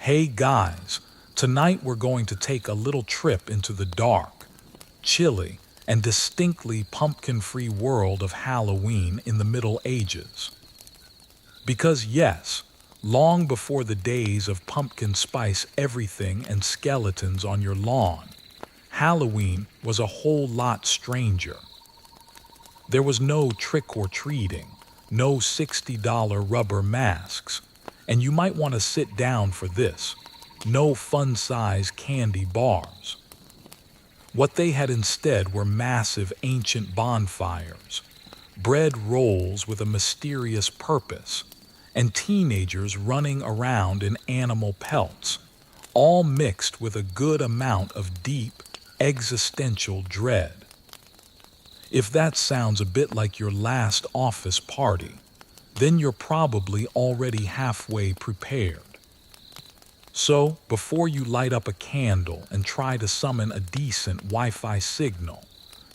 Hey guys, tonight we're going to take a little trip into the dark, chilly, and distinctly pumpkin-free world of Halloween in the Middle Ages. Because yes, long before the days of pumpkin spice everything and skeletons on your lawn, Halloween was a whole lot stranger. There was no trick-or-treating, no $60 rubber masks, and you might want to sit down for this, no fun-size candy bars. What they had instead were massive ancient bonfires, bread rolls with a mysterious purpose, and teenagers running around in animal pelts, all mixed with a good amount of deep, existential dread. If that sounds a bit like your last office party, then you're probably already halfway prepared. So, before you light up a candle and try to summon a decent Wi-Fi signal,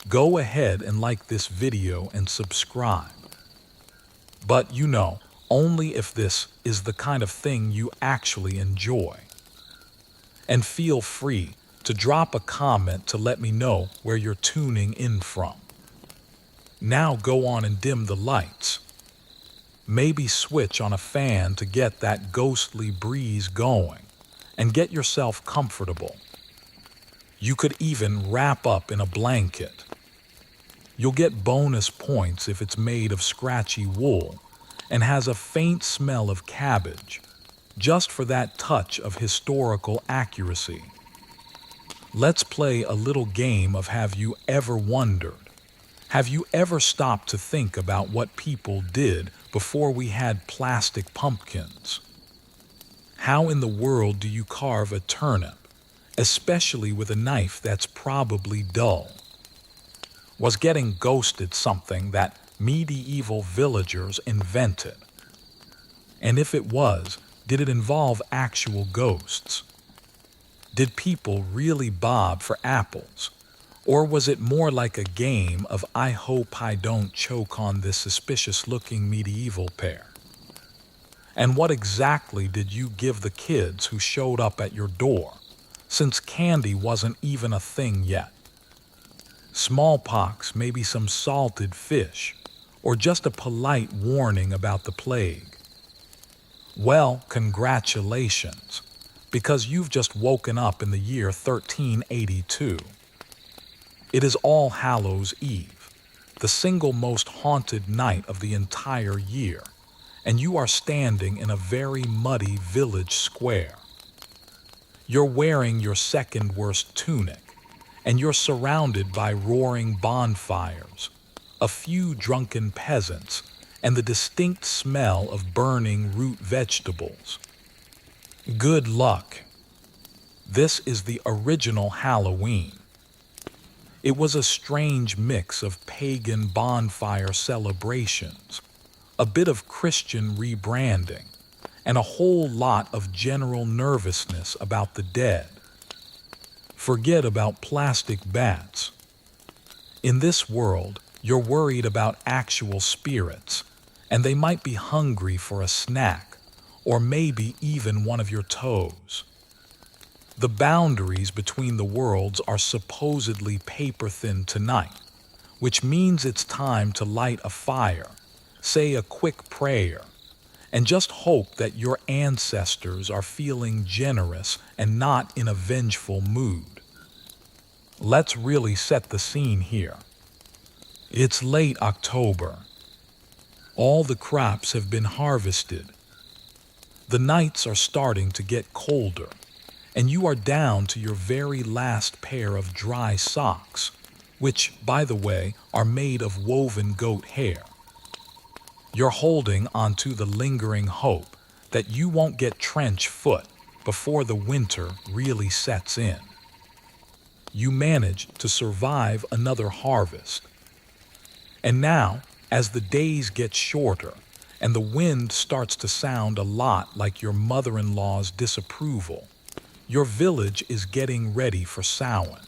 go ahead and like this video and subscribe. But only if this is the kind of thing you actually enjoy. And feel free to drop a comment to let me know where you're tuning in from. Now go on and dim the lights. Maybe switch on a fan to get that ghostly breeze going, and get yourself comfortable. You could even wrap up in a blanket. You'll get bonus points if it's made of scratchy wool and has a faint smell of cabbage, just for that touch of historical accuracy. Let's play a little game of Have You Ever Wondered? Have you ever stopped to think about what people did before we had plastic pumpkins? How in the world do you carve a turnip, especially with a knife that's probably dull? Was getting ghosted something that medieval villagers invented? And if it was, did it involve actual ghosts? Did people really bob for apples? Or was it more like a game of I hope I don't choke on this suspicious-looking medieval pair? And what exactly did you give the kids who showed up at your door, since candy wasn't even a thing yet? Smallpox, maybe some salted fish, or just a polite warning about the plague? Well, congratulations, because you've just woken up in the year 1382. It is All Hallows Eve, the single most haunted night of the entire year, and you are standing in a very muddy village square. You're wearing your second worst tunic, and you're surrounded by roaring bonfires, a few drunken peasants, and the distinct smell of burning root vegetables. Good luck. This is the original Halloween. It was a strange mix of pagan bonfire celebrations, a bit of Christian rebranding, and a whole lot of general nervousness about the dead. Forget about plastic bats. In this world, you're worried about actual spirits, and they might be hungry for a snack, or maybe even one of your toes. The boundaries between the worlds are supposedly paper-thin tonight, which means it's time to light a fire, say a quick prayer, and just hope that your ancestors are feeling generous and not in a vengeful mood. Let's really set the scene here. It's late October. All the crops have been harvested. The nights are starting to get colder, and you are down to your very last pair of dry socks, which, by the way, are made of woven goat hair. You're holding onto the lingering hope that you won't get trench foot before the winter really sets in. You manage to survive another harvest. And now, as the days get shorter and the wind starts to sound a lot like your mother-in-law's disapproval, your village is getting ready for Samhain.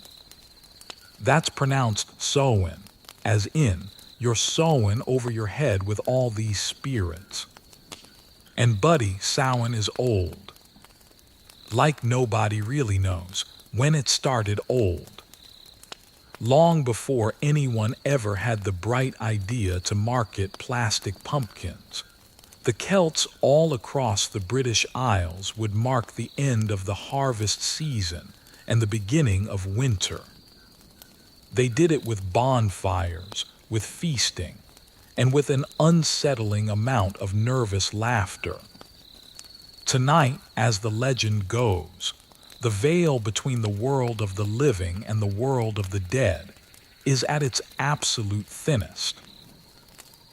That's pronounced Samhain, as in you're sewing over your head with all these spirits. And buddy, Samhain is old. like nobody really knows when it started old. Long before anyone ever had the bright idea to market plastic pumpkins, the Celts all across the British Isles would mark the end of the harvest season and the beginning of winter. They did it with bonfires, with feasting, and with an unsettling amount of nervous laughter. Tonight, as the legend goes, the veil between the world of the living and the world of the dead is at its absolute thinnest.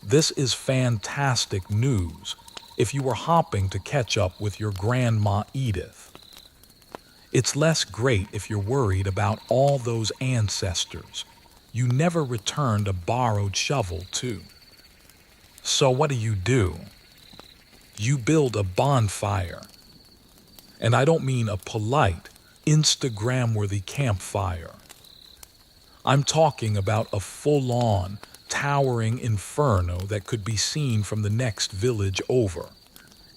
This is fantastic news if you were hopping to catch up with your Grandma Edith. It's less great if you're worried about all those ancestors you never returned a borrowed shovel to. So what do? You build a bonfire. And I don't mean a polite, Instagram-worthy campfire. I'm talking about a full-on, towering inferno that could be seen from the next village over,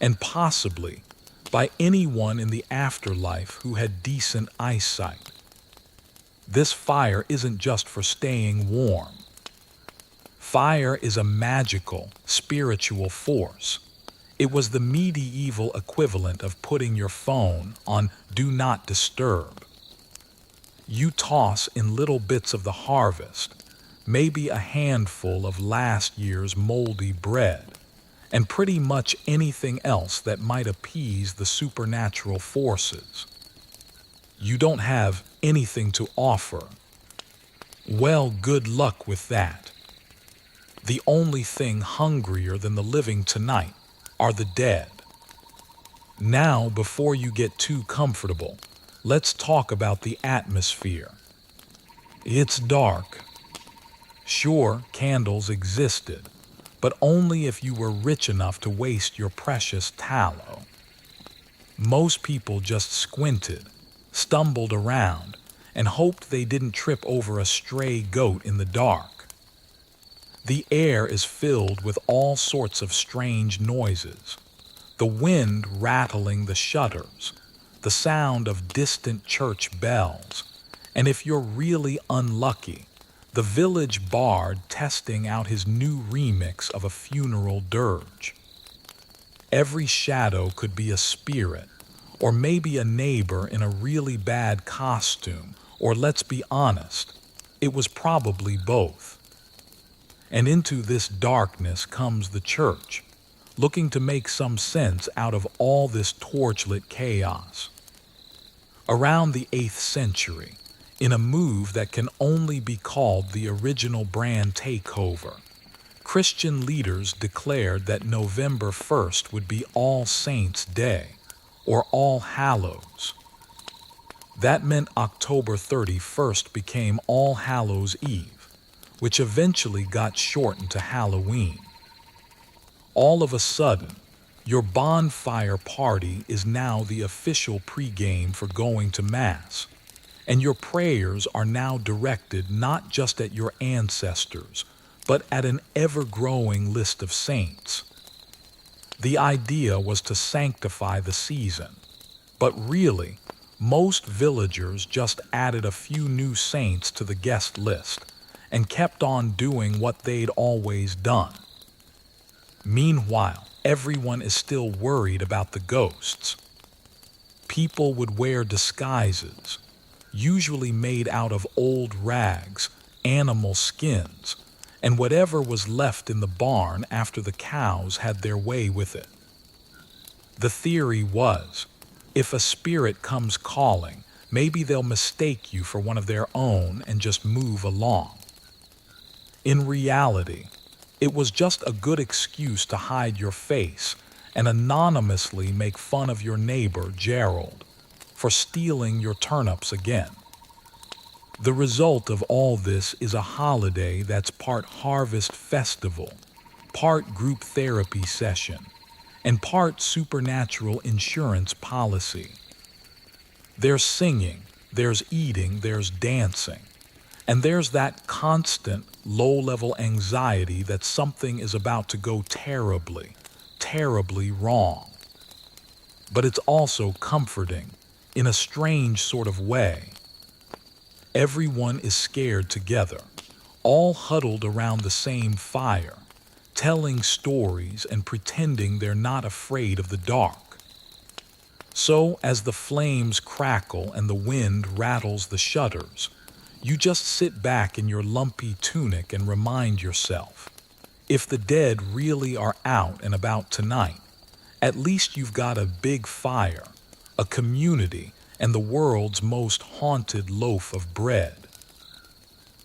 and possibly by anyone in the afterlife who had decent eyesight. This fire isn't just for staying warm. Fire is a magical, spiritual force. It was the medieval equivalent of putting your phone on Do Not Disturb. You toss in little bits of the harvest, maybe a handful of last year's moldy bread, and pretty much anything else that might appease the supernatural forces. You don't have anything to offer. Well, good luck with that. The only thing hungrier than the living tonight are the dead. Now, before you get too comfortable, let's talk about the atmosphere. It's dark. Sure, candles existed, but only if you were rich enough to waste your precious tallow. Most people just squinted, stumbled around, and hoped they didn't trip over a stray goat in the dark. The air is filled with all sorts of strange noises. The wind rattling the shutters, the sound of distant church bells, and if you're really unlucky, the village bard testing out his new remix of a funeral dirge. Every shadow could be a spirit, or maybe a neighbor in a really bad costume, or let's be honest, it was probably both. And into this darkness comes the church, looking to make some sense out of all this torchlit chaos. Around the 8th century, in a move that can only be called the original brand takeover, Christian leaders declared that November 1st would be All Saints' Day, or All Hallows. That meant October 31st became All Hallows' Eve, which eventually got shortened to Halloween. All of a sudden, your bonfire party is now the official pregame for going to Mass, and your prayers are now directed not just at your ancestors, but at an ever-growing list of saints. The idea was to sanctify the season, but really, most villagers just added a few new saints to the guest list and kept on doing what they'd always done. Meanwhile, everyone is still worried about the ghosts. People would wear disguises, usually made out of old rags, animal skins, and whatever was left in the barn after the cows had their way with it. The theory was, if a spirit comes calling, maybe they'll mistake you for one of their own and just move along. In reality, it was just a good excuse to hide your face and anonymously make fun of your neighbor, Gerald, for stealing your turnips again. The result of all this is a holiday that's part harvest festival, part group therapy session, and part supernatural insurance policy. There's singing, there's eating, there's dancing, and there's that constant, low-level anxiety that something is about to go terribly, terribly wrong. But it's also comforting in a strange sort of way. Everyone is scared together, all huddled around the same fire, telling stories and pretending they're not afraid of the dark. So, as the flames crackle and the wind rattles the shutters, you just sit back in your lumpy tunic and remind yourself, if the dead really are out and about tonight, at least you've got a big fire, a community, and the world's most haunted loaf of bread.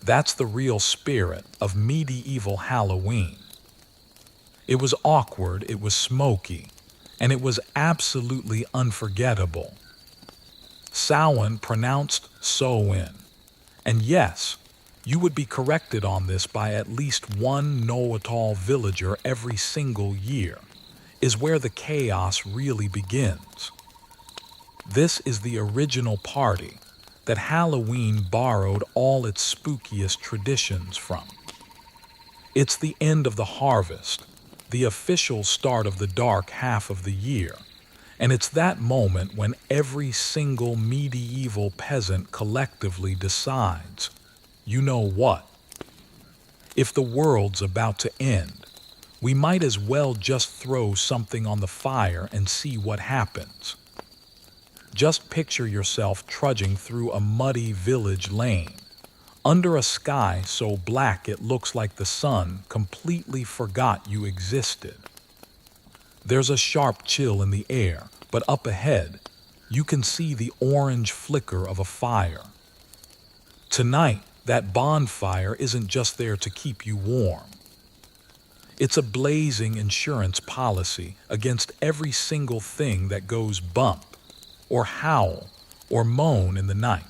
That's the real spirit of medieval Halloween. It was awkward, it was smoky, and it was absolutely unforgettable. Samhain pronounced Samhain. And yes, you would be corrected on this by at least one know-it-all villager every single year, is where the chaos really begins. This is the original party that Halloween borrowed all its spookiest traditions from. It's the end of the harvest, the official start of the dark half of the year, and it's that moment when every single medieval peasant collectively decides, you know what? If the world's about to end, we might as well just throw something on the fire and see what happens. Just picture yourself trudging through a muddy village lane, under a sky so black it looks like the sun completely forgot you existed. There's a sharp chill in the air, but up ahead, you can see the orange flicker of a fire. Tonight, that bonfire isn't just there to keep you warm. It's a blazing insurance policy against every single thing that goes bump, or howl, or moan in the night.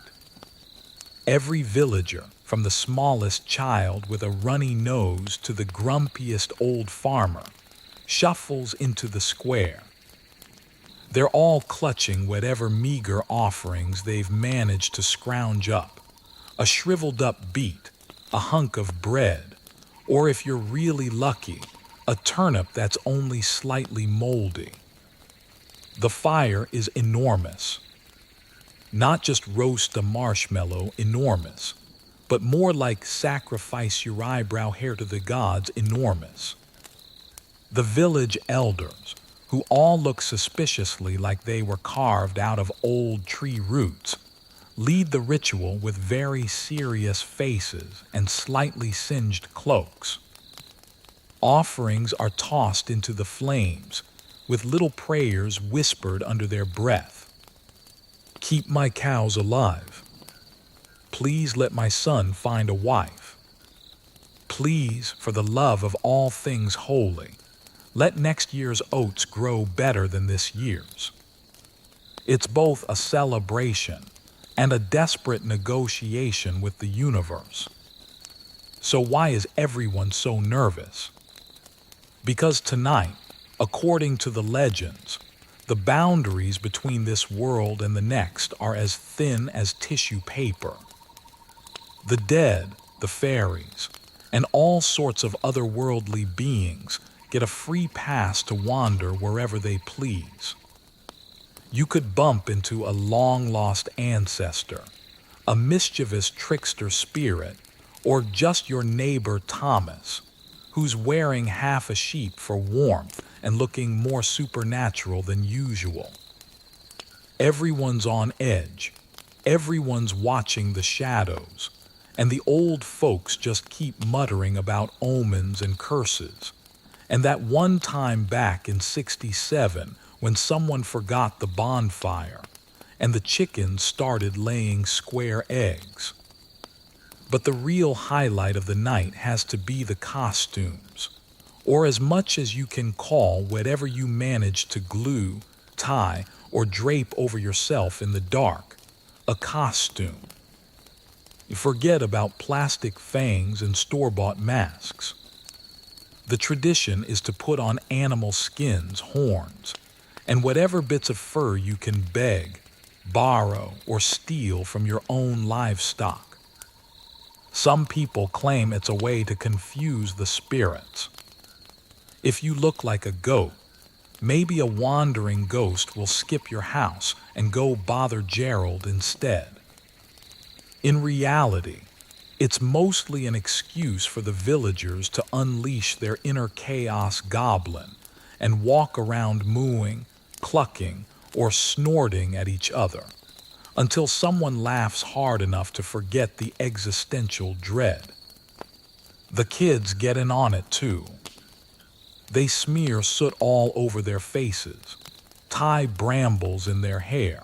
Every villager, from the smallest child with a runny nose to the grumpiest old farmer, shuffles into the square. They're all clutching whatever meager offerings they've managed to scrounge up. A shriveled up beet, a hunk of bread, or if you're really lucky, a turnip that's only slightly moldy. The fire is enormous. Not just roast a marshmallow enormous, but more like sacrifice your eyebrow hair to the gods enormous. The village elders, who all look suspiciously like they were carved out of old tree roots, lead the ritual with very serious faces and slightly singed cloaks. Offerings are tossed into the flames, with little prayers whispered under their breath. Keep my cows alive. Please let my son find a wife. Please, for the love of all things holy, let next year's oats grow better than this year's. It's both a celebration and a desperate negotiation with the universe. So why is everyone so nervous? Because tonight, according to the legends, the boundaries between this world and the next are as thin as tissue paper. The dead, the fairies, and all sorts of otherworldly beings get a free pass to wander wherever they please. You could bump into a long-lost ancestor, a mischievous trickster spirit, or just your neighbor Thomas, who's wearing half a sheep for warmth and looking more supernatural than usual. Everyone's on edge, everyone's watching the shadows, and the old folks just keep muttering about omens and curses. And that one time back in '67 when someone forgot the bonfire and the chickens started laying square eggs. But the real highlight of the night has to be the costumes, or as much as you can call whatever you manage to glue, tie, or drape over yourself in the dark, a costume. You forget about plastic fangs and store-bought masks. The tradition is to put on animal skins, horns, and whatever bits of fur you can beg, borrow, or steal from your own livestock. Some people claim it's a way to confuse the spirits. If you look like a goat, Maybe a wandering ghost will skip your house and go bother Gerald instead. In reality, it's mostly an excuse for the villagers to unleash their inner chaos goblin and walk around mooing, clucking, or snorting at each other until someone laughs hard enough to forget the existential dread. The kids get in on it too. They smear soot all over their faces, tie brambles in their hair,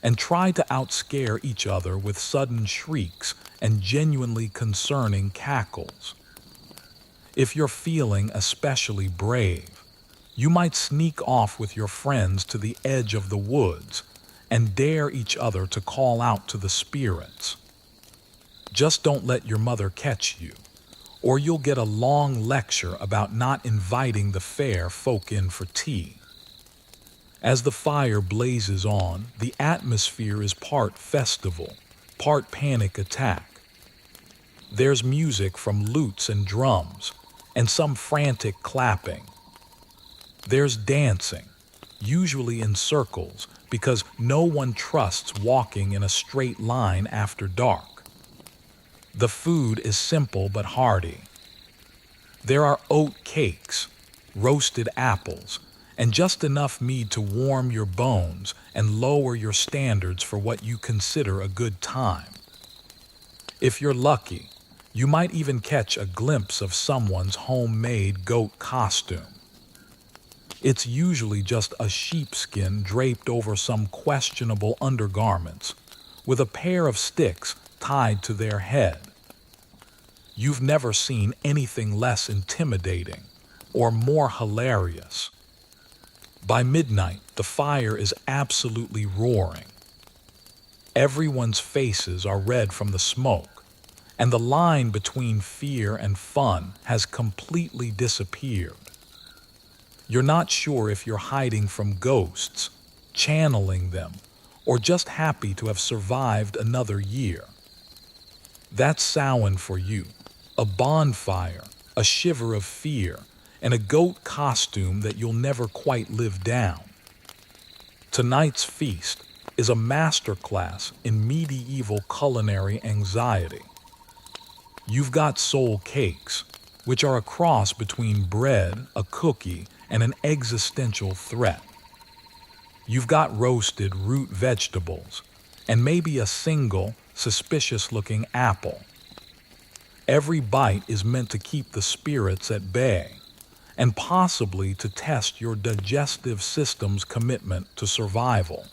and try to outscare each other with sudden shrieks and genuinely concerning cackles. If you're feeling especially brave, you might sneak off with your friends to the edge of the woods and dare each other to call out to the spirits. Just don't let your mother catch you, or you'll get a long lecture about not inviting the fair folk in for tea. As the fire blazes on, the atmosphere is part festival, part panic attack. There's music from lutes and drums, and some frantic clapping. There's dancing, usually in circles, because no one trusts walking in a straight line after dark. The food is simple but hearty. There are oat cakes, roasted apples, and just enough mead to warm your bones and lower your standards for what you consider a good time. If you're lucky, you might even catch a glimpse of someone's homemade goat costume. It's usually just a sheepskin draped over some questionable undergarments, with a pair of sticks tied to their head. You've never seen anything less intimidating or more hilarious. By midnight, the fire is absolutely roaring. Everyone's faces are red from the smoke, and the line between fear and fun has completely disappeared. You're not sure if you're hiding from ghosts, channeling them, or just happy to have survived another year. That's Samhain for you, a bonfire, a shiver of fear, and a goat costume that you'll never quite live down. Tonight's feast is a masterclass in medieval culinary anxiety. You've got soul cakes, which are a cross between bread, a cookie, and an existential threat. You've got roasted root vegetables, and maybe a single, suspicious-looking apple. Every bite is meant to keep the spirits at bay, and possibly to test your digestive system's commitment to survival.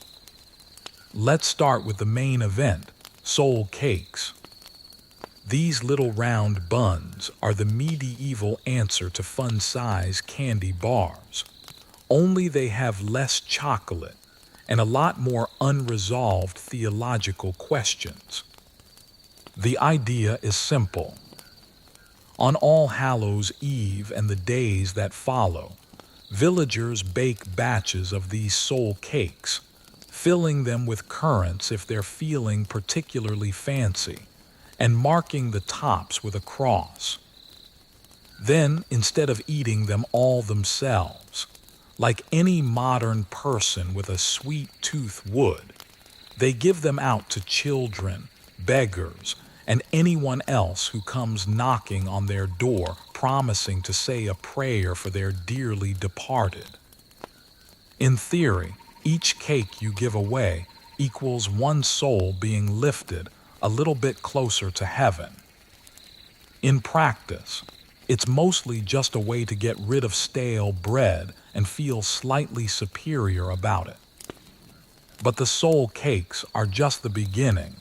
Let's start with the main event, soul cakes. These little round buns are the medieval answer to fun-size candy bars, only they have less chocolate and a lot more unresolved theological questions. The idea is simple. On All Hallows' Eve and the days that follow, villagers bake batches of these soul cakes, filling them with currants if they're feeling particularly fancy, and marking the tops with a cross. Then, instead of eating them all themselves, like any modern person with a sweet tooth would, they give them out to children, beggars, and anyone else who comes knocking on their door promising to say a prayer for their dearly departed. In theory, each cake you give away equals one soul being lifted a little bit closer to heaven. In practice, it's mostly just a way to get rid of stale bread and feel slightly superior about it. But the soul cakes are just the beginning.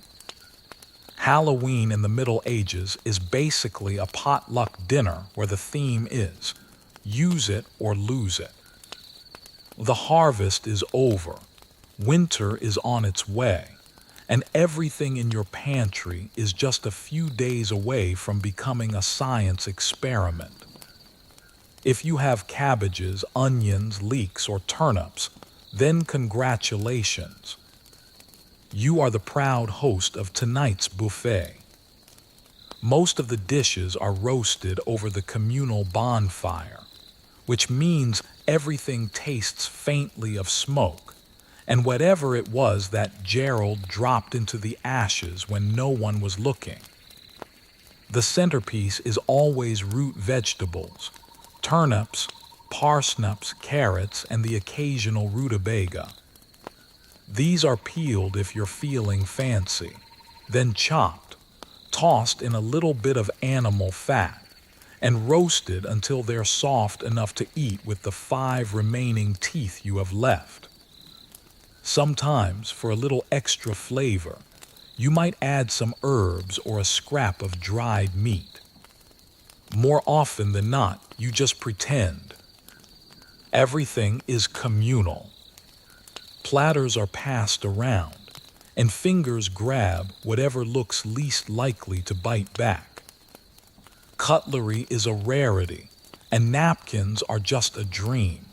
Halloween in the Middle Ages is basically a potluck dinner where the theme is, use it or lose it. The harvest is over, winter is on its way, and everything in your pantry is just a few days away from becoming a science experiment. If you have cabbages, onions, leeks, or turnips, then congratulations. You are the proud host of tonight's buffet. Most of the dishes are roasted over the communal bonfire, which means everything tastes faintly of smoke, and whatever it was that Gerald dropped into the ashes when no one was looking. The centerpiece is always root vegetables, turnips, parsnips, carrots, and the occasional rutabaga. These are peeled if you're feeling fancy, then chopped, tossed in a little bit of animal fat, and roasted until they're soft enough to eat with the 5 remaining teeth you have left. Sometimes, for a little extra flavor, you might add some herbs or a scrap of dried meat. More often than not, you just pretend. Everything is communal. Platters are passed around, and fingers grab whatever looks least likely to bite back. Cutlery is a rarity, and napkins are just a dream.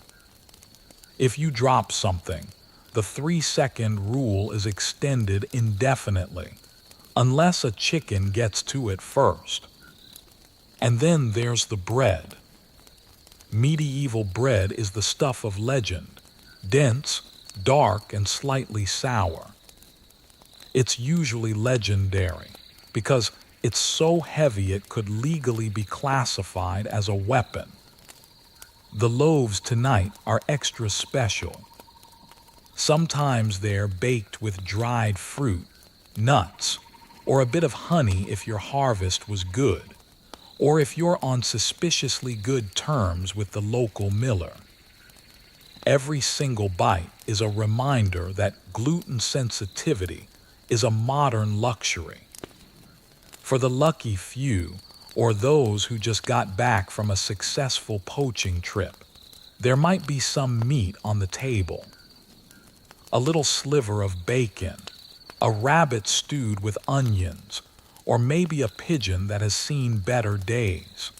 If you drop something, the 3-second rule is extended indefinitely, unless a chicken gets to it first. And then there's the bread. Medieval bread is the stuff of legend, dense, dark, and slightly sour. It's usually legendary because it's so heavy it could legally be classified as a weapon. The loaves tonight are extra special. Sometimes they're baked with dried fruit, nuts, or a bit of honey if your harvest was good, or if you're on suspiciously good terms with the local miller. Every single bite is a reminder that gluten sensitivity is a modern luxury. For the lucky few, or those who just got back from a successful poaching trip, there might be some meat on the table. A little sliver of bacon, a rabbit stewed with onions, or maybe a pigeon that has seen better days.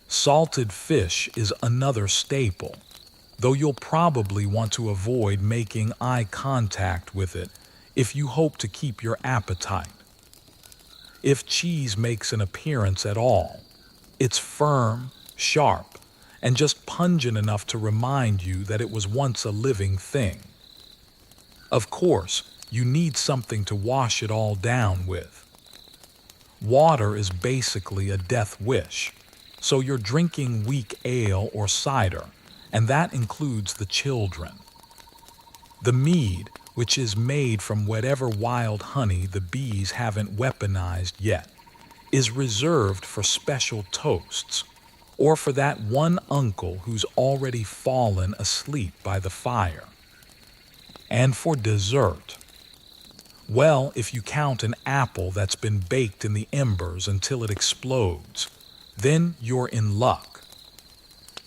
Salted fish is another staple, though you'll probably want to avoid making eye contact with it if you hope to keep your appetite. If cheese makes an appearance at all, it's firm, sharp, and just pungent enough to remind you that it was once a living thing. Of course, you need something to wash it all down with. Water is basically a death wish, so you're drinking weak ale or cider, and that includes the children. The mead, which is made from whatever wild honey the bees haven't weaponized yet, is reserved for special toasts, or for that one uncle who's already fallen asleep by the fire. And for dessert, well, if you count an apple that's been baked in the embers until it explodes, then you're in luck.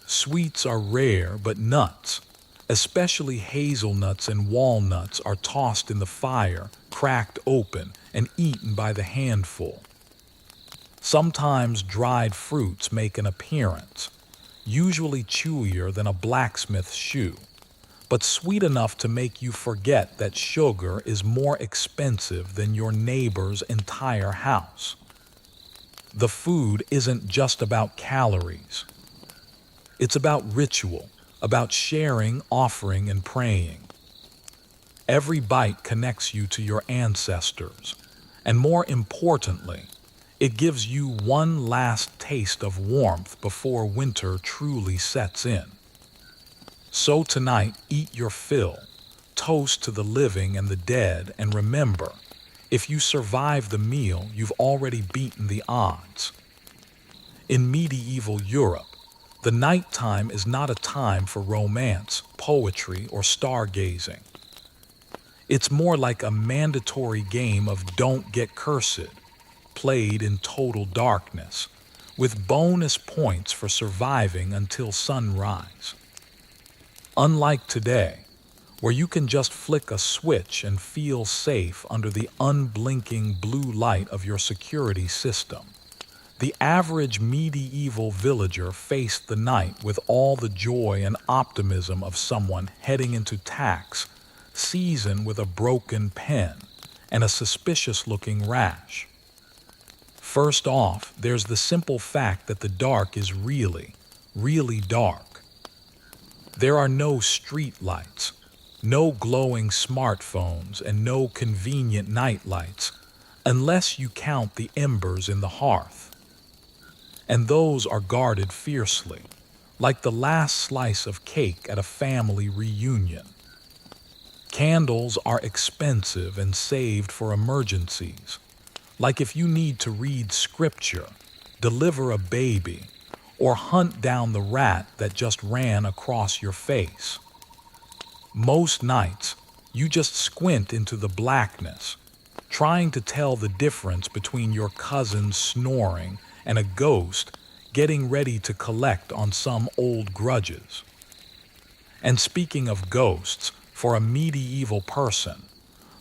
Sweets are rare, but nuts, especially hazelnuts and walnuts, are tossed in the fire, cracked open, and eaten by the handful. Sometimes dried fruits make an appearance, usually chewier than a blacksmith's shoe, but sweet enough to make you forget that sugar is more expensive than your neighbor's entire house. The food isn't just about calories. It's about ritual, about sharing, offering, and praying. Every bite connects you to your ancestors, and more importantly, it gives you one last taste of warmth before winter truly sets in. So tonight, eat your fill, toast to the living and the dead, and remember, if you survive the meal, you've already beaten the odds. In medieval Europe, the nighttime is not a time for romance, poetry, or stargazing. It's more like a mandatory game of don't get cursed, played in total darkness, with bonus points for surviving until sunrise. Unlike today, where you can just flick a switch and feel safe under the unblinking blue light of your security system, the average medieval villager faced the night with all the joy and optimism of someone heading into tax, season with a broken pen and a suspicious-looking rash. First off, there's the simple fact that the dark is really, really dark. There are no street lights, no glowing smartphones, and no convenient night lights, unless you count the embers in the hearth. And those are guarded fiercely, like the last slice of cake at a family reunion. Candles are expensive and saved for emergencies, like if you need to read scripture, deliver a baby, or hunt down the rat that just ran across your face. Most nights, you just squint into the blackness, trying to tell the difference between your cousin snoring and a ghost getting ready to collect on some old grudges. And speaking of ghosts, for a medieval person,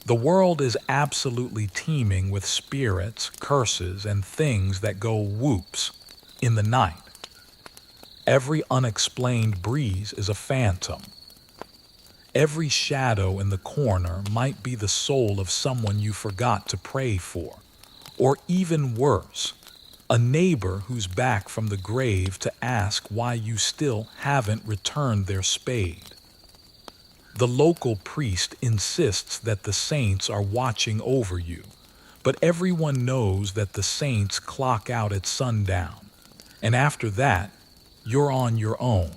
the world is absolutely teeming with spirits, curses, and things that go whoops in the night. Every unexplained breeze is a phantom. Every shadow in the corner might be the soul of someone you forgot to pray for, or even worse, a neighbor who's back from the grave to ask why you still haven't returned their spade. The local priest insists that the saints are watching over you, but everyone knows that the saints clock out at sundown, and after that, you're on your own.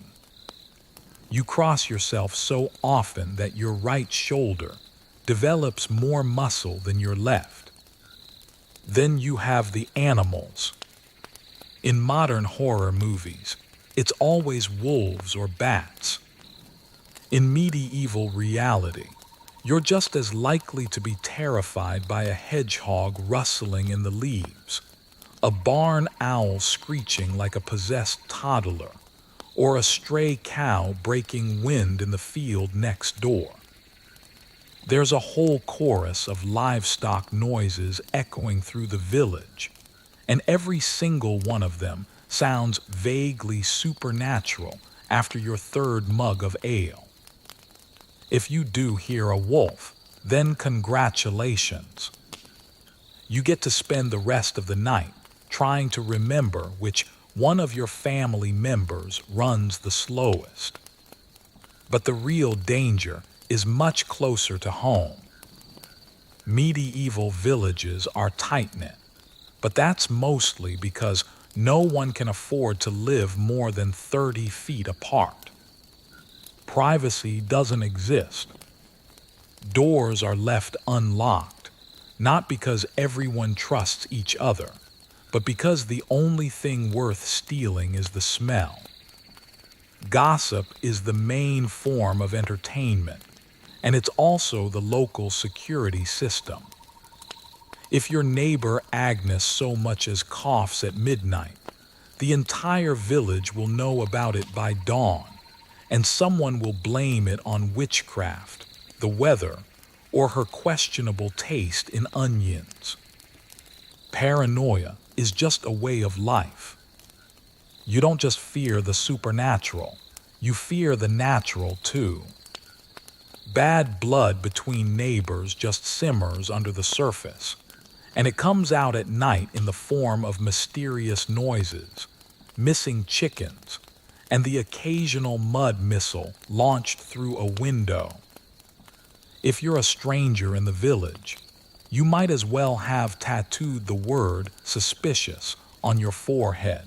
You cross yourself so often that your right shoulder develops more muscle than your left. Then you have the animals. In modern horror movies, it's always wolves or bats. In medieval reality, you're just as likely to be terrified by a hedgehog rustling in the leaves, a barn owl screeching like a possessed toddler, or a stray cow breaking wind in the field next door. There's a whole chorus of livestock noises echoing through the village, and every single one of them sounds vaguely supernatural after your third mug of ale. If you do hear a wolf, then congratulations. You get to spend the rest of the night trying to remember which one of your family members runs the slowest. But the real danger is much closer to home. Medieval villages are tight-knit, but that's mostly because no one can afford to live more than 30 feet apart. Privacy doesn't exist. Doors are left unlocked, not because everyone trusts each other, but because the only thing worth stealing is the smell. Gossip is the main form of entertainment, and it's also the local security system. If your neighbor Agnes so much as coughs at midnight, the entire village will know about it by dawn, and someone will blame it on witchcraft, the weather, or her questionable taste in onions. Paranoia is just a way of life. You don't just fear the supernatural, you fear the natural too. Bad blood between neighbors just simmers under the surface, and it comes out at night in the form of mysterious noises, missing chickens, and the occasional mud missile launched through a window. If you're a stranger in the village, you might as well have tattooed the word suspicious on your forehead.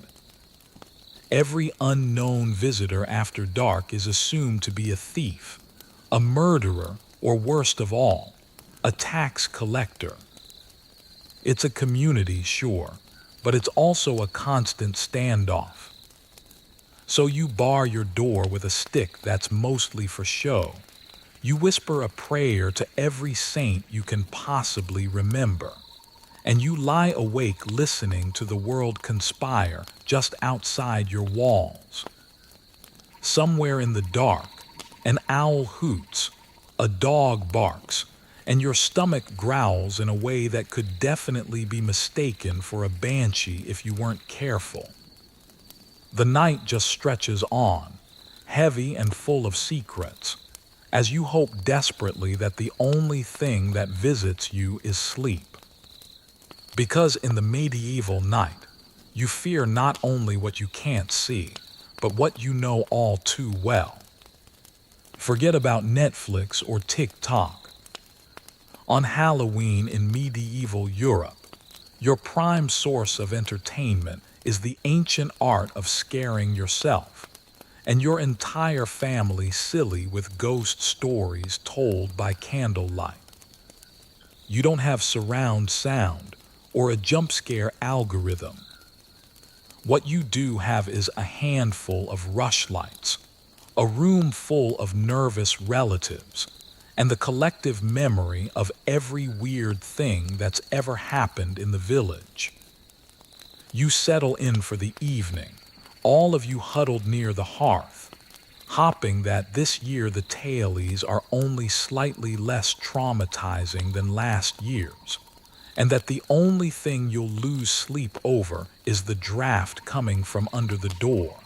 Every unknown visitor after dark is assumed to be a thief, a murderer, or worst of all, a tax collector. It's a community, sure, but it's also a constant standoff. So you bar your door with a stick that's mostly for show. You whisper a prayer to every saint you can possibly remember, and you lie awake listening to the world conspire just outside your walls. Somewhere in the dark, an owl hoots, a dog barks, and your stomach growls in a way that could definitely be mistaken for a banshee if you weren't careful. The night just stretches on, heavy and full of secrets, as you hope desperately that the only thing that visits you is sleep. Because in the medieval night, you fear not only what you can't see, but what you know all too well. Forget about Netflix or TikTok. On Halloween in medieval Europe, your prime source of entertainment is the ancient art of scaring yourself and your entire family silly with ghost stories told by candlelight. You don't have surround sound or a jump scare algorithm. What you do have is a handful of rushlights, a room full of nervous relatives, and the collective memory of every weird thing that's ever happened in the village. You settle in for the evening, all of you huddled near the hearth, hoping that this year the tailies are only slightly less traumatizing than last year's, and that the only thing you'll lose sleep over is the draft coming from under the door.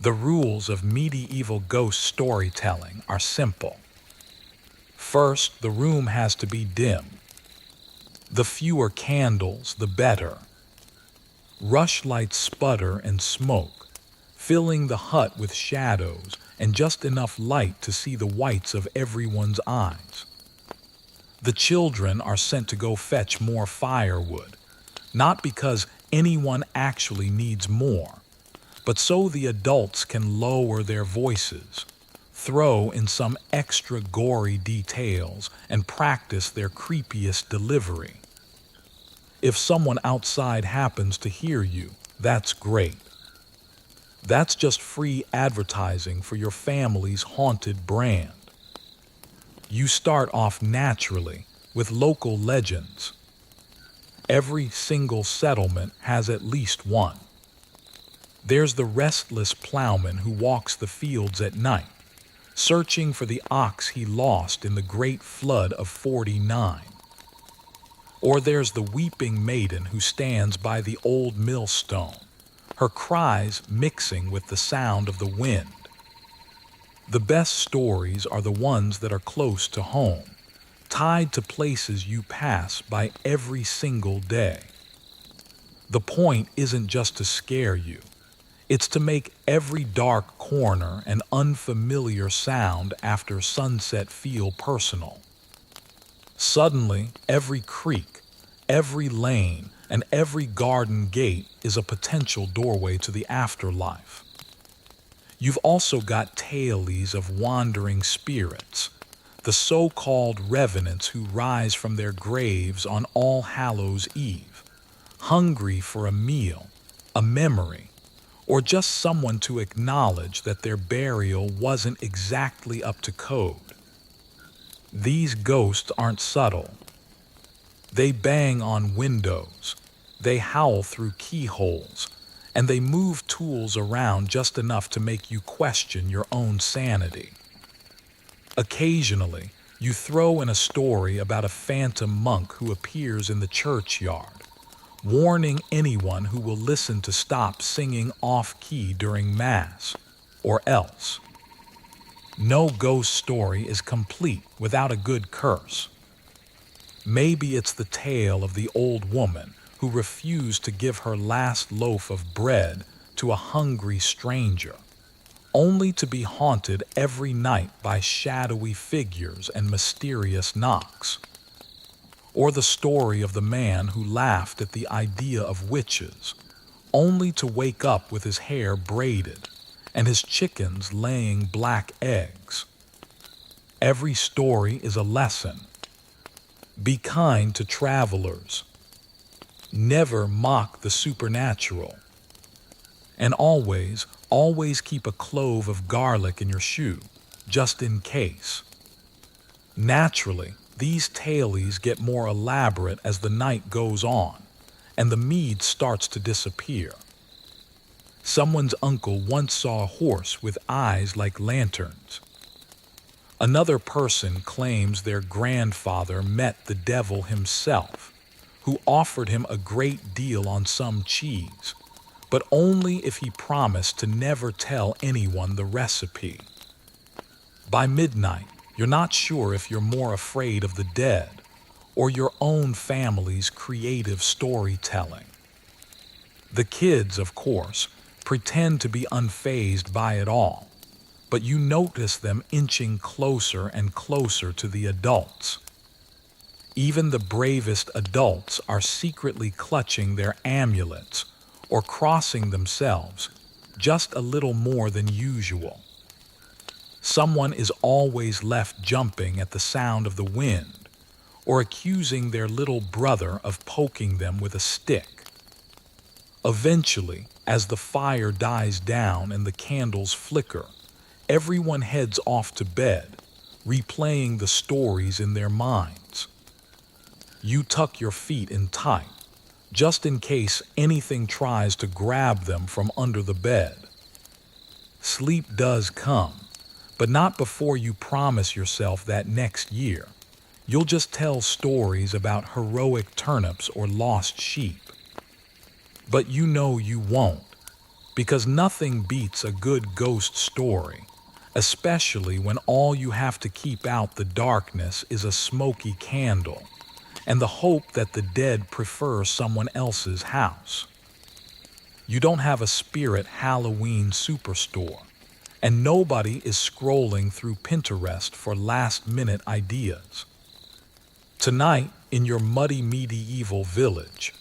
The rules of medieval ghost storytelling are simple. First, the room has to be dim. The fewer candles, the better. Rushlights sputter and smoke, filling the hut with shadows and just enough light to see the whites of everyone's eyes. The children are sent to go fetch more firewood, not because anyone actually needs more, but so the adults can lower their voices, throw in some extra gory details, and practice their creepiest delivery. If someone outside happens to hear you, that's great. That's just free advertising for your family's haunted brand. You start off naturally with local legends. Every single settlement has at least one. There's the restless plowman who walks the fields at night, searching for the ox he lost in the great flood of '49. Or there's the weeping maiden who stands by the old millstone, her cries mixing with the sound of the wind. The best stories are the ones that are close to home, tied to places you pass by every single day. The point isn't just to scare you. It's to make every dark corner and unfamiliar sound after sunset feel personal. Suddenly, every creek, every lane, and every garden gate is a potential doorway to the afterlife. You've also got tailies of wandering spirits, the so-called revenants who rise from their graves on All Hallows' Eve, hungry for a meal, a memory, or just someone to acknowledge that their burial wasn't exactly up to code. These ghosts aren't subtle. They bang on windows, they howl through keyholes, and they move tools around just enough to make you question your own sanity. Occasionally, you throw in a story about a phantom monk who appears in the churchyard, warning anyone who will listen to stop singing off-key during Mass, or else. No ghost story is complete without a good curse. Maybe it's the tale of the old woman who refused to give her last loaf of bread to a hungry stranger, only to be haunted every night by shadowy figures and mysterious knocks. Or the story of the man who laughed at the idea of witches, only to wake up with his hair braided and his chickens laying black eggs. Every story is a lesson. Be kind to travelers. Never mock the supernatural. And always, always keep a clove of garlic in your shoe, just in case. Naturally, these tailies get more elaborate as the night goes on, and the mead starts to disappear. Someone's uncle once saw a horse with eyes like lanterns. Another person claims their grandfather met the devil himself, who offered him a great deal on some cheese, but only if he promised to never tell anyone the recipe. By midnight, you're not sure if you're more afraid of the dead or your own family's creative storytelling. The kids, of course, pretend to be unfazed by it all, but you notice them inching closer and closer to the adults. Even the bravest adults are secretly clutching their amulets or crossing themselves just a little more than usual. Someone is always left jumping at the sound of the wind or accusing their little brother of poking them with a stick. Eventually, as the fire dies down and the candles flicker, everyone heads off to bed, replaying the stories in their minds. You tuck your feet in tight, just in case anything tries to grab them from under the bed. Sleep does come, but not before you promise yourself that next year, you'll just tell stories about heroic turnips or lost sheep. But you know you won't, because nothing beats a good ghost story, especially when all you have to keep out the darkness is a smoky candle and the hope that the dead prefer someone else's house. You don't have a spirit Halloween superstore, and nobody is scrolling through Pinterest for last-minute ideas. Tonight, in your muddy medieval village,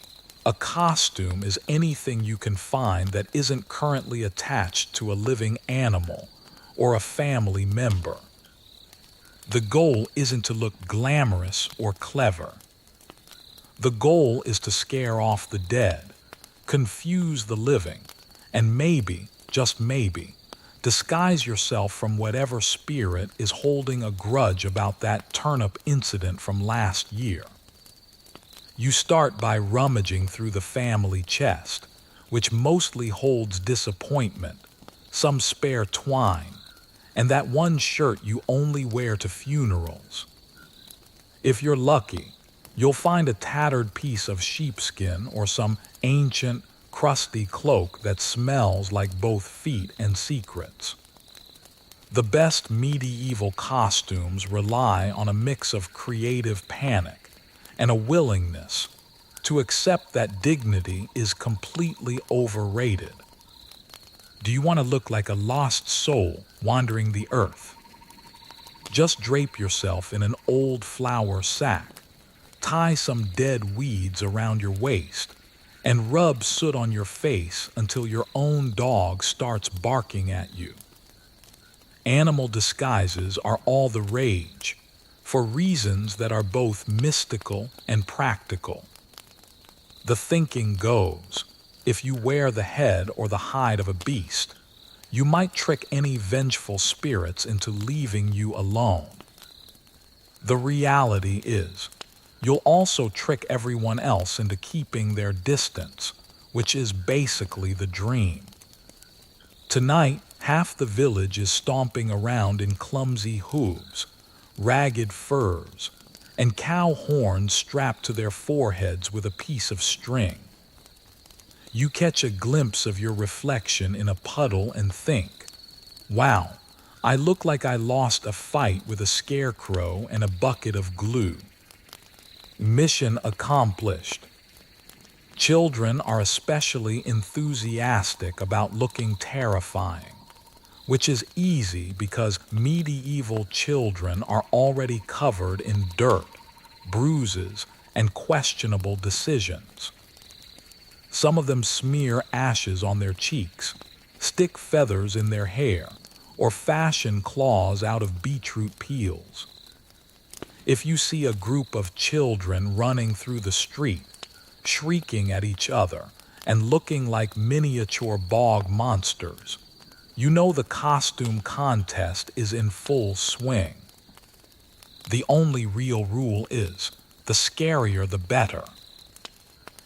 a costume is anything you can find that isn't currently attached to a living animal or a family member. The goal isn't to look glamorous or clever. The goal is to scare off the dead, confuse the living, and maybe, just maybe, disguise yourself from whatever spirit is holding a grudge about that turnip incident from last year. You start by rummaging through the family chest, which mostly holds disappointment, some spare twine, and that one shirt you only wear to funerals. If you're lucky, you'll find a tattered piece of sheepskin or some ancient, crusty cloak that smells like both feet and secrets. The best medieval costumes rely on a mix of creative panic and a willingness to accept that dignity is completely overrated. Do you want to look like a lost soul wandering the earth? Just drape yourself in an old flour sack, tie some dead weeds around your waist, and rub soot on your face until your own dog starts barking at you. Animal disguises are all the rage, for reasons that are both mystical and practical. The thinking goes, if you wear the head or the hide of a beast, you might trick any vengeful spirits into leaving you alone. The reality is, you'll also trick everyone else into keeping their distance, which is basically the dream. Tonight, half the village is stomping around in clumsy hooves, ragged furs, and cow horns strapped to their foreheads with a piece of string. You catch a glimpse of your reflection in a puddle and think, wow, I look like I lost a fight with a scarecrow and a bucket of glue. Mission accomplished. Children are especially enthusiastic about looking terrifying, which is easy because medieval children are already covered in dirt, bruises, and questionable decisions. Some of them smear ashes on their cheeks, stick feathers in their hair, or fashion claws out of beetroot peels. If you see a group of children running through the street, shrieking at each other and looking like miniature bog monsters, you know the costume contest is in full swing. The only real rule is, the scarier the better.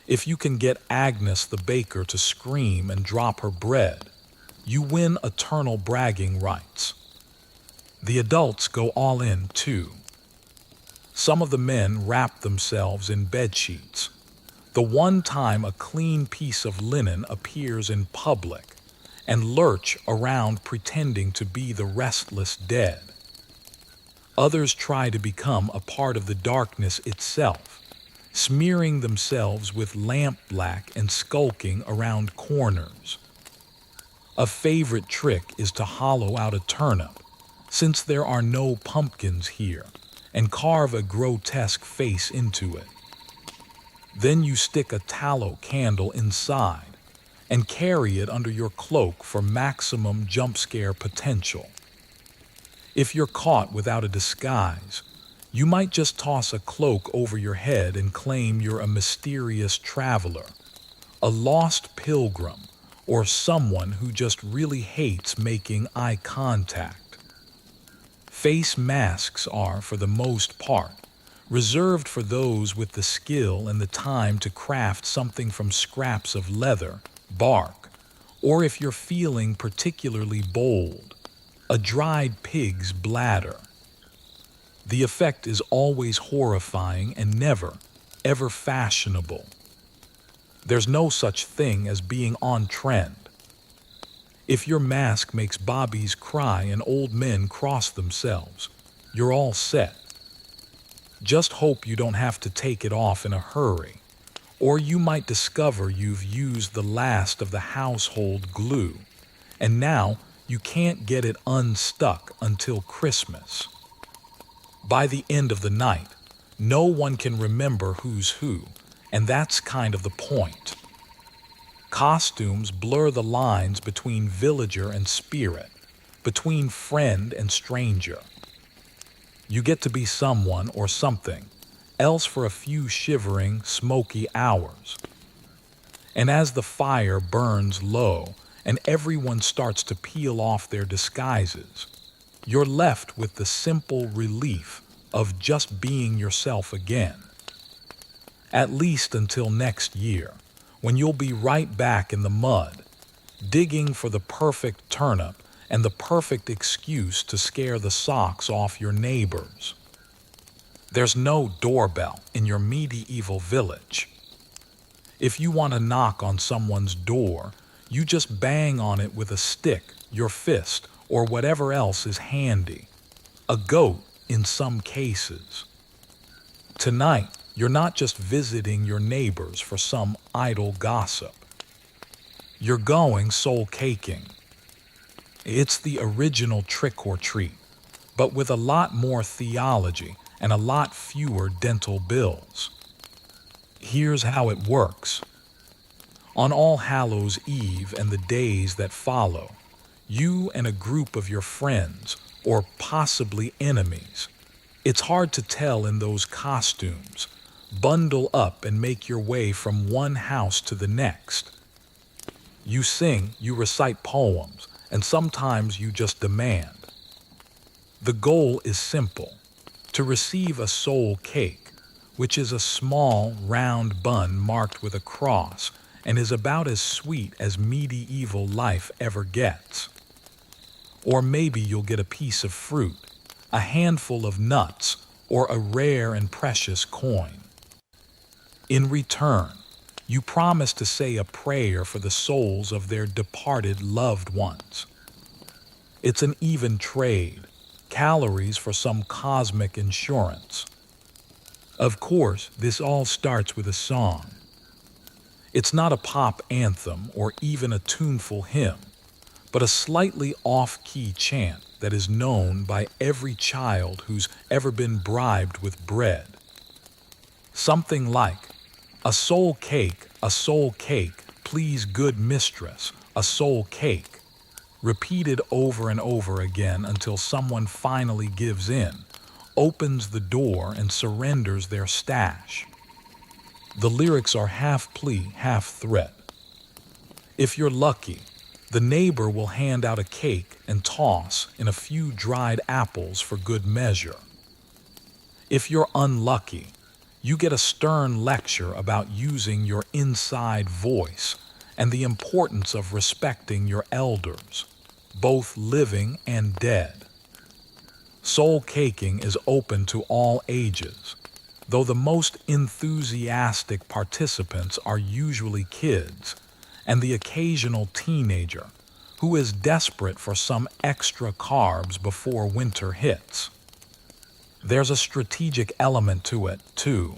If you can get Agnes the baker to scream and drop her bread, you win eternal bragging rights. The adults go all in too. Some of the men wrap themselves in bedsheets. The one time a clean piece of linen appears in public, and lurch around pretending to be the restless dead. Others try to become a part of the darkness itself, smearing themselves with lamp black and skulking around corners. A favorite trick is to hollow out a turnip, since there are no pumpkins here, and carve a grotesque face into it. Then you stick a tallow candle inside and carry it under your cloak for maximum jump scare potential. If you're caught without a disguise, you might just toss a cloak over your head and claim you're a mysterious traveler, a lost pilgrim, or someone who just really hates making eye contact. Face masks are, for the most part, reserved for those with the skill and the time to craft something from scraps of leather, bark, or if you're feeling particularly bold, a dried pig's bladder. The effect is always horrifying and never, ever fashionable. There's no such thing as being on trend. If your mask makes bobbies cry and old men cross themselves, you're all set. Just hope you don't have to take it off in a hurry, or you might discover you've used the last of the household glue, and now you can't get it unstuck until Christmas. By the end of the night, no one can remember who's who, and that's kind of the point. Costumes blur the lines between villager and spirit, between friend and stranger. You get to be someone or something else for a few shivering, smoky hours. And as the fire burns low and everyone starts to peel off their disguises, you're left with the simple relief of just being yourself again. At least until next year, when you'll be right back in the mud, digging for the perfect turnip and the perfect excuse to scare the socks off your neighbors. There's no doorbell in your medieval village. If you want to knock on someone's door, you just bang on it with a stick, your fist, or whatever else is handy. A goat in some cases. Tonight, you're not just visiting your neighbors for some idle gossip. You're going soul caking. It's the original trick or treat, but with a lot more theology and a lot fewer dental bills. Here's how it works. On All Hallows Eve and the days that follow, you and a group of your friends, or possibly enemies, it's hard to tell in those costumes, bundle up and make your way from one house to the next. You sing, you recite poems, and sometimes you just demand. The goal is simple: to receive a soul cake, which is a small, round bun marked with a cross and is about as sweet as medieval life ever gets. Or maybe you'll get a piece of fruit, a handful of nuts, or a rare and precious coin. In return, you promise to say a prayer for the souls of their departed loved ones. It's an even trade, calories for some cosmic insurance. Of course, this all starts with a song. It's not a pop anthem or even a tuneful hymn, but a slightly off-key chant that is known by every child who's ever been bribed with bread. Something like, a soul cake, please good mistress, a soul cake, repeated over and over again until someone finally gives in, opens the door and surrenders their stash. The lyrics are half plea, half threat. If you're lucky, the neighbor will hand out a cake and toss in a few dried apples for good measure. If you're unlucky, you get a stern lecture about using your inside voice and the importance of respecting your elders, both living and dead. Soul caking is open to all ages, though the most enthusiastic participants are usually kids and the occasional teenager who is desperate for some extra carbs before winter hits. There's a strategic element to it, too.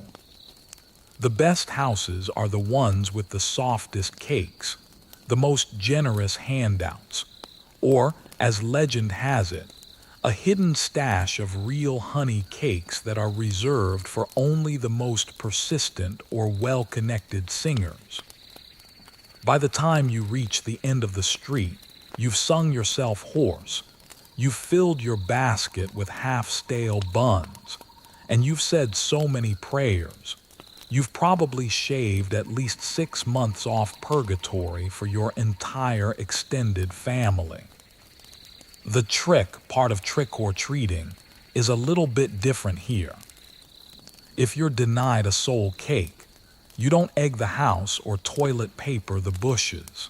The best houses are the ones with the softest cakes, the most generous handouts, or, as legend has it, a hidden stash of real honey cakes that are reserved for only the most persistent or well-connected singers. By the time you reach the end of the street, you've sung yourself hoarse, you've filled your basket with half-stale buns, and you've said so many prayers. You've probably shaved at least 6 months off purgatory for your entire extended family. The trick part of trick-or-treating is a little bit different here. If you're denied a soul cake, you don't egg the house or toilet paper the bushes.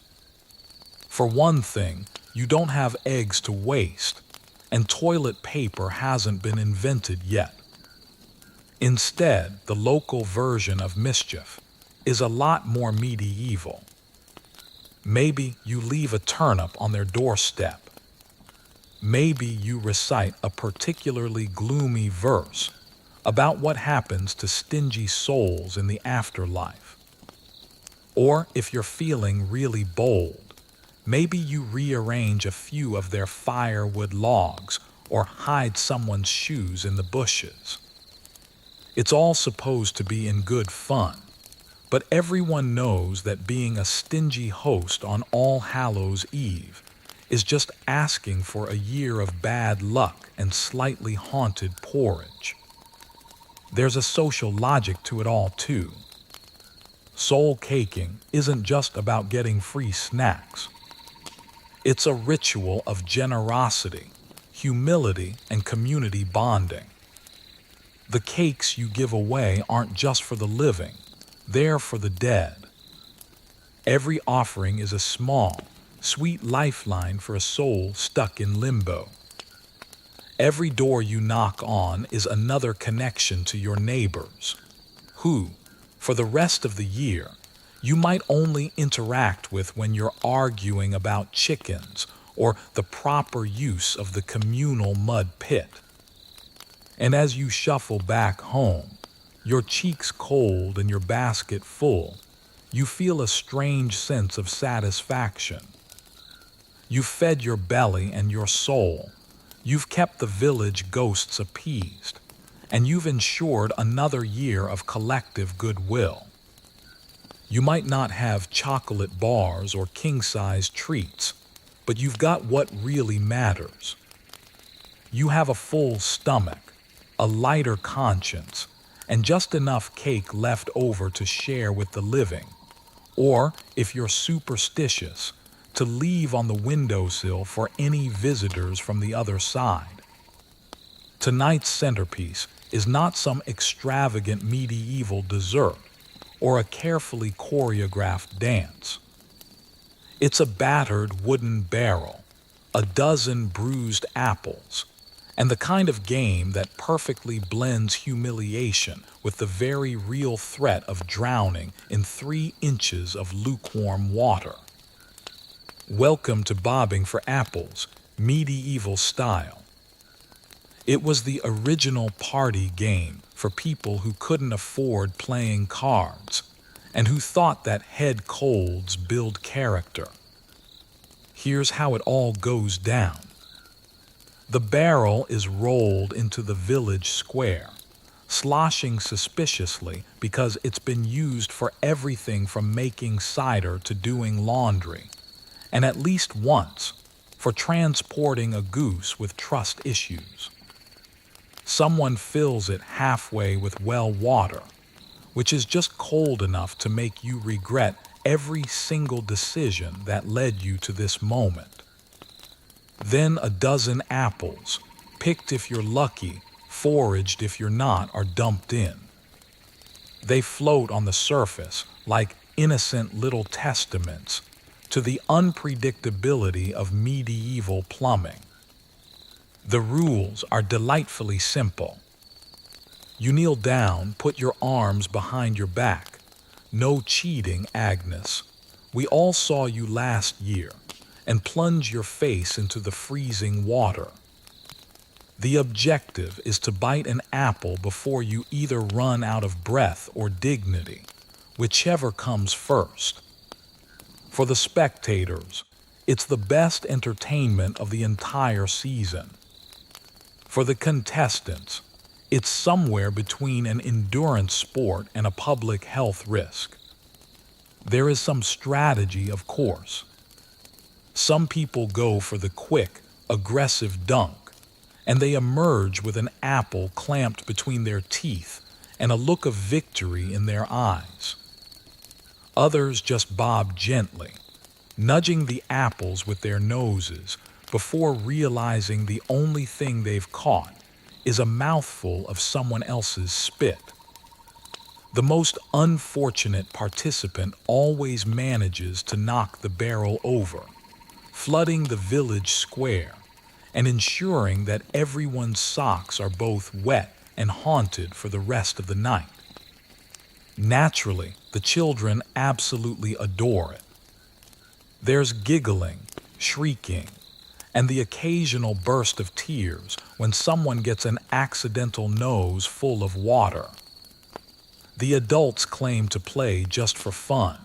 For one thing, you don't have eggs to waste, and toilet paper hasn't been invented yet. Instead, the local version of mischief is a lot more medieval. Maybe you leave a turnip on their doorstep. Maybe you recite a particularly gloomy verse about what happens to stingy souls in the afterlife. Or if you're feeling really bold, maybe you rearrange a few of their firewood logs or hide someone's shoes in the bushes. It's all supposed to be in good fun, but everyone knows that being a stingy host on All Hallows' Eve is just asking for a year of bad luck and slightly haunted porridge. There's a social logic to it all, too. Soul caking isn't just about getting free snacks. It's a ritual of generosity, humility, and community bonding. The cakes you give away aren't just for the living, they're for the dead. Every offering is a small, sweet lifeline for a soul stuck in limbo. Every door you knock on is another connection to your neighbors, who, for the rest of the year, you might only interact with when you're arguing about chickens or the proper use of the communal mud pit. And as you shuffle back home, your cheeks cold and your basket full, you feel a strange sense of satisfaction. You've fed your belly and your soul. You've kept the village ghosts appeased, and you've ensured another year of collective goodwill. You might not have chocolate bars or king-size treats, but you've got what really matters. You have a full stomach, a lighter conscience, and just enough cake left over to share with the living, or, if you're superstitious, to leave on the windowsill for any visitors from the other side. Tonight's centerpiece is not some extravagant medieval dessert or a carefully choreographed dance. It's a battered wooden barrel, a dozen bruised apples, and the kind of game that perfectly blends humiliation with the very real threat of drowning in 3 inches of lukewarm water. Welcome to bobbing for apples, medieval style. It was the original party game for people who couldn't afford playing cards and who thought that head colds build character. Here's how it all goes down. The barrel is rolled into the village square, sloshing suspiciously because it's been used for everything from making cider to doing laundry, and at least once for transporting a goose with trust issues. Someone fills it halfway with well water, which is just cold enough to make you regret every single decision that led you to this moment. Then a dozen apples, picked if you're lucky, foraged if you're not, are dumped in. They float on the surface like innocent little testaments to the unpredictability of medieval plumbing. The rules are delightfully simple. You kneel down, put your arms behind your back. No cheating, Agnes. We all saw you last year, and plunge your face into the freezing water. The objective is to bite an apple before you either run out of breath or dignity, whichever comes first. For the spectators, it's the best entertainment of the entire season. For the contestants, it's somewhere between an endurance sport and a public health risk. There is some strategy, of course. Some people go for the quick, aggressive dunk, and they emerge with an apple clamped between their teeth and a look of victory in their eyes. Others just bob gently, nudging the apples with their noses before realizing the only thing they've caught is a mouthful of someone else's spit. The most unfortunate participant always manages to knock the barrel over, flooding the village square and ensuring that everyone's socks are both wet and haunted for the rest of the night. Naturally, the children absolutely adore it. There's giggling, shrieking, and the occasional burst of tears when someone gets an accidental nose full of water. The adults claim to play just for fun,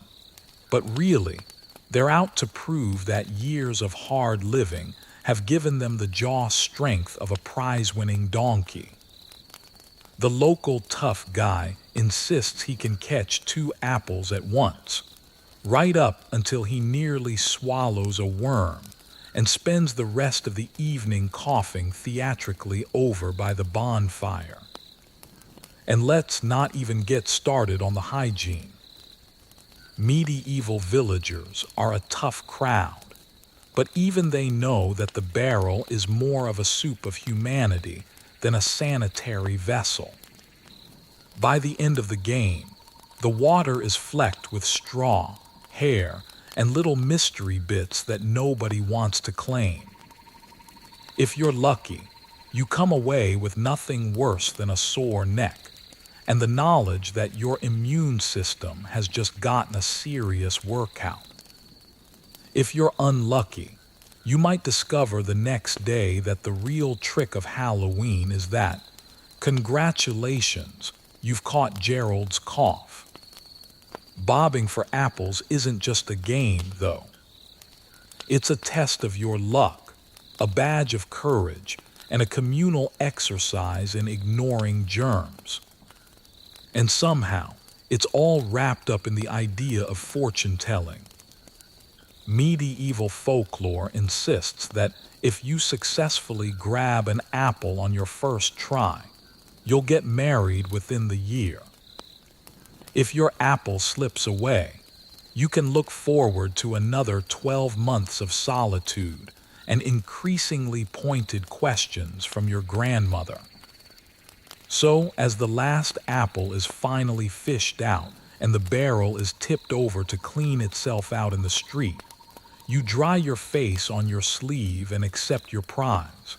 but really, they're out to prove that years of hard living have given them the jaw strength of a prize-winning donkey. The local tough guy insists he can catch 2 apples at once, right up until he nearly swallows a worm and spends the rest of the evening coughing theatrically over by the bonfire. And let's not even get started on the hygiene. Medieval villagers are a tough crowd, but even they know that the barrel is more of a soup of humanity than a sanitary vessel. By the end of the game, the water is flecked with straw, hair, and little mystery bits that nobody wants to claim. If you're lucky, you come away with nothing worse than a sore neck and the knowledge that your immune system has just gotten a serious workout. If you're unlucky, you might discover the next day that the real trick of Halloween is that, congratulations, you've caught Gerald's cough. Bobbing for apples isn't just a game, though. It's a test of your luck, a badge of courage, and a communal exercise in ignoring germs. And somehow, it's all wrapped up in the idea of fortune-telling. Medieval folklore insists that if you successfully grab an apple on your first try, you'll get married within the year. If your apple slips away, you can look forward to another 12 months of solitude and increasingly pointed questions from your grandmother. So, as the last apple is finally fished out and the barrel is tipped over to clean itself out in the street, you dry your face on your sleeve and accept your prize.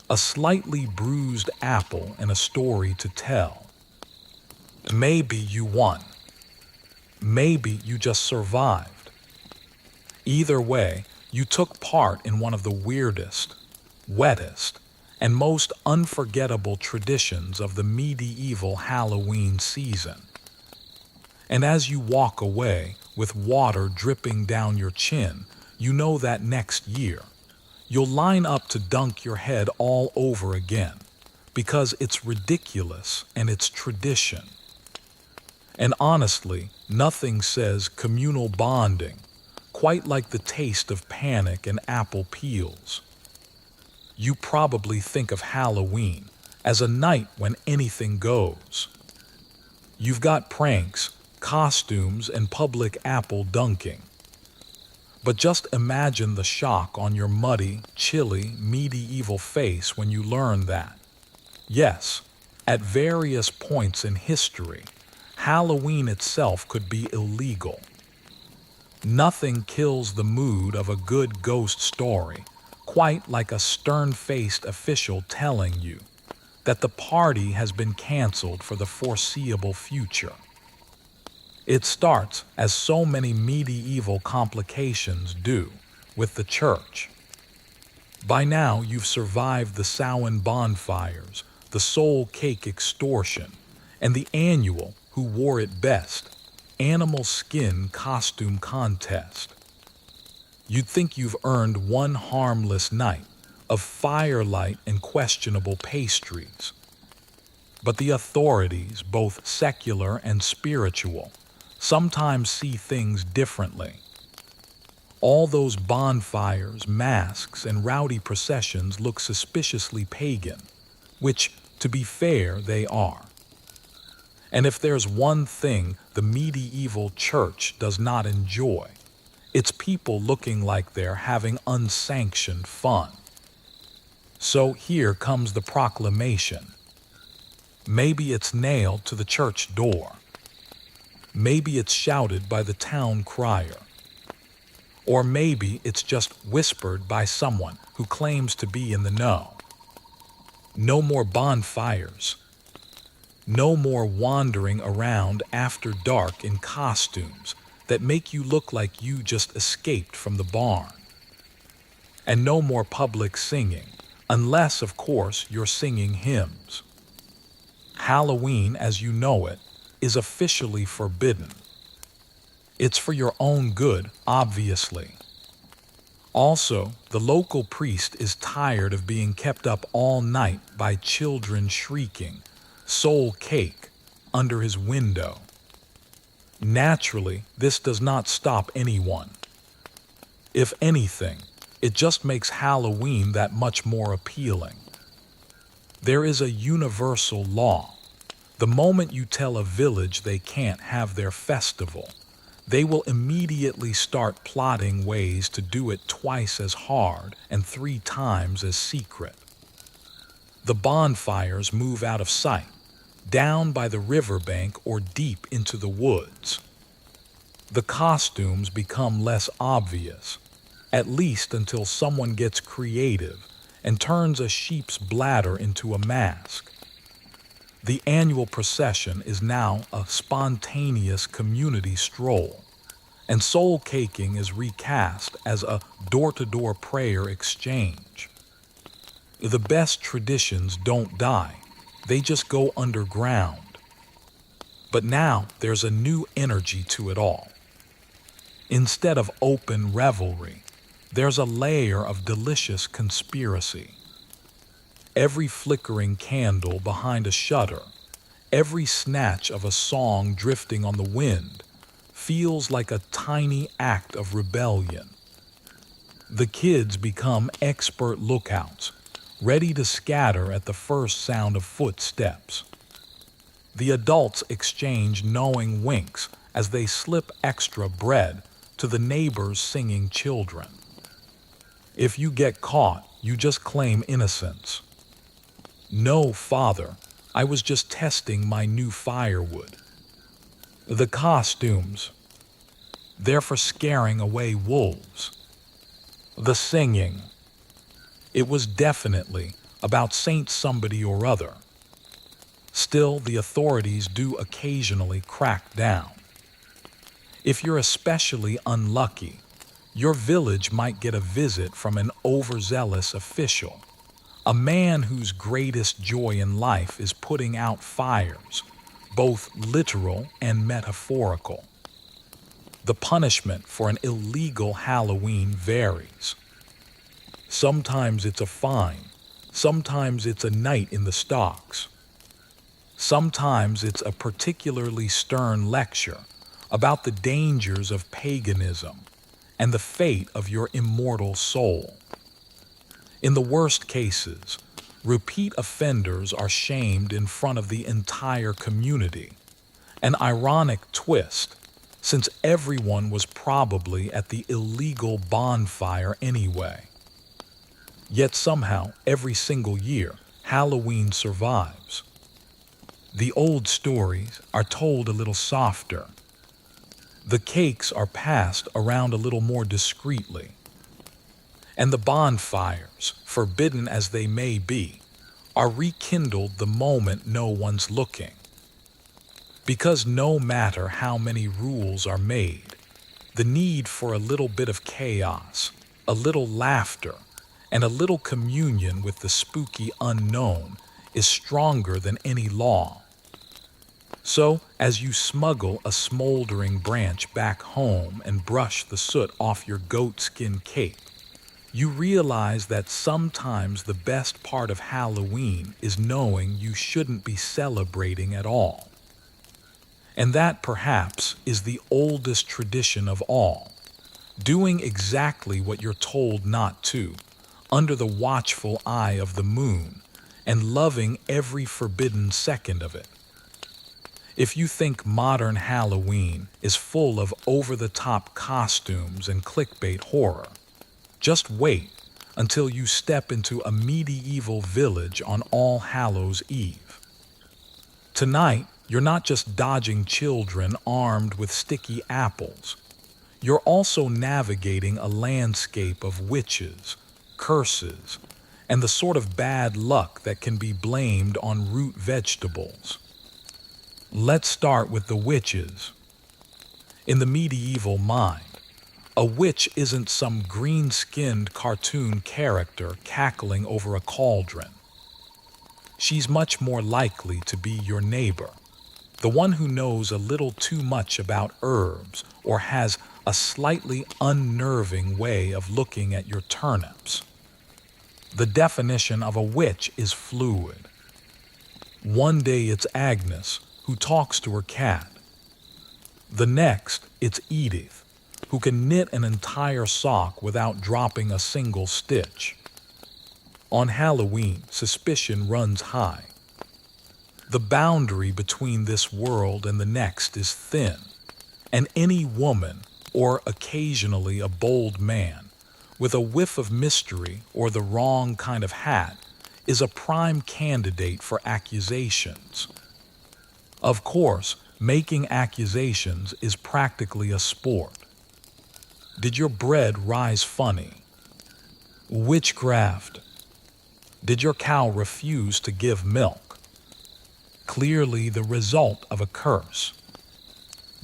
A slightly bruised apple and a story to tell. Maybe you won. Maybe you just survived. Either way, you took part in one of the weirdest, wettest, and most unforgettable traditions of the medieval Halloween season. And as you walk away with water dripping down your chin, you know that next year, you'll line up to dunk your head all over again, because it's ridiculous and it's tradition. And honestly, nothing says communal bonding quite like the taste of panic and apple peels. You probably think of Halloween as a night when anything goes. You've got pranks, costumes, and public apple dunking. But just imagine the shock on your muddy, chilly, medieval face when you learn that, yes, at various points in history, Halloween itself could be illegal. Nothing kills the mood of a good ghost story quite like a stern-faced official telling you that the party has been canceled for the foreseeable future. It starts, as so many medieval complications do, with the church. By now, you've survived the Samhain bonfires, the soul cake extortion, and the annual, who wore it best, animal skin costume contest. You'd think you've earned one harmless night of firelight and questionable pastries. But the authorities, both secular and spiritual, sometimes see things differently. All those bonfires, masks, and rowdy processions look suspiciously pagan, which, to be fair, they are. And if there's one thing the medieval church does not enjoy, it's people looking like they're having unsanctioned fun. So here comes the proclamation. Maybe it's nailed to the church door. Maybe it's shouted by the town crier. Or maybe it's just whispered by someone who claims to be in the know. No more bonfires. No more wandering around after dark in costumes that make you look like you just escaped from the barn. And no more public singing, unless, of course, you're singing hymns. Halloween, as you know it, is officially forbidden. It's for your own good, obviously. Also, the local priest is tired of being kept up all night by children shrieking, "Soul cake," under his window. Naturally, this does not stop anyone. If anything, it just makes Halloween that much more appealing. There is a universal law. The moment you tell a village they can't have their festival, they will immediately start plotting ways to do it twice as hard and 3 times as secret. The bonfires move out of sight, down by the riverbank or deep into the woods. The costumes become less obvious, at least until someone gets creative and turns a sheep's bladder into a mask. The annual procession is now a spontaneous community stroll, and soul caking is recast as a door-to-door prayer exchange. The best traditions don't die, they just go underground. But now there's a new energy to it all. Instead of open revelry, there's a layer of delicious conspiracy. Every flickering candle behind a shutter, every snatch of a song drifting on the wind, feels like a tiny act of rebellion. The kids become expert lookouts, ready to scatter at the first sound of footsteps. The adults exchange knowing winks as they slip extra bread to the neighbors' singing children. If you get caught, you just claim innocence. "No, Father, I was just testing my new firewood." The costumes, they're for scaring away wolves. The singing, it was definitely about Saint somebody or other. Still, the authorities do occasionally crack down. If you're especially unlucky, your village might get a visit from an overzealous official, a man whose greatest joy in life is putting out fires, both literal and metaphorical. The punishment for an illegal Halloween varies. Sometimes it's a fine, sometimes it's a night in the stocks. Sometimes it's a particularly stern lecture about the dangers of paganism and the fate of your immortal soul. In the worst cases, repeat offenders are shamed in front of the entire community, an ironic twist, since everyone was probably at the illegal bonfire anyway. Yet somehow, every single year, Halloween survives. The old stories are told a little softer. The cakes are passed around a little more discreetly. And the bonfires, forbidden as they may be, are rekindled the moment no one's looking. Because no matter how many rules are made, the need for a little bit of chaos, a little laughter, and a little communion with the spooky unknown is stronger than any law. So, as you smuggle a smoldering branch back home and brush the soot off your goatskin cape, you realize that sometimes the best part of Halloween is knowing you shouldn't be celebrating at all. And that perhaps is the oldest tradition of all, doing exactly what you're told not to, under the watchful eye of the moon, and loving every forbidden second of it. If you think modern Halloween is full of over-the-top costumes and clickbait horror, just wait until you step into a medieval village on All Hallows Eve. Tonight, you're not just dodging children armed with sticky apples. You're also navigating a landscape of witches, curses, and the sort of bad luck that can be blamed on root vegetables. Let's start with the witches. In the medieval mind, a witch isn't some green-skinned cartoon character cackling over a cauldron. She's much more likely to be your neighbor, the one who knows a little too much about herbs or has a slightly unnerving way of looking at your turnips. The definition of a witch is fluid. One day it's Agnes, who talks to her cat. The next, it's Edith, who can knit an entire sock without dropping a single stitch. On Halloween, suspicion runs high. The boundary between this world and the next is thin, and any woman, or occasionally a bold man, with a whiff of mystery or the wrong kind of hat, is a prime candidate for accusations. Of course, making accusations is practically a sport. Did your bread rise funny? Witchcraft. Did your cow refuse to give milk? Clearly the result of a curse.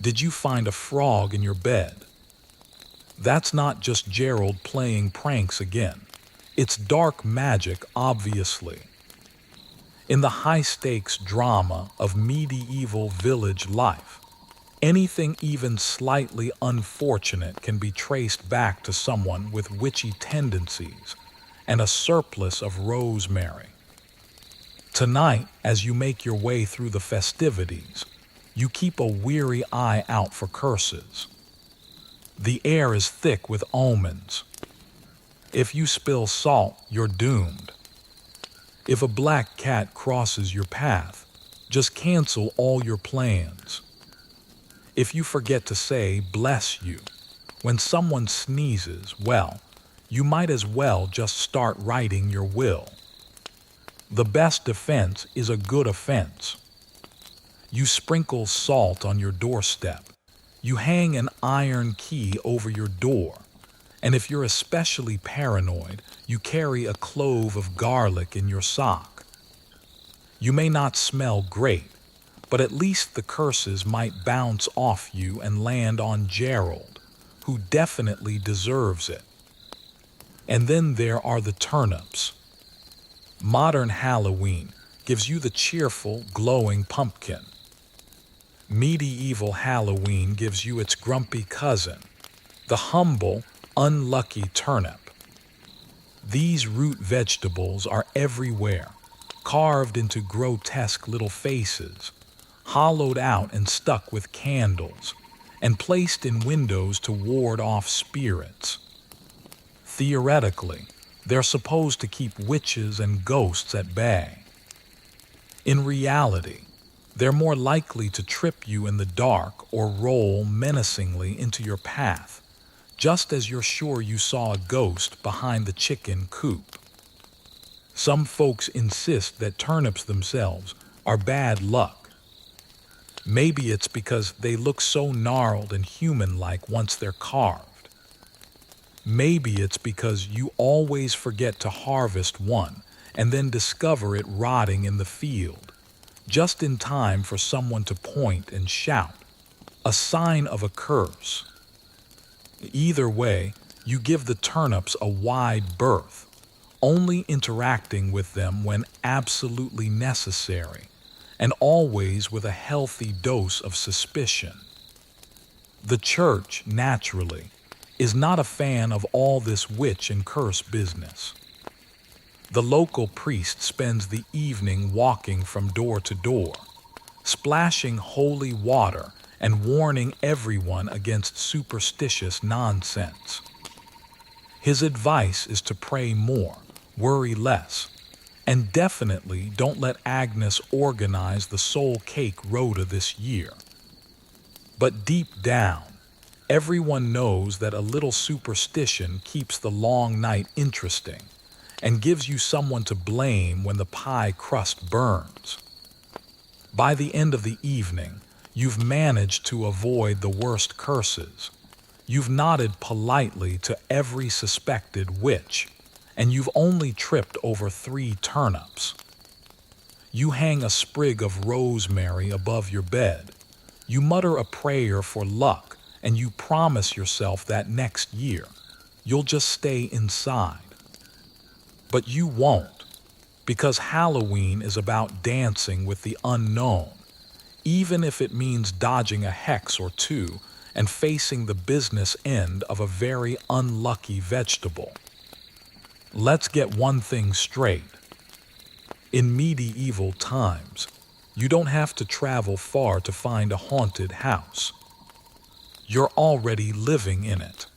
Did you find a frog in your bed? That's not just Gerald playing pranks again. It's dark magic, obviously. In the high-stakes drama of medieval village life, anything even slightly unfortunate can be traced back to someone with witchy tendencies and a surplus of rosemary. Tonight, as you make your way through the festivities, you keep a weary eye out for curses. The air is thick with omens. If you spill salt, you're doomed. If a black cat crosses your path, just cancel all your plans. If you forget to say "bless you" when someone sneezes, well, you might as well just start writing your will. The best defense is a good offense. You sprinkle salt on your doorstep. You hang an iron key over your door. And if you're especially paranoid, you carry a clove of garlic in your sock. You may not smell great, but at least the curses might bounce off you and land on Gerald, who definitely deserves it. And then there are the turnips. Modern Halloween gives you the cheerful, glowing pumpkin. Medieval Halloween gives you its grumpy cousin, the humble, unlucky turnip. These root vegetables are everywhere, carved into grotesque little faces, hollowed out and stuck with candles, and placed in windows to ward off spirits. Theoretically, they're supposed to keep witches and ghosts at bay. In reality, they're more likely to trip you in the dark or roll menacingly into your path, just as you're sure you saw a ghost behind the chicken coop. Some folks insist that turnips themselves are bad luck. Maybe it's because they look so gnarled and human-like once they're carved. Maybe it's because you always forget to harvest one and then discover it rotting in the field, just in time for someone to point and shout, a sign of a curse. Either way, you give the turnips a wide berth, only interacting with them when absolutely necessary, and always with a healthy dose of suspicion. The church, naturally, is not a fan of all this witch and curse business. The local priest spends the evening walking from door to door, splashing holy water and warning everyone against superstitious nonsense. His advice is to pray more, worry less, and definitely don't let Agnes organize the soul cake rota this year. But deep down, everyone knows that a little superstition keeps the long night interesting and gives you someone to blame when the pie crust burns. By the end of the evening, you've managed to avoid the worst curses. You've nodded politely to every suspected witch, and you've only tripped over 3 turnips. You hang a sprig of rosemary above your bed. You mutter a prayer for luck, and you promise yourself that next year, you'll just stay inside. But you won't, because Halloween is about dancing with the unknown, even if it means dodging a hex or two and facing the business end of a very unlucky vegetable. Let's get one thing straight. In medieval times, you don't have to travel far to find a haunted house. You're already living in it.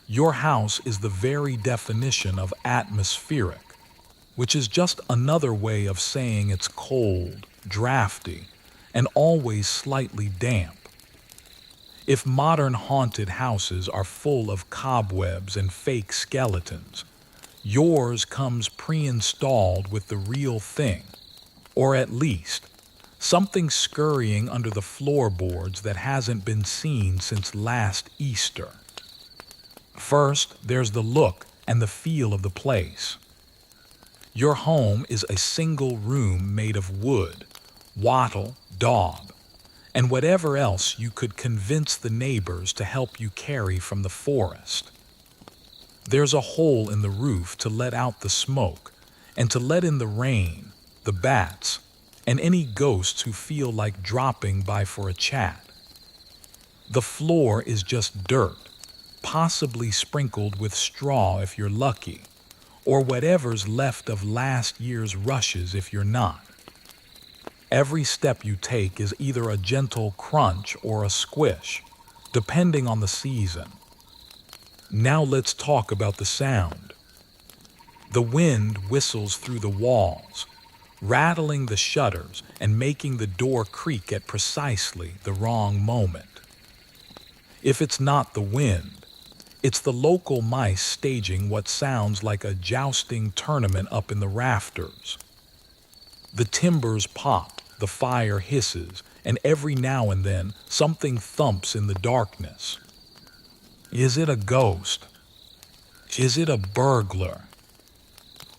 Your house is the very definition of atmospheric, which is just another way of saying it's cold, drafty, and always slightly damp. If modern haunted houses are full of cobwebs and fake skeletons, yours comes pre-installed with the real thing, or at least something scurrying under the floorboards that hasn't been seen since last Easter. First, there's the look and the feel of the place. Your home is a single room made of wood, wattle, daub, and whatever else you could convince the neighbors to help you carry from the forest. There's a hole in the roof to let out the smoke and to let in the rain, the bats, and any ghosts who feel like dropping by for a chat. The floor is just dirt, possibly sprinkled with straw if you're lucky, or whatever's left of last year's rushes if you're not. Every step you take is either a gentle crunch or a squish, depending on the season. Now let's talk about the sound. The wind whistles through the walls, rattling the shutters and making the door creak at precisely the wrong moment. If it's not the wind, it's the local mice staging what sounds like a jousting tournament up in the rafters. The timbers pop, the fire hisses, and every now and then something thumps in the darkness. Is it a ghost? Is it a burglar?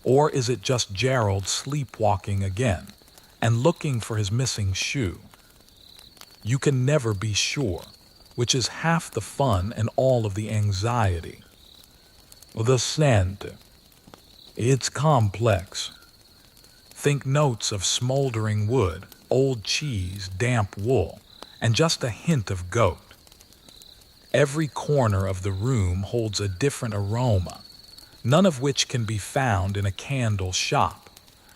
Or is it just Gerald sleepwalking again and looking for his missing shoe? You can never be sure, which is half the fun and all of the anxiety. The scent. It's complex. Think notes of smoldering wood, old cheese, damp wool, and just a hint of goat. Every corner of the room holds a different aroma, none of which can be found in a candle shop,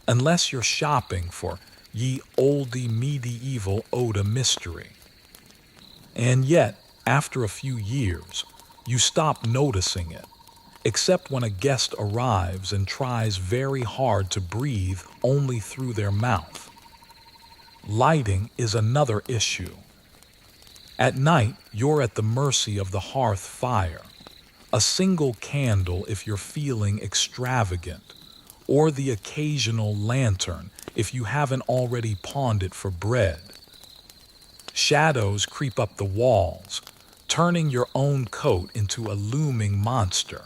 unless you're shopping for ye olde medieval ode of mystery. And yet, after a few years, you stop noticing it, except when a guest arrives and tries very hard to breathe only through their mouth. Lighting is another issue. At night, you're at the mercy of the hearth fire, a single candle if you're feeling extravagant, or the occasional lantern if you haven't already pawned it for bread. Shadows creep up the walls, turning your own coat into a looming monster,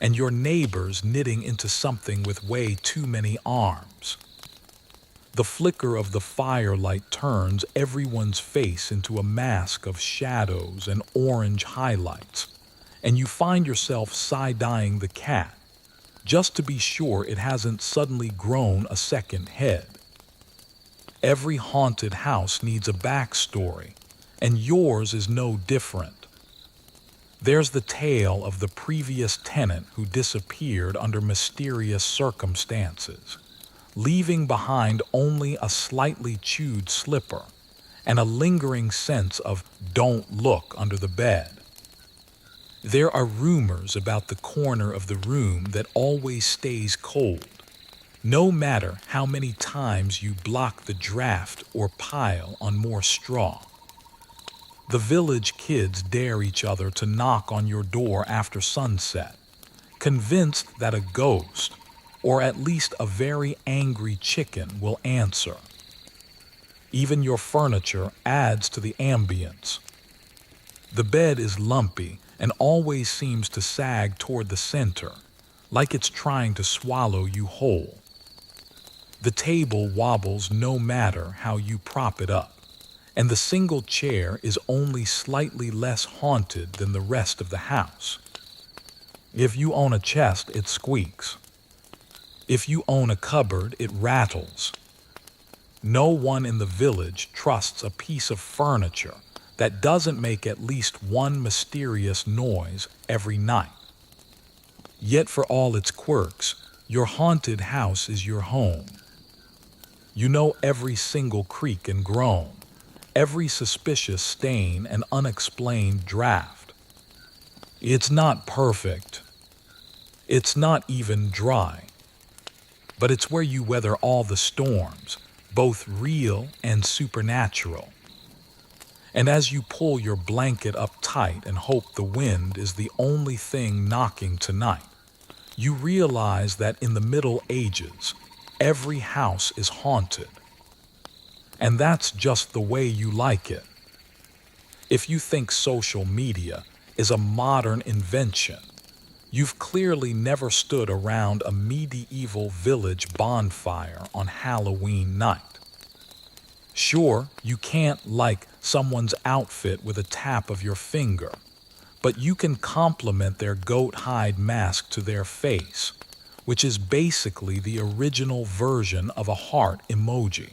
and your neighbors knitting into something with way too many arms. The flicker of the firelight turns everyone's face into a mask of shadows and orange highlights, and you find yourself side-eyeing the cat, just to be sure it hasn't suddenly grown a second head. Every haunted house needs a backstory, and yours is no different. There's the tale of the previous tenant who disappeared under mysterious circumstances, leaving behind only a slightly chewed slipper and a lingering sense of "don't look under the bed." There are rumors about the corner of the room that always stays cold, no matter how many times you block the draft or pile on more straw. The village kids dare each other to knock on your door after sunset, convinced that a ghost, or at least a very angry chicken, will answer. Even your furniture adds to the ambience. The bed is lumpy and always seems to sag toward the center, like it's trying to swallow you whole. The table wobbles no matter how you prop it up, and the single chair is only slightly less haunted than the rest of the house. If you own a chest, it squeaks. If you own a cupboard, it rattles. No one in the village trusts a piece of furniture that doesn't make at least one mysterious noise every night. Yet for all its quirks, your haunted house is your home. You know every single creak and groan, every suspicious stain and unexplained draft. It's not perfect. It's not even dry. But it's where you weather all the storms, both real and supernatural. And as you pull your blanket up tight and hope the wind is the only thing knocking tonight, you realize that in the Middle Ages, every house is haunted. And that's just the way you like it. If you think social media is a modern invention, you've clearly never stood around a medieval village bonfire on Halloween night. Sure, you can't like someone's outfit with a tap of your finger, but you can compliment their goat hide mask to their face, which is basically the original version of a heart emoji.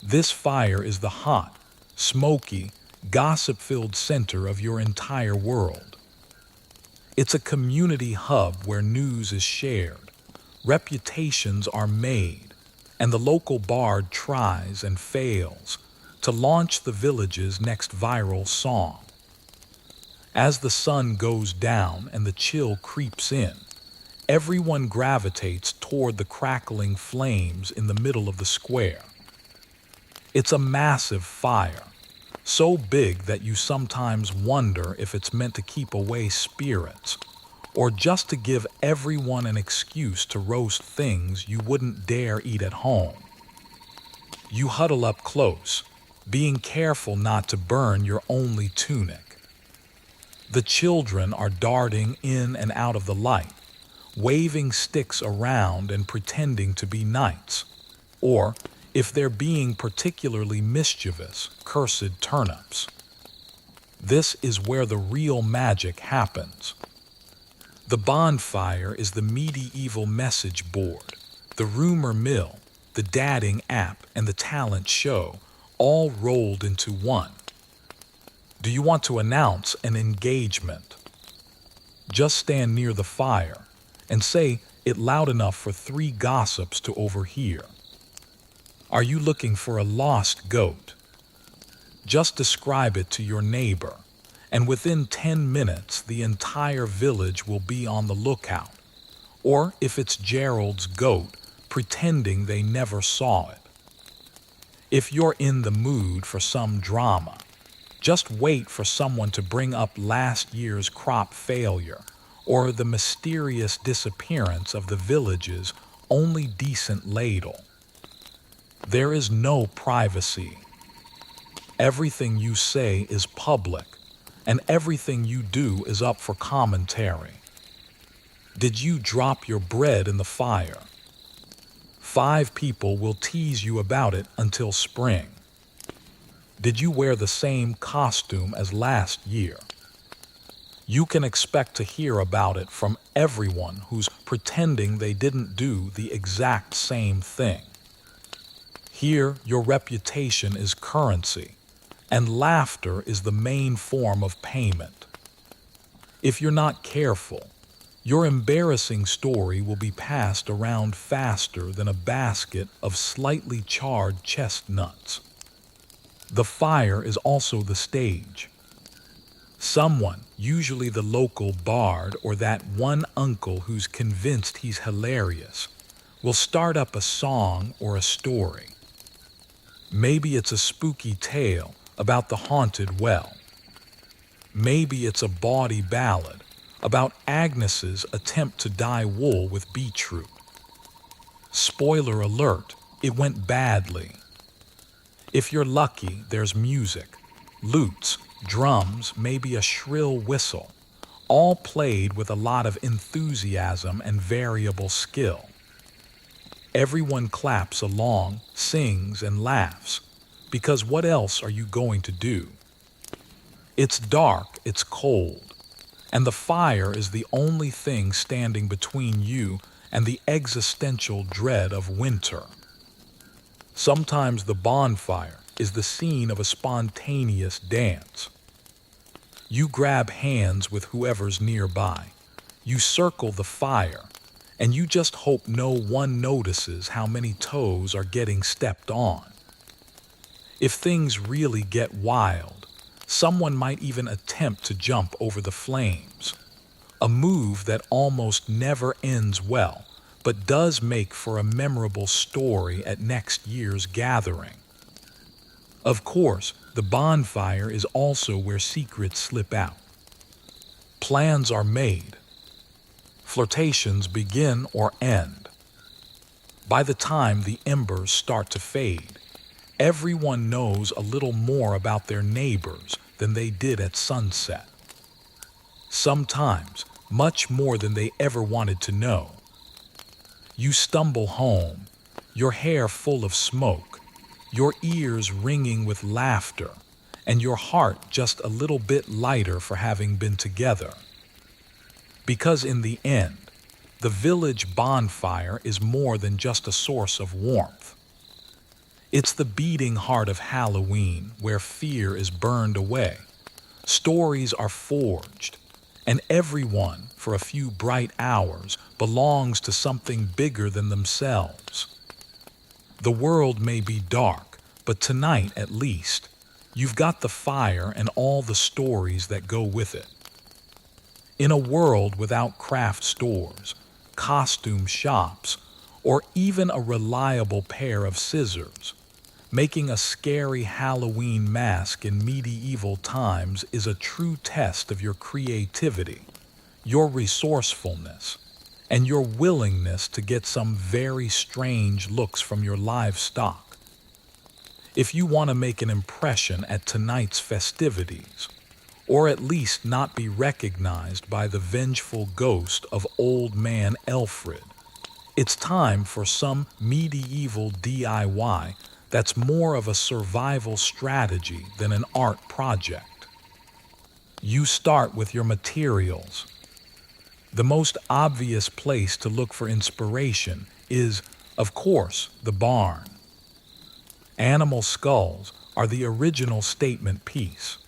This fire is the hot, smoky, gossip-filled center of your entire world. It's a community hub where news is shared, reputations are made, and the local bard tries and fails to launch the village's next viral song. As the sun goes down and the chill creeps in, everyone gravitates toward the crackling flames in the middle of the square. It's a massive fire, so big that you sometimes wonder if it's meant to keep away spirits, or just to give everyone an excuse to roast things you wouldn't dare eat at home. You huddle up close, being careful not to burn your only tunic. The children are darting in and out of the light, waving sticks around and pretending to be knights, or, if they're being particularly mischievous, cursed turnips. This is where the real magic happens. The bonfire is the medieval message board, the rumor mill, the dating app, and the talent show, all rolled into one. Do you want to announce an engagement? Just stand near the fire and say it loud enough for 3 gossips to overhear. Are you looking for a lost goat? Just describe it to your neighbor, and within 10 minutes the entire village will be on the lookout. Or if it's Gerald's goat, pretending they never saw it. If you're in the mood for some drama, just wait for someone to bring up last year's crop failure or the mysterious disappearance of the village's only decent ladle. There is no privacy. Everything you say is public, and everything you do is up for commentary. Did you drop your bread in the fire? 5 people will tease you about it until spring. Did you wear the same costume as last year? You can expect to hear about it from everyone who's pretending they didn't do the exact same thing. Here, your reputation is currency, and laughter is the main form of payment. If you're not careful, your embarrassing story will be passed around faster than a basket of slightly charred chestnuts. The fire is also the stage. Someone, usually the local bard or that one uncle who's convinced he's hilarious, will start up a song or a story. Maybe it's a spooky tale about the haunted well. Maybe it's a bawdy ballad about Agnes's attempt to dye wool with beetroot. Spoiler alert, it went badly. If you're lucky, there's music, lutes, drums, maybe a shrill whistle, all played with a lot of enthusiasm and variable skill. Everyone claps along, sings, and laughs, because what else are you going to do? It's dark, it's cold, and the fire is the only thing standing between you and the existential dread of winter. Sometimes the bonfire is the scene of a spontaneous dance. You grab hands with whoever's nearby, you circle the fire, and you just hope no one notices how many toes are getting stepped on. If things really get wild, someone might even attempt to jump over the flames, a move that almost never ends well, but does make for a memorable story at next year's gathering. Of course, the bonfire is also where secrets slip out. Plans are made. Flirtations begin or end. By the time the embers start to fade, everyone knows a little more about their neighbors than they did at sunset. Sometimes, much more than they ever wanted to know. You stumble home, your hair full of smoke, your ears ringing with laughter, and your heart just a little bit lighter for having been together. Because in the end, the village bonfire is more than just a source of warmth. It's the beating heart of Halloween, where fear is burned away, stories are forged, and everyone, for a few bright hours, belongs to something bigger than themselves. The world may be dark, but tonight at least, you've got the fire and all the stories that go with it. In a world without craft stores, costume shops, or even a reliable pair of scissors, making a scary Halloween mask in medieval times is a true test of your creativity, your resourcefulness, and your willingness to get some very strange looks from your livestock. If you want to make an impression at tonight's festivities, or at least not be recognized by the vengeful ghost of Old Man Elfred, it's time for some medieval DIY that's more of a survival strategy than an art project. You start with your materials. The most obvious place to look for inspiration is, of course, the barn. Animal skulls are the original statement piece.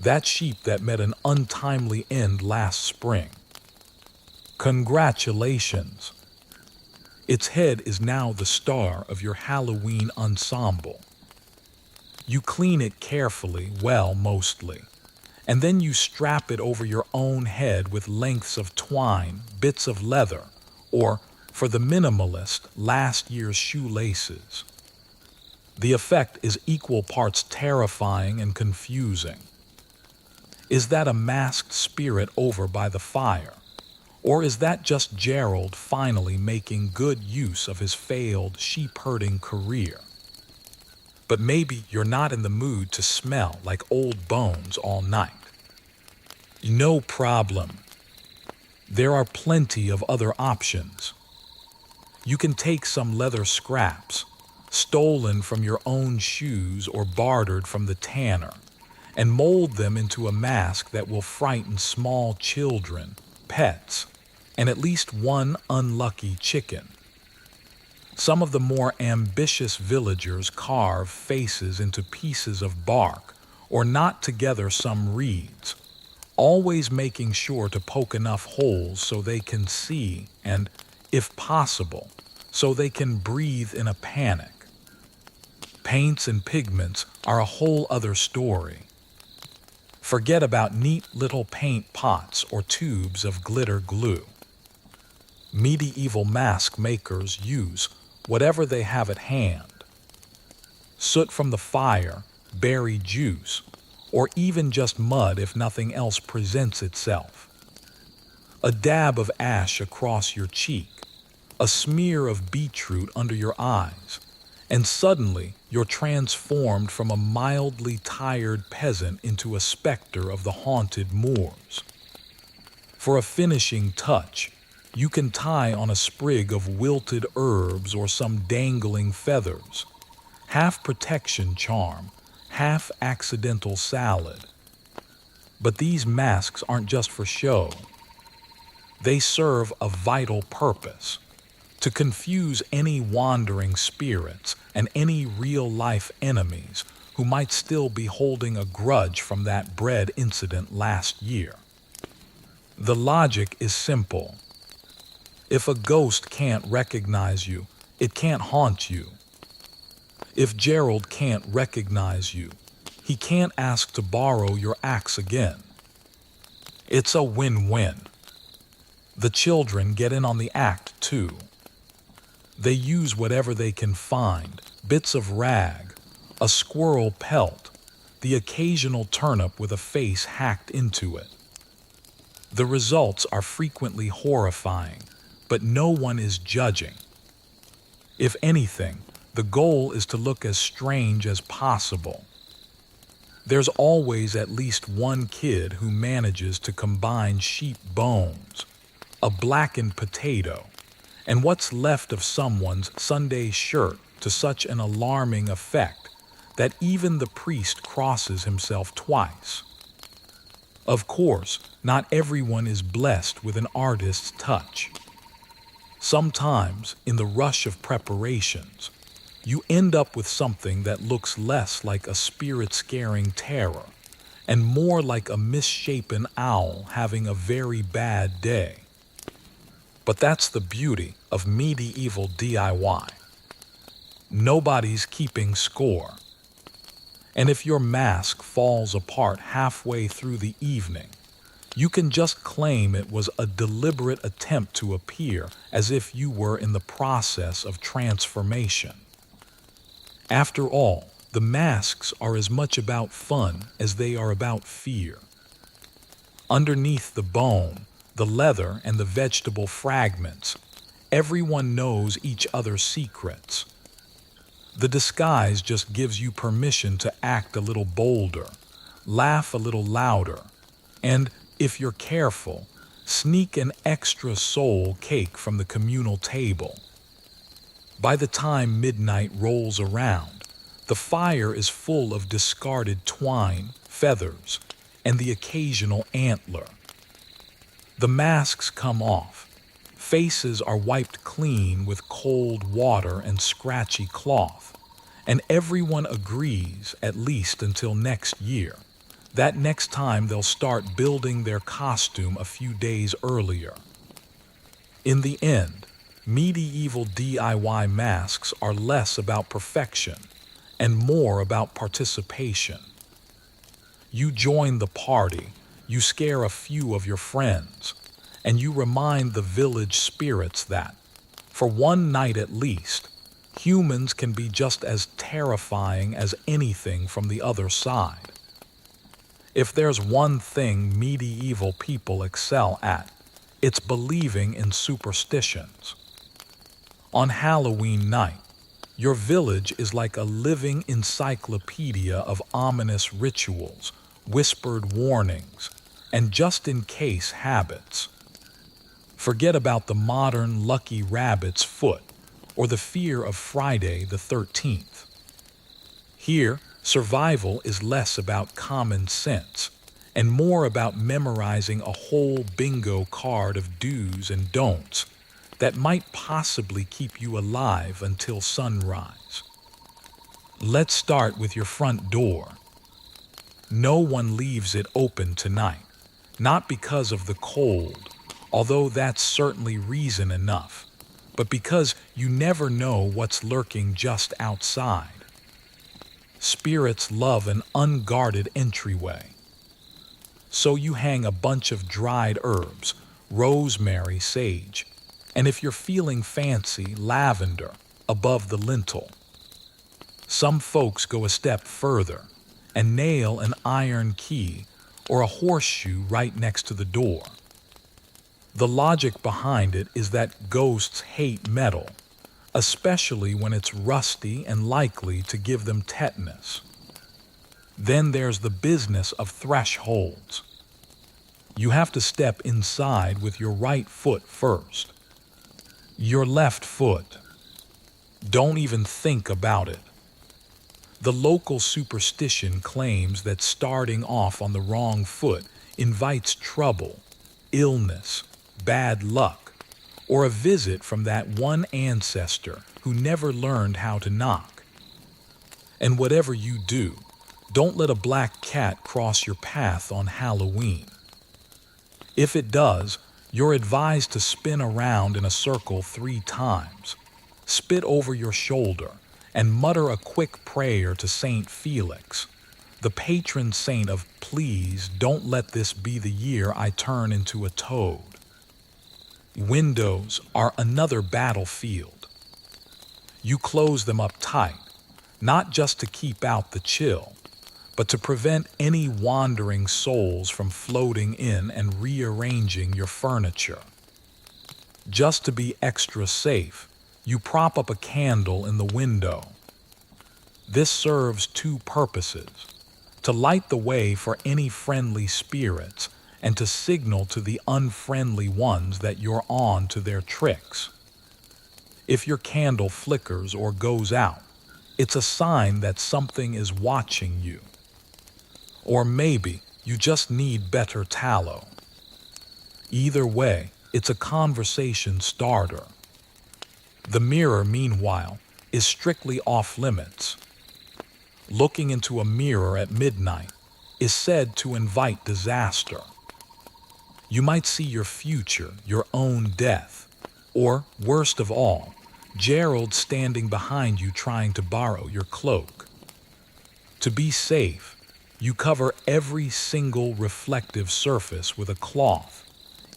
That sheep that met an untimely end last spring. Congratulations! Its head is now the star of your Halloween ensemble. You clean it carefully, well, mostly, and then you strap it over your own head with lengths of twine, bits of leather, or, for the minimalist, last year's shoelaces. The effect is equal parts terrifying and confusing. Is that a masked spirit over by the fire? Or is that just Gerald finally making good use of his failed sheep-herding career? But maybe you're not in the mood to smell like old bones all night. No problem. There are plenty of other options. You can take some leather scraps, stolen from your own shoes or bartered from the tanner, and mold them into a mask that will frighten small children, pets, and at least one unlucky chicken. Some of the more ambitious villagers carve faces into pieces of bark or knot together some reeds, always making sure to poke enough holes so they can see and, if possible, so they can breathe in a panic. Paints and pigments are a whole other story. Forget about neat little paint pots or tubes of glitter glue. Medieval mask makers use whatever they have at hand. Soot from the fire, berry juice, or even just mud if nothing else presents itself. A dab of ash across your cheek, a smear of beetroot under your eyes, and suddenly you're transformed from a mildly tired peasant into a specter of the haunted moors. For a finishing touch, you can tie on a sprig of wilted herbs or some dangling feathers, half protection charm, half accidental salad. But these masks aren't just for show. They serve a vital purpose: to confuse any wandering spirits and any real-life enemies who might still be holding a grudge from that bread incident last year. The logic is simple. If a ghost can't recognize you, it can't haunt you. If Gerald can't recognize you, he can't ask to borrow your axe again. It's a win-win. The children get in on the act too. They use whatever they can find, bits of rag, a squirrel pelt, the occasional turnip with a face hacked into it. The results are frequently horrifying, but no one is judging. If anything, the goal is to look as strange as possible. There's always at least one kid who manages to combine sheep bones, a blackened potato, and what's left of someone's Sunday shirt to such an alarming effect that even the priest crosses himself twice. Of course, not everyone is blessed with an artist's touch. Sometimes, in the rush of preparations, you end up with something that looks less like a spirit-scaring terror and more like a misshapen owl having a very bad day. But that's the beauty of medieval DIY. Nobody's keeping score. And if your mask falls apart halfway through the evening, you can just claim it was a deliberate attempt to appear as if you were in the process of transformation. After all, the masks are as much about fun as they are about fear. Underneath the bone, the leather, and the vegetable fragments, everyone knows each other's secrets. The disguise just gives you permission to act a little bolder, laugh a little louder, and, if you're careful, sneak an extra soul cake from the communal table. By the time midnight rolls around, the fire is full of discarded twine, feathers, and the occasional antler. The masks come off. Faces are wiped clean with cold water and scratchy cloth, and everyone agrees, at least until next year, that next time they'll start building their costume a few days earlier. In the end, medieval DIY masks are less about perfection and more about participation. You join the party, you scare a few of your friends, and you remind the village spirits that, for one night at least, humans can be just as terrifying as anything from the other side. If there's one thing medieval people excel at, it's believing in superstitions. On Halloween night, your village is like a living encyclopedia of ominous rituals, whispered warnings, and just-in-case habits. Forget about the modern lucky rabbit's foot or the fear of Friday the 13th. Here, survival is less about common sense and more about memorizing a whole bingo card of do's and don'ts, that might possibly keep you alive until sunrise. Let's start with your front door. No one leaves it open tonight, not because of the cold, although that's certainly reason enough, but because you never know what's lurking just outside. Spirits love an unguarded entryway. So you hang a bunch of dried herbs, rosemary, sage, and if you're feeling fancy, lavender, above the lintel. Some folks go a step further and nail an iron key or a horseshoe right next to the door. The logic behind it is that ghosts hate metal, especially when it's rusty and likely to give them tetanus. Then there's the business of thresholds. You have to step inside with your right foot first. Your left foot. Don't even think about it. The local superstition claims that starting off on the wrong foot invites trouble, illness, bad luck, or a visit from that one ancestor who never learned how to knock. And whatever you do, don't let a black cat cross your path on Halloween. If it does, you're advised to spin around in a circle 3 times, spit over your shoulder, and mutter a quick prayer to Saint Felix, the patron saint of "Please don't let this be the year I turn into a toad." Windows are another battlefield. You close them up tight, not just to keep out the chill, but to prevent any wandering souls from floating in and rearranging your furniture. Just to be extra safe, you prop up a candle in the window. This serves 2 purposes: to light the way for any friendly spirits and to signal to the unfriendly ones that you're on to their tricks. If your candle flickers or goes out, it's a sign that something is watching you. Or maybe you just need better tallow. Either way, it's a conversation starter. The mirror, meanwhile, is strictly off limits. Looking into a mirror at midnight is said to invite disaster. You might see your future, your own death, or, worst of all, Gerald standing behind you trying to borrow your cloak. To be safe, you cover every single reflective surface with a cloth,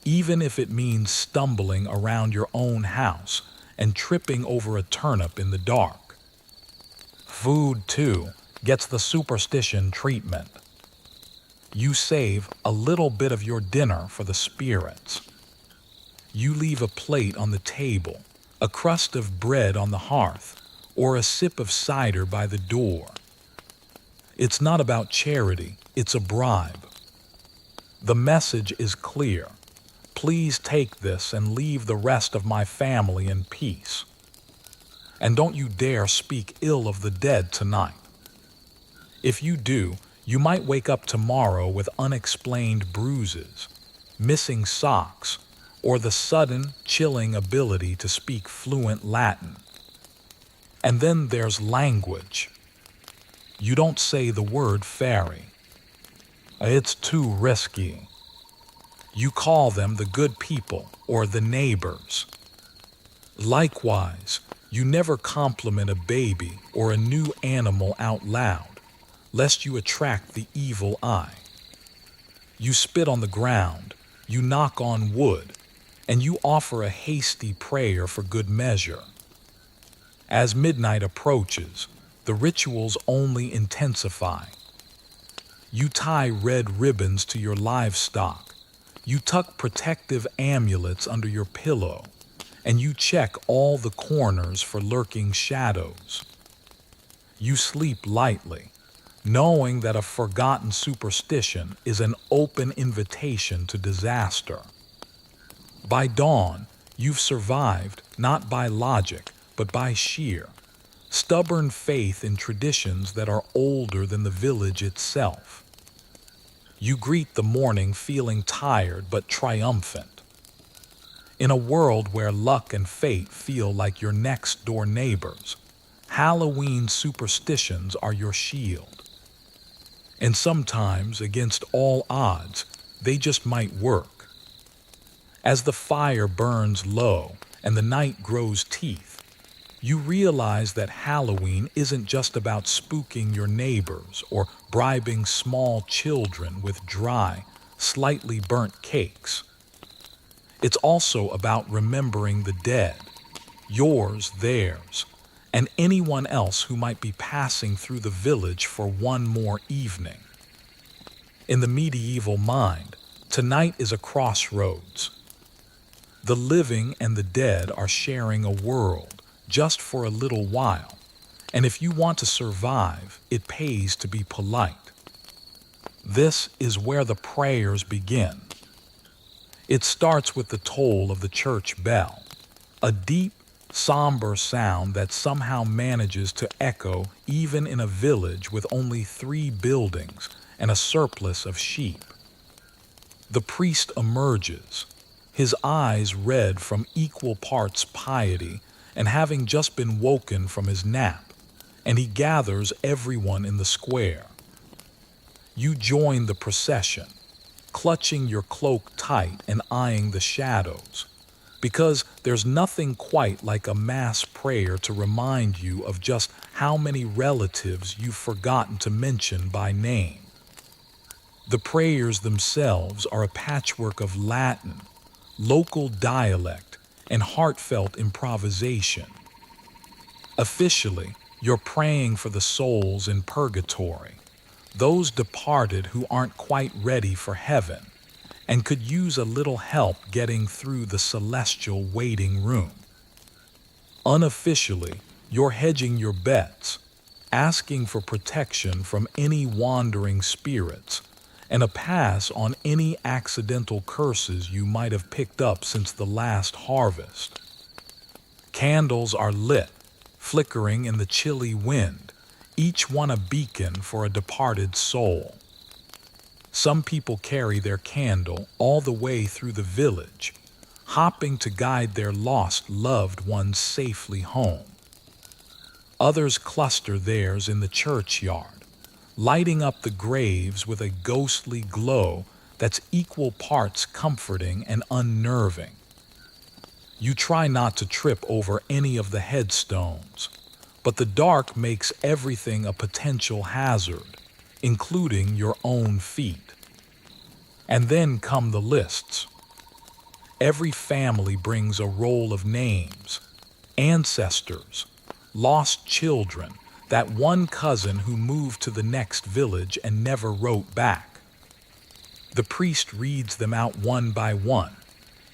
even if it means stumbling around your own house and tripping over a turnip in the dark. Food, too, gets the superstition treatment. You save a little bit of your dinner for the spirits. You leave a plate on the table, a crust of bread on the hearth, or a sip of cider by the door. It's not about charity, it's a bribe. The message is clear. Please take this and leave the rest of my family in peace. And don't you dare speak ill of the dead tonight. If you do, you might wake up tomorrow with unexplained bruises, missing socks, or the sudden, chilling ability to speak fluent Latin. And then there's language. You don't say the word fairy. It's too risky. You call them the good people or the neighbors. Likewise, you never compliment a baby or a new animal out loud, lest you attract the evil eye. You spit on the ground, you knock on wood, and you offer a hasty prayer for good measure. As midnight approaches, the rituals only intensify. You tie red ribbons to your livestock, you tuck protective amulets under your pillow, and you check all the corners for lurking shadows. You sleep lightly, knowing that a forgotten superstition is an open invitation to disaster. By dawn, you've survived not by logic, but by sheer, stubborn faith in traditions that are older than the village itself. You greet the morning feeling tired but triumphant. In a world where luck and fate feel like your next door neighbors, Halloween superstitions are your shield. And sometimes, against all odds, they just might work. As the fire burns low and the night grows teeth, you realize that Halloween isn't just about spooking your neighbors or bribing small children with dry, slightly burnt cakes. It's also about remembering the dead, yours, theirs, and anyone else who might be passing through the village for one more evening. In the medieval mind, tonight is a crossroads. The living and the dead are sharing a world just for a little while, and if you want to survive, it pays to be polite. This is where the prayers begin. It starts with the toll of the church bell, a deep, somber sound that somehow manages to echo even in a village with only 3 buildings and a surplus of sheep. The priest emerges, his eyes red from equal parts piety and having just been woken from his nap, and he gathers everyone in the square. You join the procession, clutching your cloak tight and eyeing the shadows, because there's nothing quite like a mass prayer to remind you of just how many relatives you've forgotten to mention by name. The prayers themselves are a patchwork of Latin, local dialect, and heartfelt improvisation. Officially, you're praying for the souls in purgatory, those departed who aren't quite ready for heaven and could use a little help getting through the celestial waiting room. Unofficially, you're hedging your bets, asking for protection from any wandering spirits and a pass on any accidental curses you might have picked up since the last harvest. Candles are lit, flickering in the chilly wind, each one a beacon for a departed soul. Some people carry their candle all the way through the village, hopping to guide their lost loved ones safely home. Others cluster theirs in the churchyard, lighting up the graves with a ghostly glow that's equal parts comforting and unnerving. You try not to trip over any of the headstones, but the dark makes everything a potential hazard, including your own feet. And then come the lists. Every family brings a roll of names, ancestors, lost children, that one cousin who moved to the next village and never wrote back. The priest reads them out one by one,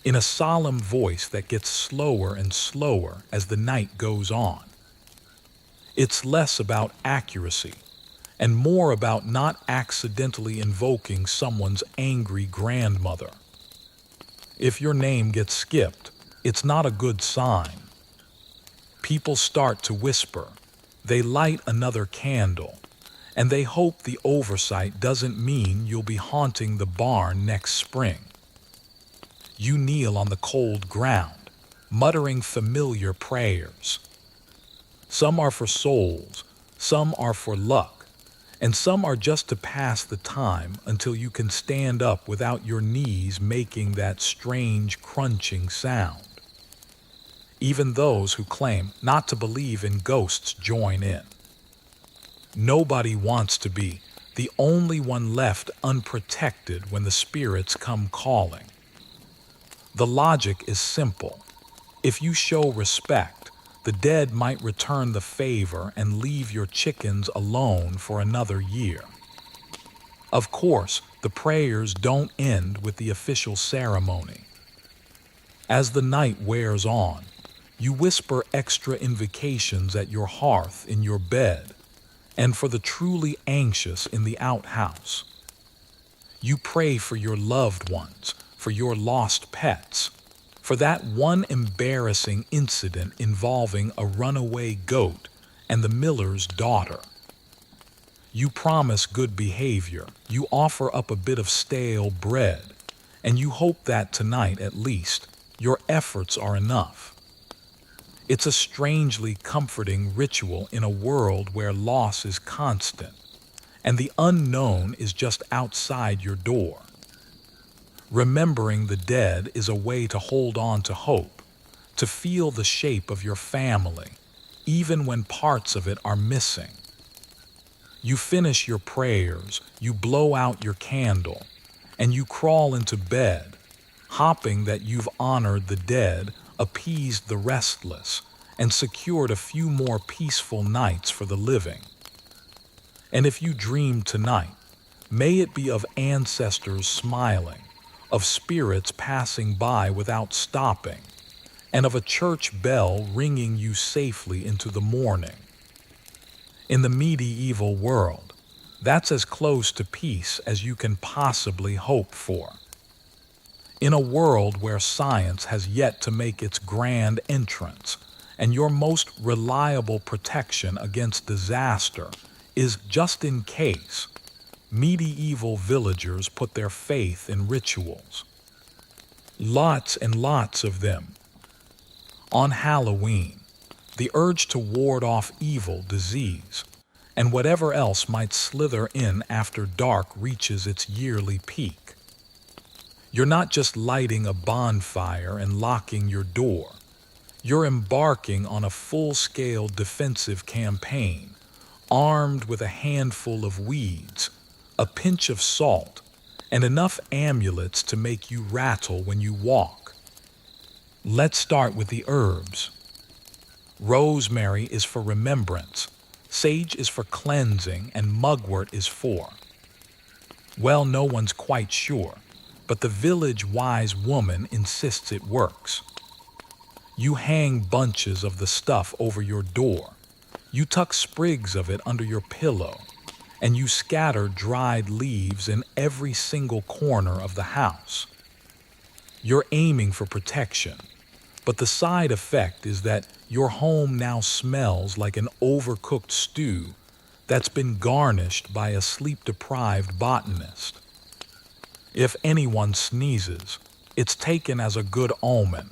in a solemn voice that gets slower and slower as the night goes on. It's less about accuracy and more about not accidentally invoking someone's angry grandmother. If your name gets skipped, it's not a good sign. People start to whisper, they light another candle, and they hope the oversight doesn't mean you'll be haunting the barn next spring. You kneel on the cold ground, muttering familiar prayers. Some are for souls, some are for luck, and some are just to pass the time until you can stand up without your knees making that strange crunching sound. Even those who claim not to believe in ghosts join in. Nobody wants to be the only one left unprotected when the spirits come calling. The logic is simple. If you show respect, the dead might return the favor and leave your chickens alone for another year. Of course, the prayers don't end with the official ceremony. As the night wears on, you whisper extra invocations at your hearth in your bed, and for the truly anxious in the outhouse. You pray for your loved ones, for your lost pets, for that one embarrassing incident involving a runaway goat and the miller's daughter. You promise good behavior, you offer up a bit of stale bread, and you hope that tonight at least your efforts are enough. It's a strangely comforting ritual in a world where loss is constant and the unknown is just outside your door. Remembering the dead is a way to hold on to hope, to feel the shape of your family, even when parts of it are missing. You finish your prayers, you blow out your candle, and you crawl into bed, hoping that you've honored the dead, appeased the restless, and secured a few more peaceful nights for the living. And if you dream tonight, may it be of ancestors smiling, of spirits passing by without stopping, and of a church bell ringing you safely into the morning. In the medieval world, that's as close to peace as you can possibly hope for. In a world where science has yet to make its grand entrance, and your most reliable protection against disaster is just in case, medieval villagers put their faith in rituals. Lots and lots of them. On Halloween, the urge to ward off evil, disease, and whatever else might slither in after dark reaches its yearly peak. You're not just lighting a bonfire and locking your door. You're embarking on a full-scale defensive campaign, armed with a handful of weeds, a pinch of salt, and enough amulets to make you rattle when you walk. Let's start with the herbs. Rosemary is for remembrance, sage is for cleansing, and mugwort is for, well, no one's quite sure, but the village wise woman insists it works. You hang bunches of the stuff over your door. You tuck sprigs of it under your pillow, and you scatter dried leaves in every single corner of the house. You're aiming for protection, but the side effect is that your home now smells like an overcooked stew that's been garnished by a sleep-deprived botanist. If anyone sneezes, it's taken as a good omen.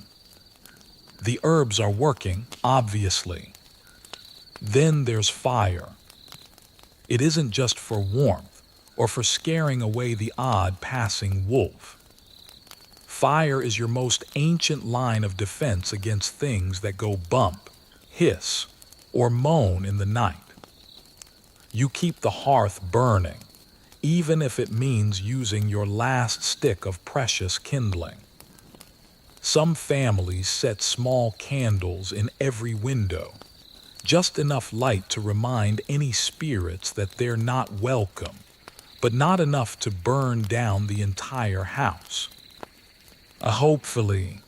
The herbs are working, obviously. Then there's fire. It isn't just for warmth or for scaring away the odd passing wolf. Fire is your most ancient line of defense against things that go bump, hiss, or moan in the night. You keep the hearth burning, even if it means using your last stick of precious kindling. Some families set small candles in every window, just enough light to remind any spirits that they're not welcome, but not enough to burn down the entire house. Hopefully,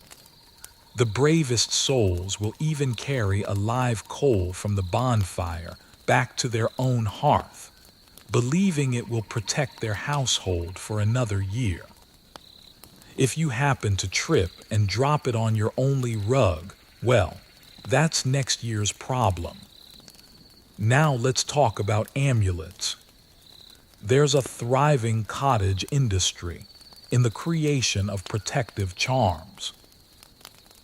the bravest souls will even carry a live coal from the bonfire back to their own hearth, believing it will protect their household for another year. If you happen to trip and drop it on your only rug, well, that's next year's problem. Now let's talk about amulets. There's a thriving cottage industry in the creation of protective charms.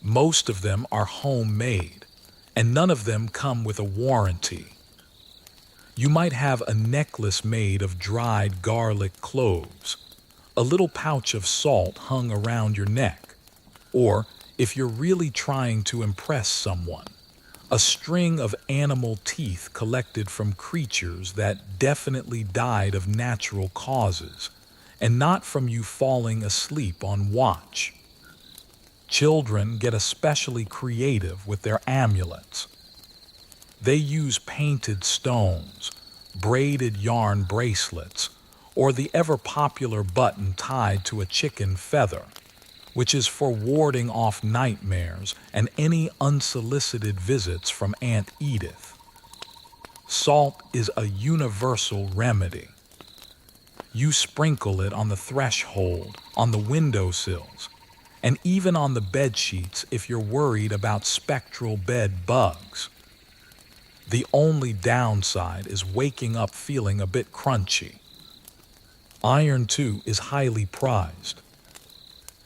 Most of them are homemade, and none of them come with a warranty. You might have a necklace made of dried garlic cloves, a little pouch of salt hung around your neck, or, if you're really trying to impress someone, a string of animal teeth collected from creatures that definitely died of natural causes, and not from you falling asleep on watch. Children get especially creative with their amulets. They use painted stones, braided yarn bracelets, or the ever-popular button tied to a chicken feather, which is for warding off nightmares and any unsolicited visits from Aunt Edith. Salt is a universal remedy. You sprinkle it on the threshold, on the windowsills, and even on the bed sheets if you're worried about spectral bed bugs. The only downside is waking up feeling a bit crunchy. Iron, too, is highly prized.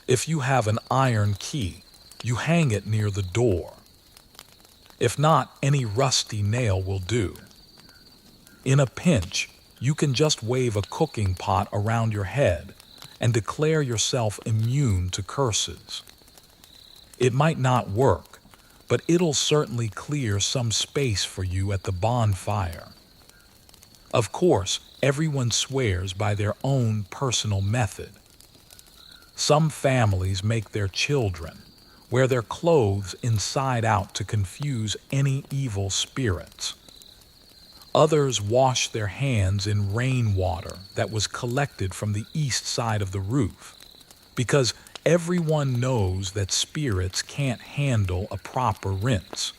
If you have an iron key, you hang it near the door. If not, any rusty nail will do. In a pinch, you can just wave a cooking pot around your head and declare yourself immune to curses. It might not work, but it'll certainly clear some space for you at the bonfire. Of course, everyone swears by their own personal method. Some families make their children wear their clothes inside out to confuse any evil spirits. Others wash their hands in rainwater that was collected from the east side of the roof, because everyone knows that spirits can't handle a proper rinse.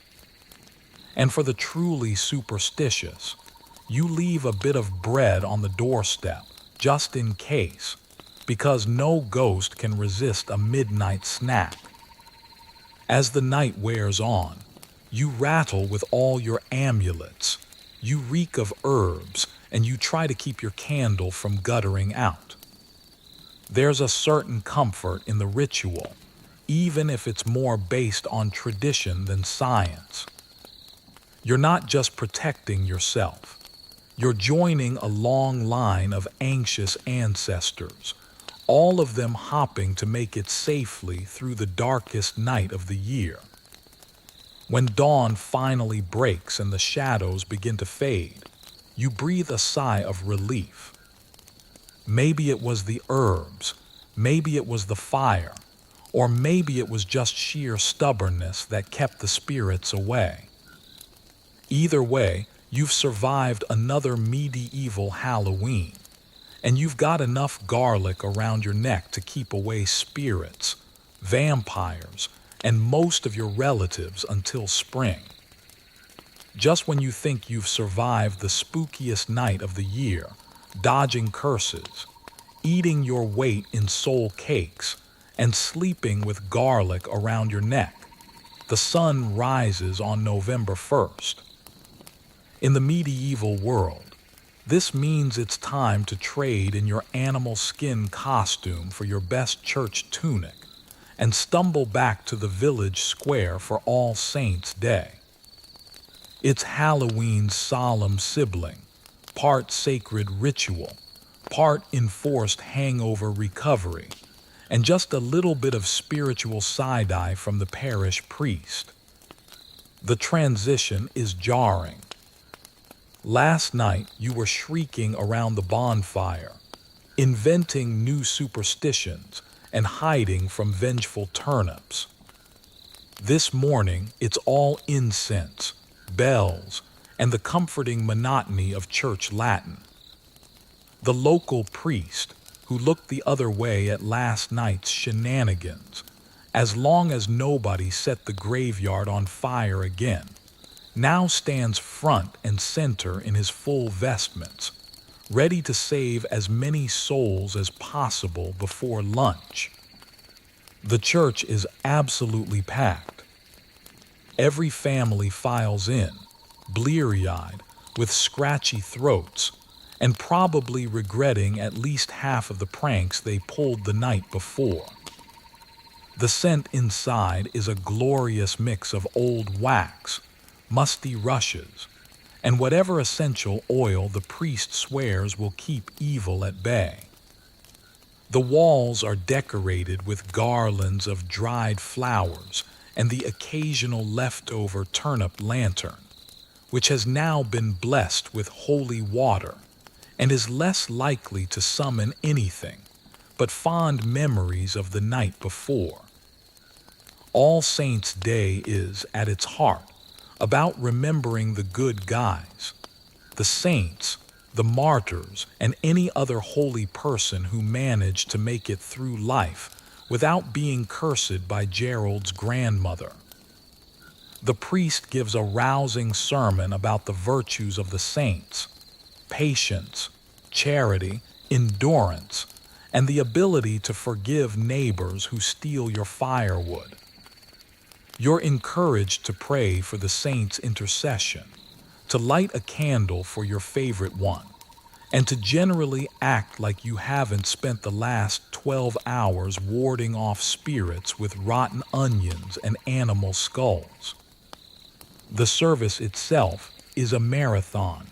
And for the truly superstitious, you leave a bit of bread on the doorstep just in case, because no ghost can resist a midnight snack. As the night wears on, you rattle with all your amulets, you reek of herbs, and you try to keep your candle from guttering out. There's a certain comfort in the ritual, even if it's more based on tradition than science. You're not just protecting yourself. You're joining a long line of anxious ancestors, all of them hopping to make it safely through the darkest night of the year. When dawn finally breaks and the shadows begin to fade, you breathe a sigh of relief. Maybe it was the herbs, maybe it was the fire, or maybe it was just sheer stubbornness that kept the spirits away. Either way, you've survived another medieval Halloween, and you've got enough garlic around your neck to keep away spirits, vampires, and most of your relatives until spring. Just when you think you've survived the spookiest night of the year, dodging curses, eating your weight in soul cakes, and sleeping with garlic around your neck, the sun rises on November 1st. In the medieval world, this means it's time to trade in your animal skin costume for your best church tunic and stumble back to the village square for All Saints' Day. It's Halloween's solemn sibling, part sacred ritual, part enforced hangover recovery, and just a little bit of spiritual side-eye from the parish priest. The transition is jarring. Last night you were shrieking around the bonfire, inventing new superstitions and hiding from vengeful turnips. This morning it's all incense, bells, and the comforting monotony of church Latin. The local priest, who looked the other way at last night's shenanigans, as long as nobody set the graveyard on fire again, now stands front and center in his full vestments, ready to save as many souls as possible before lunch. The church is absolutely packed. Every family files in, bleary-eyed, with scratchy throats, and probably regretting at least half of the pranks they pulled the night before. The scent inside is a glorious mix of old wax, musty rushes, and whatever essential oil the priest swears will keep evil at bay. The walls are decorated with garlands of dried flowers and the occasional leftover turnip lantern, which has now been blessed with holy water and is less likely to summon anything but fond memories of the night before. All Saints' Day is, at its heart, about remembering the good guys, the saints, the martyrs, and any other holy person who managed to make it through life without being cursed by Gerald's grandmother. The priest gives a rousing sermon about the virtues of the saints, patience, charity, endurance, and the ability to forgive neighbors who steal your firewood. You're encouraged to pray for the saints' intercession, to light a candle for your favorite one, and to generally act like you haven't spent the last 12 hours warding off spirits with rotten onions and animal skulls. The service itself is a marathon.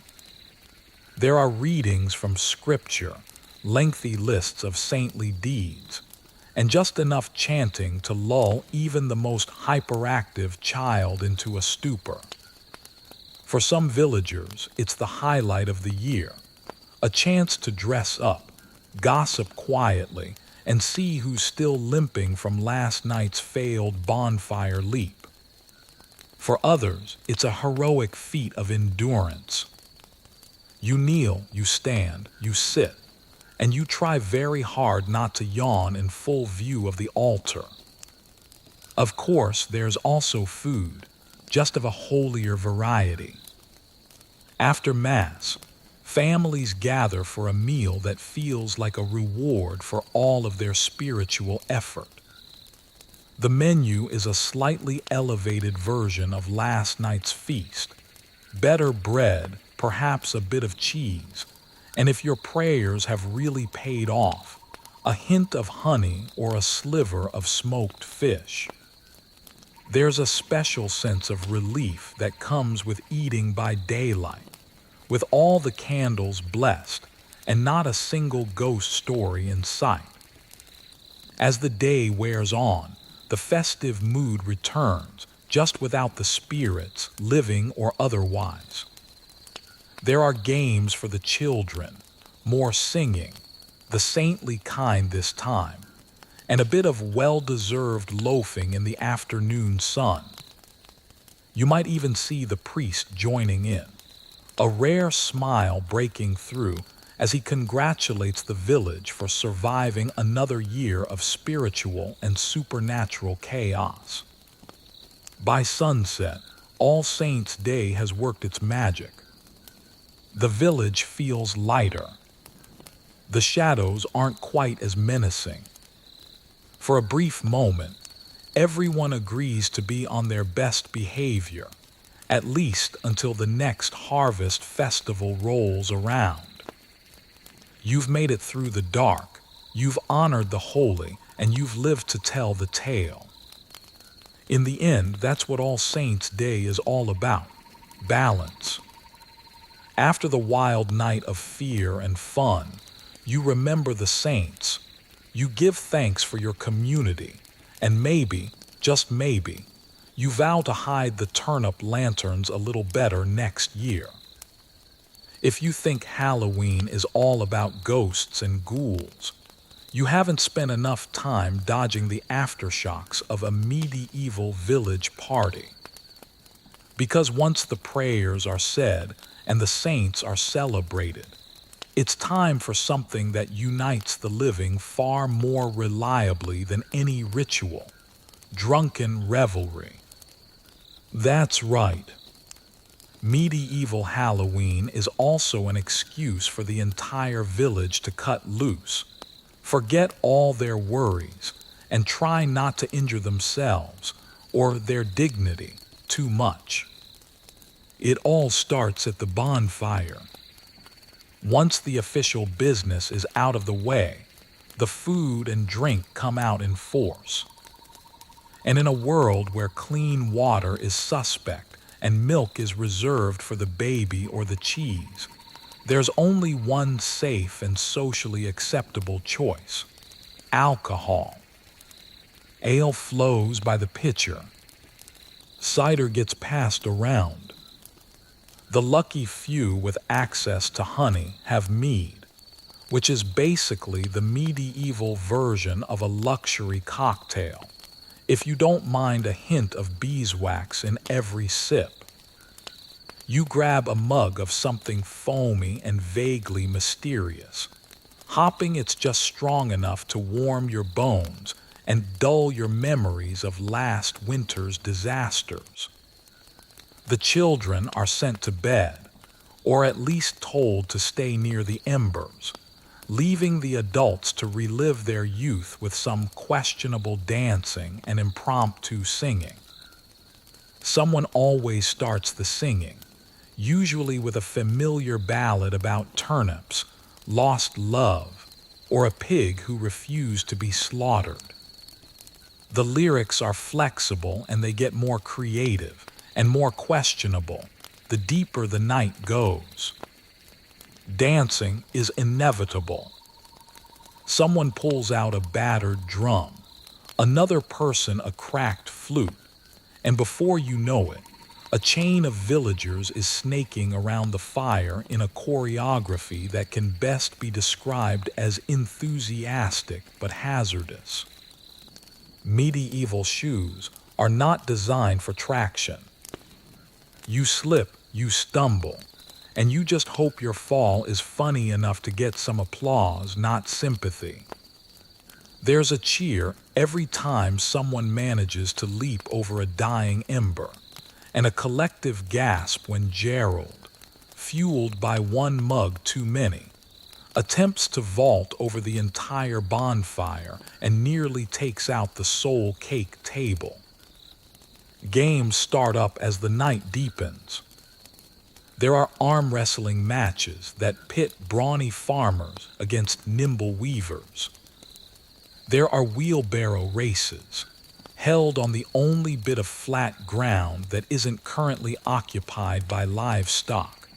There are readings from scripture, lengthy lists of saintly deeds, and just enough chanting to lull even the most hyperactive child into a stupor. For some villagers, it's the highlight of the year, a chance to dress up, gossip quietly, and see who's still limping from last night's failed bonfire leap. For others, it's a heroic feat of endurance. You kneel, you stand, you sit, and you try very hard not to yawn in full view of the altar. Of course, there's also food, just of a holier variety. After Mass, families gather for a meal that feels like a reward for all of their spiritual effort. The menu is a slightly elevated version of last night's feast. Better bread, perhaps a bit of cheese, and if your prayers have really paid off, a hint of honey or a sliver of smoked fish. There's a special sense of relief that comes with eating by daylight, with all the candles blessed and not a single ghost story in sight. As the day wears on, the festive mood returns, just without the spirits, living or otherwise. There are games for the children, more singing, the saintly kind this time, and a bit of well-deserved loafing in the afternoon sun. You might even see the priest joining in, a rare smile breaking through as he congratulates the village for surviving another year of spiritual and supernatural chaos. By sunset, All Saints' Day has worked its magic. The village feels lighter. The shadows aren't quite as menacing. For a brief moment, everyone agrees to be on their best behavior, at least until the next harvest festival rolls around. You've made it through the dark, you've honored the holy, and you've lived to tell the tale. In the end, that's what All Saints' Day is all about: balance. After the wild night of fear and fun, you remember the saints. You give thanks for your community, and maybe, just maybe, you vow to hide the turnip lanterns a little better next year. If you think Halloween is all about ghosts and ghouls, you haven't spent enough time dodging the aftershocks of a medieval village party. Because once the prayers are said and the saints are celebrated, it's time for something that unites the living far more reliably than any ritual: drunken revelry. That's right. Medieval Halloween is also an excuse for the entire village to cut loose, forget all their worries, and try not to injure themselves or their dignity too much. It all starts at the bonfire. Once the official business is out of the way, the food and drink come out in force. And in a world where clean water is suspect and milk is reserved for the baby or the cheese, there's only one safe and socially acceptable choice: alcohol. Ale flows by the pitcher. Cider gets passed around. The lucky few with access to honey have mead, which is basically the medieval version of a luxury cocktail, if you don't mind a hint of beeswax in every sip. You grab a mug of something foamy and vaguely mysterious, hoping it's just strong enough to warm your bones and dull your memories of last winter's disasters. The children are sent to bed, or at least told to stay near the embers, leaving the adults to relive their youth with some questionable dancing and impromptu singing. Someone always starts the singing, usually with a familiar ballad about turnips, lost love, or a pig who refused to be slaughtered. The lyrics are flexible and they get more creative and more questionable the deeper the night goes. Dancing is inevitable. Someone pulls out a battered drum, another person a cracked flute, and before you know it, a chain of villagers is snaking around the fire in a choreography that can best be described as enthusiastic but hazardous. Medieval shoes are not designed for traction. You slip, you stumble, and you just hope your fall is funny enough to get some applause, not sympathy. There's a cheer every time someone manages to leap over a dying ember, and a collective gasp when Gerald, fueled by one mug too many, attempts to vault over the entire bonfire and nearly takes out the soul cake table. Games start up as the night deepens. There are arm wrestling matches that pit brawny farmers against nimble weavers. There are wheelbarrow races, held on the only bit of flat ground that isn't currently occupied by livestock,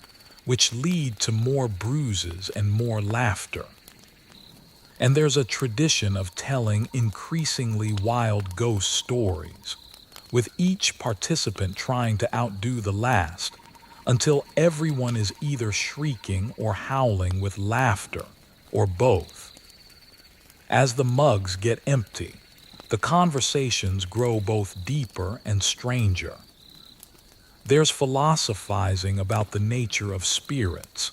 which lead to more bruises and more laughter. And there's a tradition of telling increasingly wild ghost stories, with each participant trying to outdo the last, until everyone is either shrieking or howling with laughter, or both. As the mugs get empty, the conversations grow both deeper and stranger. There's philosophizing about the nature of spirits,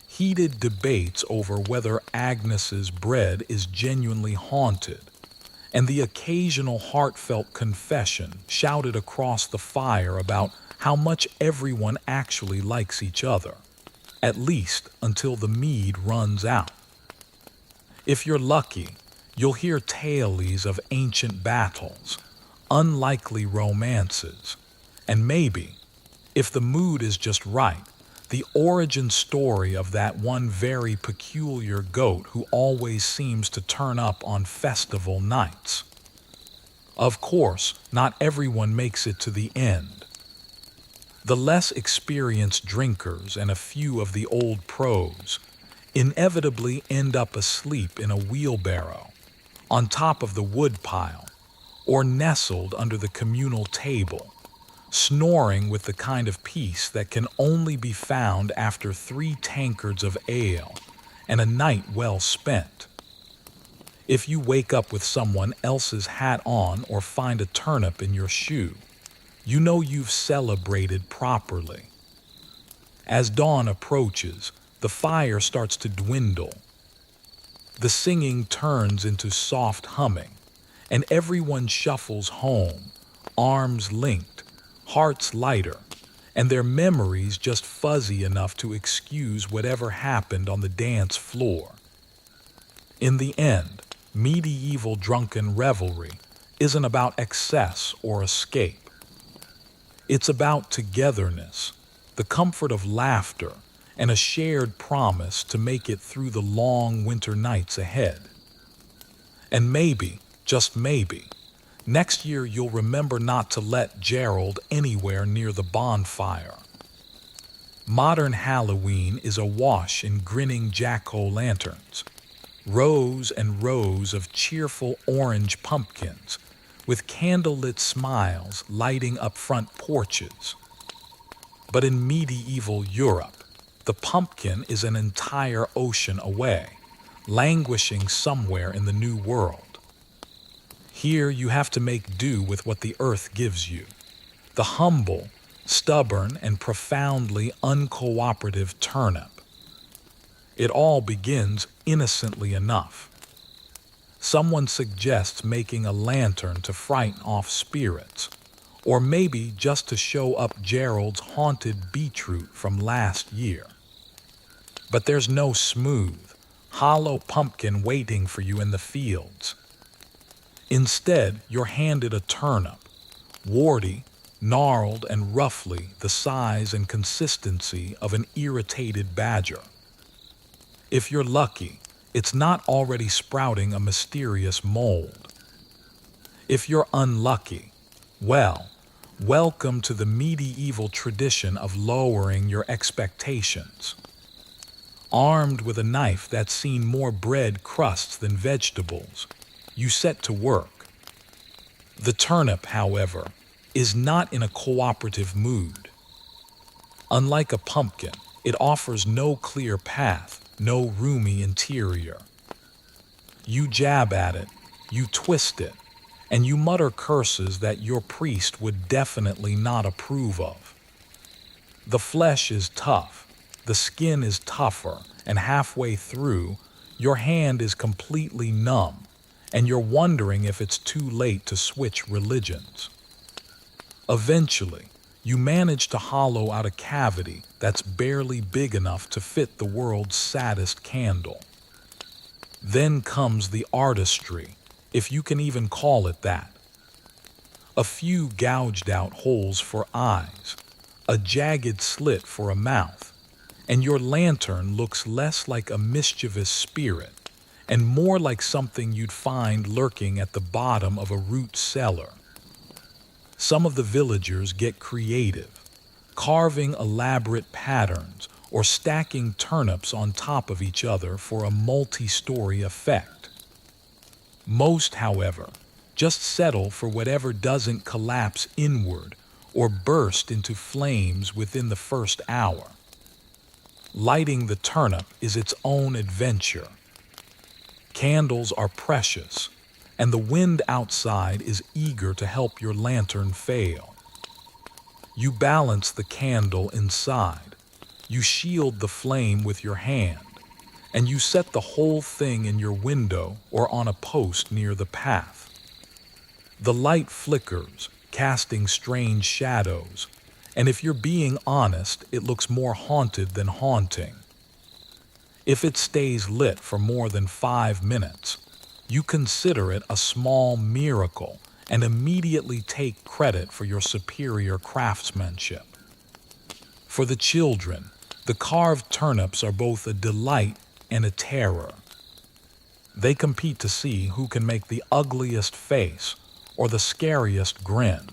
heated debates over whether Agnes's bread is genuinely haunted, and the occasional heartfelt confession shouted across the fire about how much everyone actually likes each other, at least until the mead runs out. If you're lucky, you'll hear tales of ancient battles, unlikely romances, and maybe, if the mood is just right, the origin story of that one very peculiar goat who always seems to turn up on festival nights. Of course, not everyone makes it to the end. The less experienced drinkers and a few of the old pros inevitably end up asleep in a wheelbarrow, on top of the woodpile, or nestled under the communal table, snoring with the kind of peace that can only be found after 3 tankards of ale and a night well spent. If you wake up with someone else's hat on or find a turnip in your shoe, you know you've celebrated properly. As dawn approaches, the fire starts to dwindle. The singing turns into soft humming, and everyone shuffles home, arms linked, hearts lighter, and their memories just fuzzy enough to excuse whatever happened on the dance floor. In the end, medieval drunken revelry isn't about excess or escape. It's about togetherness, the comfort of laughter, and a shared promise to make it through the long winter nights ahead. And maybe, just maybe, next year you'll remember not to let Gerald anywhere near the bonfire. Modern Halloween is awash in grinning jack-o'-lanterns, rows and rows of cheerful orange pumpkins, with candlelit smiles lighting up front porches. But in medieval Europe, the pumpkin is an entire ocean away, languishing somewhere in the New World. Here you have to make do with what the earth gives you, the humble, stubborn, and profoundly uncooperative turnip. It all begins innocently enough. Someone suggests making a lantern to frighten off spirits, or maybe just to show up Gerald's haunted beetroot from last year. But there's no smooth, hollow pumpkin waiting for you in the fields. Instead, you're handed a turnip, warty, gnarled and roughly the size and consistency of an irritated badger. If you're lucky, it's not already sprouting a mysterious mold. If you're unlucky, well, welcome to the medieval tradition of lowering your expectations. Armed with a knife that's seen more bread crusts than vegetables, you set to work. The turnip, however, is not in a cooperative mood. Unlike a pumpkin, it offers no clear path, no roomy interior. You jab at it, you twist it, and you mutter curses that your priest would definitely not approve of. The flesh is tough, the skin is tougher, and halfway through, your hand is completely numb, and you're wondering if it's too late to switch religions. Eventually, you manage to hollow out a cavity that's barely big enough to fit the world's saddest candle. Then comes the artistry, if you can even call it that. A few gouged out holes for eyes, a jagged slit for a mouth, and your lantern looks less like a mischievous spirit and more like something you'd find lurking at the bottom of a root cellar. Some of the villagers get creative, carving elaborate patterns or stacking turnips on top of each other for a multi-story effect. Most, however, just settle for whatever doesn't collapse inward or burst into flames within the first hour. Lighting the turnip is its own adventure. Candles are precious, and the wind outside is eager to help your lantern fail. You balance the candle inside, you shield the flame with your hand, and you set the whole thing in your window or on a post near the path. The light flickers, casting strange shadows, and if you're being honest, it looks more haunted than haunting. If it stays lit for more than 5 minutes, you consider it a small miracle and immediately take credit for your superior craftsmanship. For the children, the carved turnips are both a delight and a terror. They compete to see who can make the ugliest face or the scariest grin.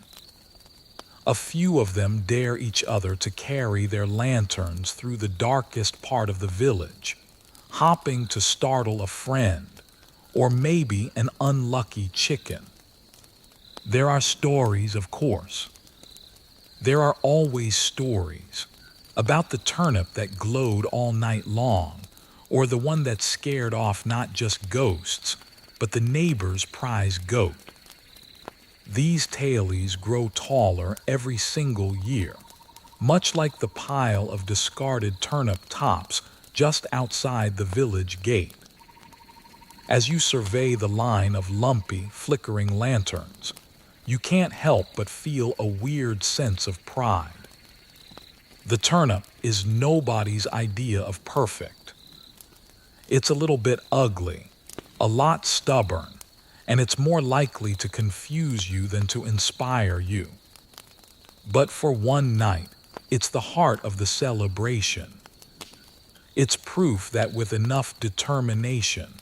A few of them dare each other to carry their lanterns through the darkest part of the village, hopping to startle a friend, or maybe an unlucky chicken. There are stories, of course. There are always stories about the turnip that glowed all night long, or the one that scared off not just ghosts, but the neighbor's prize goat. These tailies grow taller every single year, much like the pile of discarded turnip tops just outside the village gate. As you survey the line of lumpy, flickering lanterns, you can't help but feel a weird sense of pride. The turnip is nobody's idea of perfect. It's a little bit ugly, a lot stubborn, and it's more likely to confuse you than to inspire you. But for one night, it's the heart of the celebration. It's proof that with enough determination,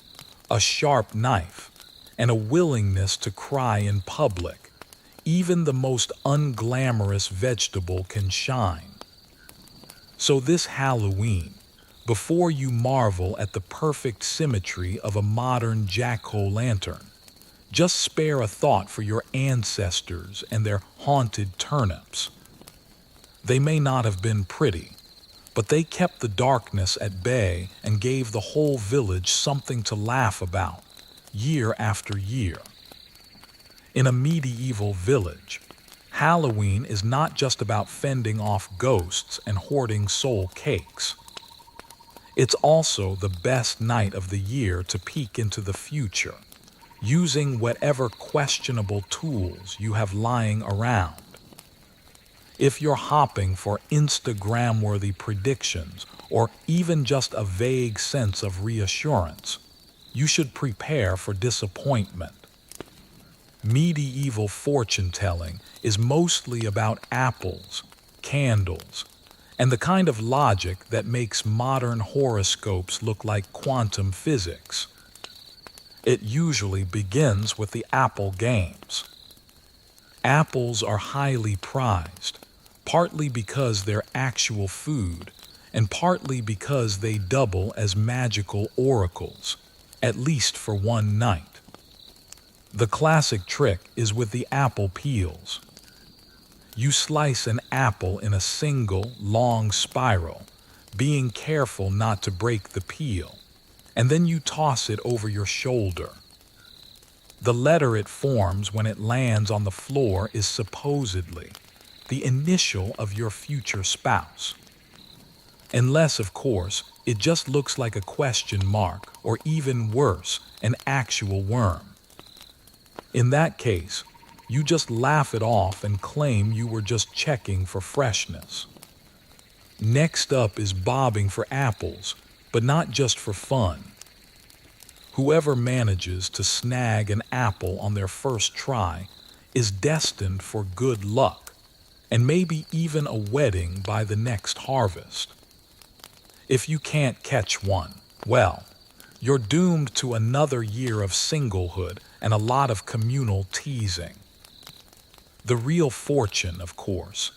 a sharp knife, and a willingness to cry in public, even the most unglamorous vegetable can shine. So this Halloween, before you marvel at the perfect symmetry of a modern jack-o'-lantern, just spare a thought for your ancestors and their haunted turnips. They may not have been pretty, but they kept the darkness at bay and gave the whole village something to laugh about, year after year. In a medieval village, Halloween is not just about fending off ghosts and hoarding soul cakes. It's also the best night of the year to peek into the future, using whatever questionable tools you have lying around. If you're hopping for Instagram-worthy predictions or even just a vague sense of reassurance, you should prepare for disappointment. Medieval fortune telling is mostly about apples, candles, and the kind of logic that makes modern horoscopes look like quantum physics. It usually begins with the apple games. Apples are highly prized, partly because they're actual food, and partly because they double as magical oracles, at least for one night. The classic trick is with the apple peels. You slice an apple in a single, long spiral, being careful not to break the peel, and then you toss it over your shoulder. The letter it forms when it lands on the floor is supposedly the initial of your future spouse. Unless, of course, it just looks like a question mark, or even worse, an actual worm. In that case, you just laugh it off and claim you were just checking for freshness. Next up is bobbing for apples, but not just for fun. Whoever manages to snag an apple on their first try is destined for good luck, and maybe even a wedding by the next harvest. If you can't catch one, well, you're doomed to another year of singlehood and a lot of communal teasing. The real fortune, of course,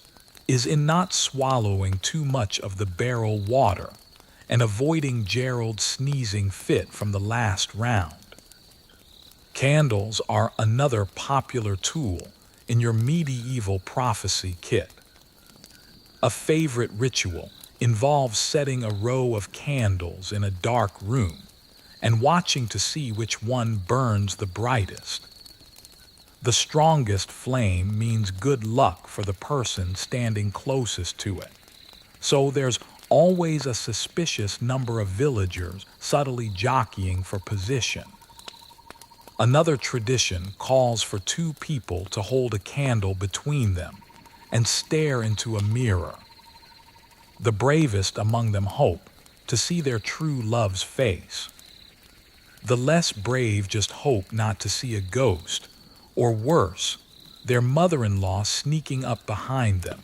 is in not swallowing too much of the barrel water and avoiding Gerald's sneezing fit from the last round. Candles are another popular tool in your medieval prophecy kit. A favorite ritual involves setting a row of candles in a dark room and watching to see which one burns the brightest. The strongest flame means good luck for the person standing closest to it, so there's always a suspicious number of villagers subtly jockeying for position. Another tradition calls for two people to hold a candle between them and stare into a mirror. The bravest among them hope to see their true love's face. The less brave just hope not to see a ghost, or worse, their mother-in-law sneaking up behind them.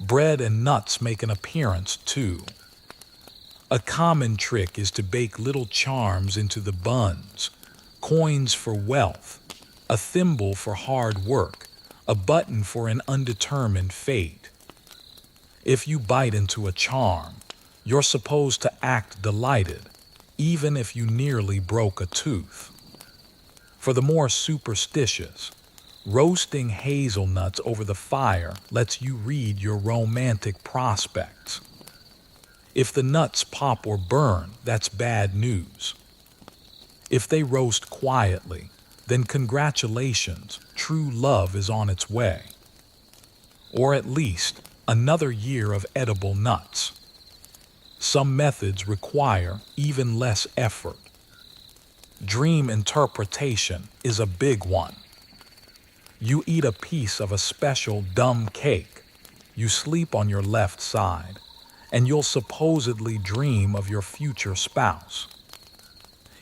Bread and nuts make an appearance too. A common trick is to bake little charms into the buns, coins for wealth, a thimble for hard work, a button for an undetermined fate. If you bite into a charm, you're supposed to act delighted, even if you nearly broke a tooth. For the more superstitious, roasting hazelnuts over the fire lets you read your romantic prospects. If the nuts pop or burn, that's bad news. If they roast quietly, then congratulations, true love is on its way. Or at least another year of edible nuts. Some methods require even less effort. Dream interpretation is a big one. You eat a piece of a special dumb cake, you sleep on your left side, and you'll supposedly dream of your future spouse.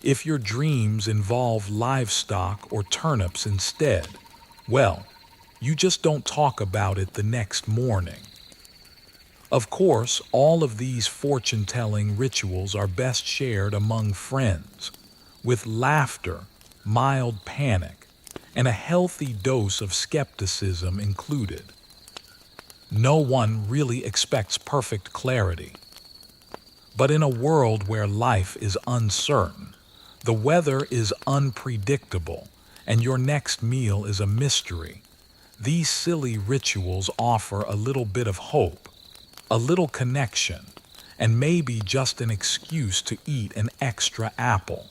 If your dreams involve livestock or turnips instead, well, you just don't talk about it the next morning. Of course, all of these fortune-telling rituals are best shared among friends, with laughter, mild panic, and a healthy dose of skepticism included. No one really expects perfect clarity. But in a world where life is uncertain, the weather is unpredictable, and your next meal is a mystery, these silly rituals offer a little bit of hope, a little connection, and maybe just an excuse to eat an extra apple.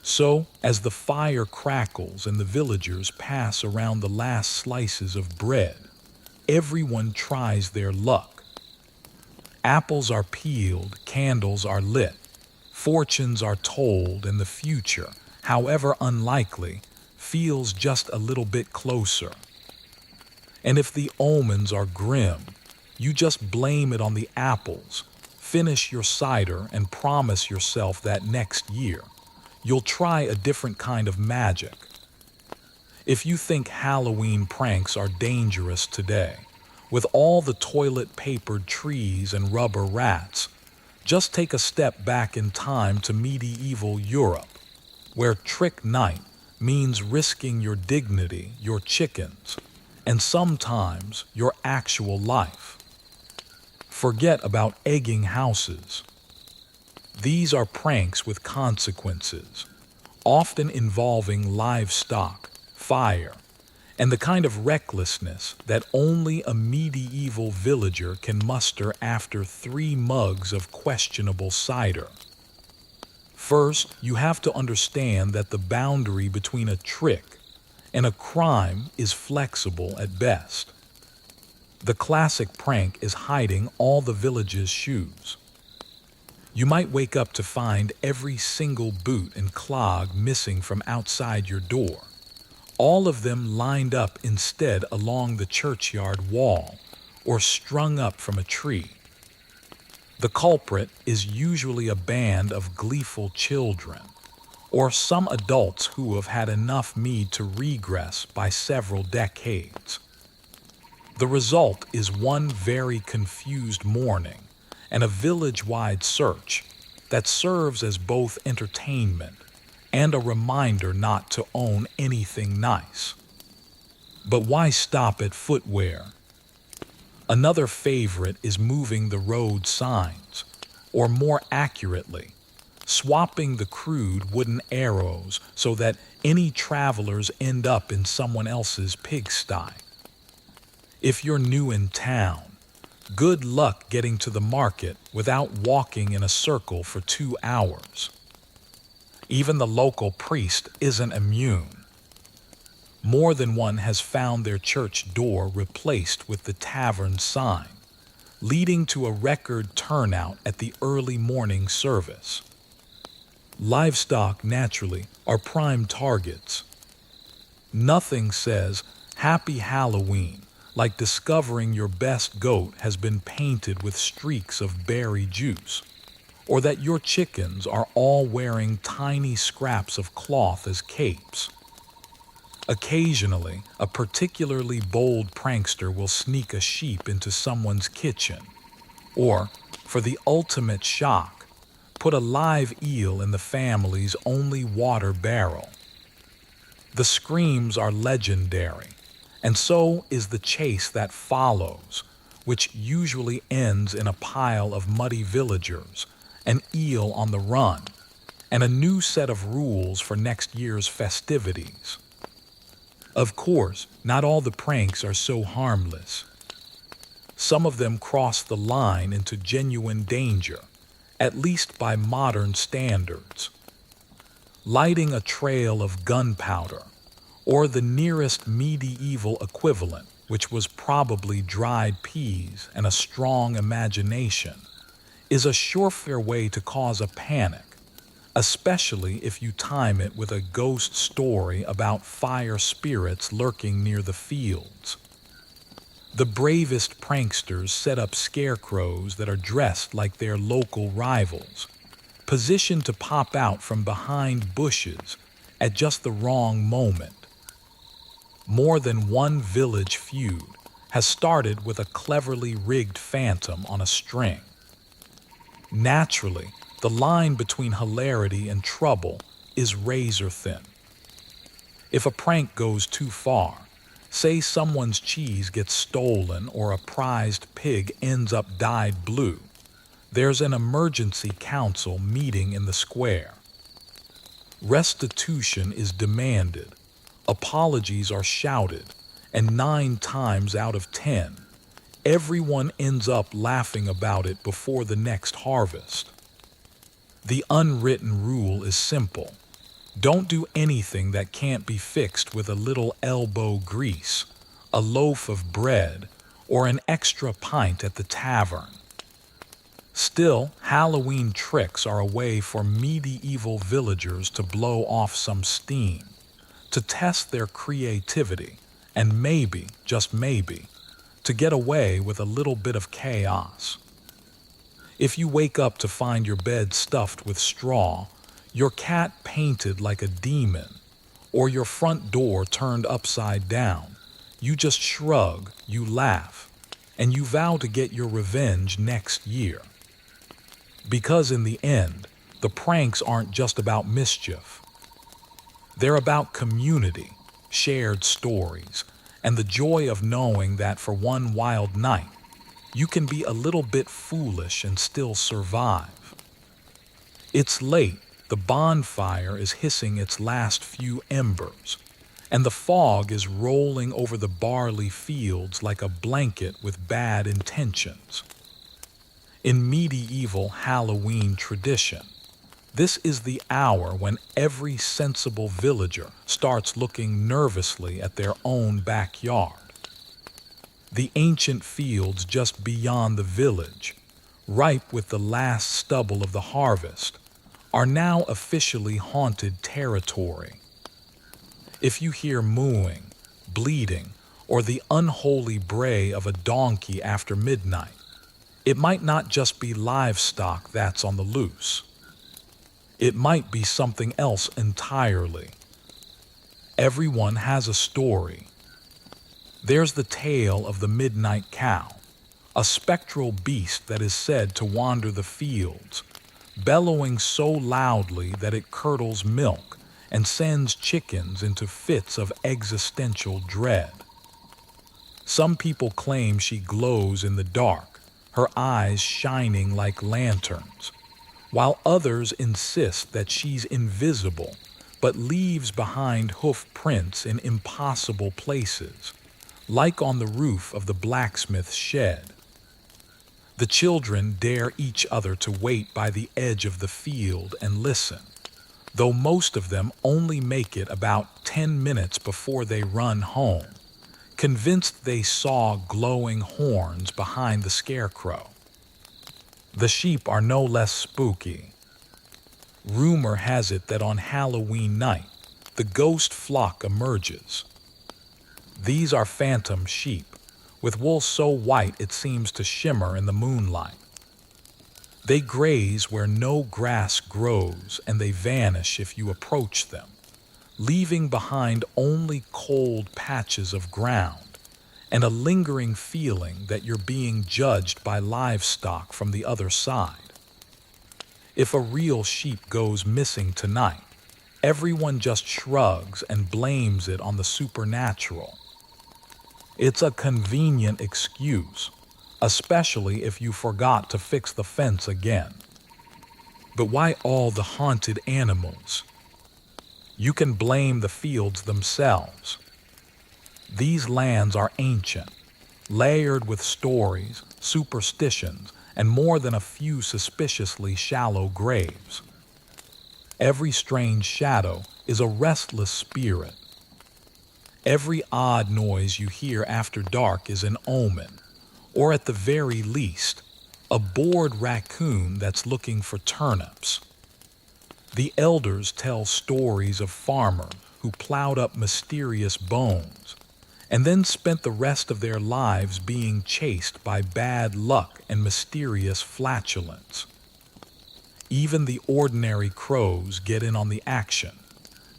So, as the fire crackles and the villagers pass around the last slices of bread, everyone tries their luck. Apples are peeled, candles are lit, fortunes are told, and the future, however unlikely, feels just a little bit closer. And if the omens are grim, you just blame it on the apples, finish your cider, and promise yourself that next year, you'll try a different kind of magic. If you think Halloween pranks are dangerous today, with all the toilet-papered trees and rubber rats, just take a step back in time to medieval Europe, where trick night means risking your dignity, your chickens, and sometimes your actual life. Forget about egging houses. These are pranks with consequences, often involving livestock, fire, and the kind of recklessness that only a medieval villager can muster after 3 mugs of questionable cider. First, you have to understand that the boundary between a trick and a crime is flexible at best. The classic prank is hiding all the village's shoes. You might wake up to find every single boot and clog missing from outside your door, all of them lined up instead along the churchyard wall or strung up from a tree. The culprit is usually a band of gleeful children, or some adults who have had enough mead to regress by several decades. The result is one very confused morning and a village-wide search that serves as both entertainment and a reminder not to own anything nice. But why stop at footwear? Another favorite is moving the road signs, or more accurately, swapping the crude wooden arrows so that any travelers end up in someone else's pigsty. If you're new in town, good luck getting to the market without walking in a circle for 2 hours. Even the local priest isn't immune. More than one has found their church door replaced with the tavern sign, leading to a record turnout at the early morning service. Livestock, naturally, are prime targets. Nothing says Happy Halloween like discovering your best goat has been painted with streaks of berry juice, or that your chickens are all wearing tiny scraps of cloth as capes. Occasionally, a particularly bold prankster will sneak a sheep into someone's kitchen, or, for the ultimate shock, put a live eel in the family's only water barrel. The screams are legendary, and so is the chase that follows, which usually ends in a pile of muddy villagers, an eel on the run, and a new set of rules for next year's festivities. Of course, not all the pranks are so harmless. Some of them cross the line into genuine danger, at least by modern standards. Lighting a trail of gunpowder, or the nearest medieval equivalent, which was probably dried peas and a strong imagination, is a surefire way to cause a panic, especially if you time it with a ghost story about fire spirits lurking near the fields. The bravest pranksters set up scarecrows that are dressed like their local rivals, positioned to pop out from behind bushes at just the wrong moment. More than one village feud has started with a cleverly rigged phantom on a string. Naturally, the line between hilarity and trouble is razor thin. If a prank goes too far, say someone's cheese gets stolen or a prized pig ends up dyed blue, there's an emergency council meeting in the square. Restitution is demanded, apologies are shouted, and 9 times out of 10, everyone ends up laughing about it before the next harvest. The unwritten rule is simple. Don't do anything that can't be fixed with a little elbow grease, a loaf of bread, or an extra pint at the tavern. Still, Halloween tricks are a way for medieval villagers to blow off some steam, to test their creativity, and maybe, just maybe, to get away with a little bit of chaos. If you wake up to find your bed stuffed with straw, your cat painted like a demon, or your front door turned upside down, you just shrug, you laugh, and you vow to get your revenge next year. Because in the end, the pranks aren't just about mischief. They're about community, shared stories, and the joy of knowing that for one wild night, you can be a little bit foolish and still survive. It's late, the bonfire is hissing its last few embers, and the fog is rolling over the barley fields like a blanket with bad intentions. In medieval Halloween tradition, this is the hour when every sensible villager starts looking nervously at their own backyard. The ancient fields just beyond the village, ripe with the last stubble of the harvest, are now officially haunted territory. If you hear mooing, bleating, or the unholy bray of a donkey after midnight, it might not just be livestock that's on the loose. It might be something else entirely. Everyone has a story. There's the tale of the midnight cow, a spectral beast that is said to wander the fields, bellowing so loudly that it curdles milk and sends chickens into fits of existential dread. Some people claim she glows in the dark, her eyes shining like lanterns, while others insist that she's invisible but leaves behind hoof prints in impossible places, like on the roof of the blacksmith's shed. The children dare each other to wait by the edge of the field and listen, though most of them only make it about 10 minutes before they run home, convinced they saw glowing horns behind the scarecrow. The sheep are no less spooky. Rumor has it that on Halloween night, the ghost flock emerges. These are phantom sheep, with wool so white it seems to shimmer in the moonlight. They graze where no grass grows, and they vanish if you approach them, leaving behind only cold patches of ground and a lingering feeling that you're being judged by livestock from the other side. If a real sheep goes missing tonight, everyone just shrugs and blames it on the supernatural. It's a convenient excuse, especially if you forgot to fix the fence again. But why all the haunted animals? You can blame the fields themselves. These lands are ancient, layered with stories, superstitions, and more than a few suspiciously shallow graves. Every strange shadow is a restless spirit. Every odd noise you hear after dark is an omen, or at the very least, a bored raccoon that's looking for turnips. The elders tell stories of farmers who plowed up mysterious bones, and then spent the rest of their lives being chased by bad luck and mysterious flatulence. Even the ordinary crows get in on the action,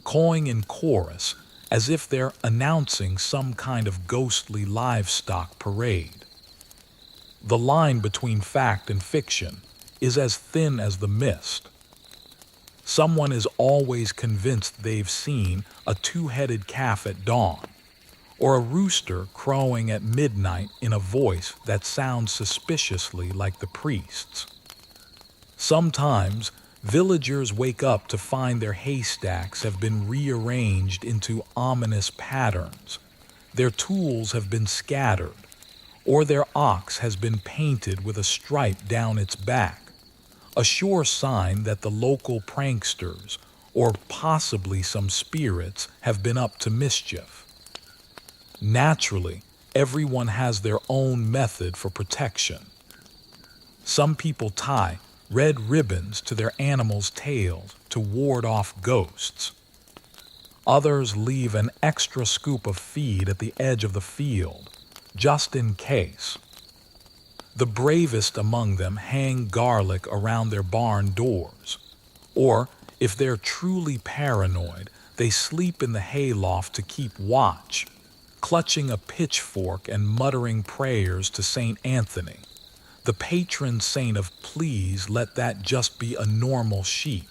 cawing in chorus as if they're announcing some kind of ghostly livestock parade. The line between fact and fiction is as thin as the mist. Someone is always convinced they've seen a two-headed calf at dawn, or a rooster crowing at midnight in a voice that sounds suspiciously like the priest's. Sometimes, villagers wake up to find their haystacks have been rearranged into ominous patterns, their tools have been scattered, or their ox has been painted with a stripe down its back, a sure sign that the local pranksters, or possibly some spirits, have been up to mischief. Naturally, everyone has their own method for protection. Some people tie red ribbons to their animals' tails to ward off ghosts. Others leave an extra scoop of feed at the edge of the field, just in case. The bravest among them hang garlic around their barn doors, or, If they're truly paranoid, they sleep in the hayloft to keep watch, clutching a pitchfork and muttering prayers to St. Anthony, the patron saint of please let that just be a normal sheep.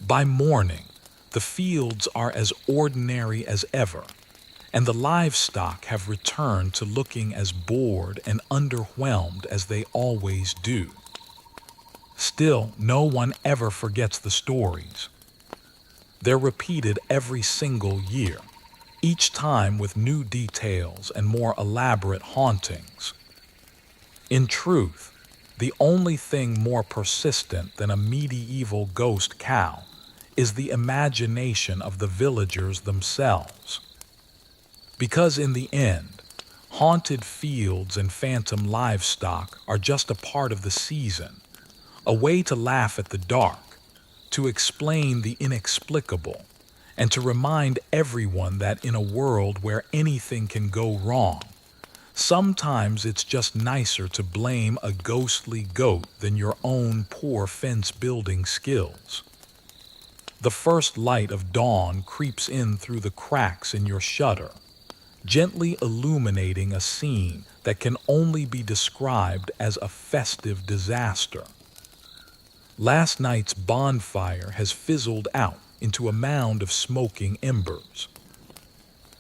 By morning, the fields are as ordinary as ever, and the livestock have returned to looking as bored and underwhelmed as they always do. Still, no one ever forgets the stories. They're repeated every single year, each time with new details and more elaborate hauntings. In truth, the only thing more persistent than a medieval ghost cow is the imagination of the villagers themselves. Because in the end, haunted fields and phantom livestock are just a part of the season, a way to laugh at the dark, to explain the inexplicable, and to remind everyone that in a world where anything can go wrong, sometimes it's just nicer to blame a ghostly goat than your own poor fence-building skills. The first light of dawn creeps in through the cracks in your shutter, gently illuminating a scene that can only be described as a festive disaster. Last night's bonfire has fizzled out into a mound of smoking embers.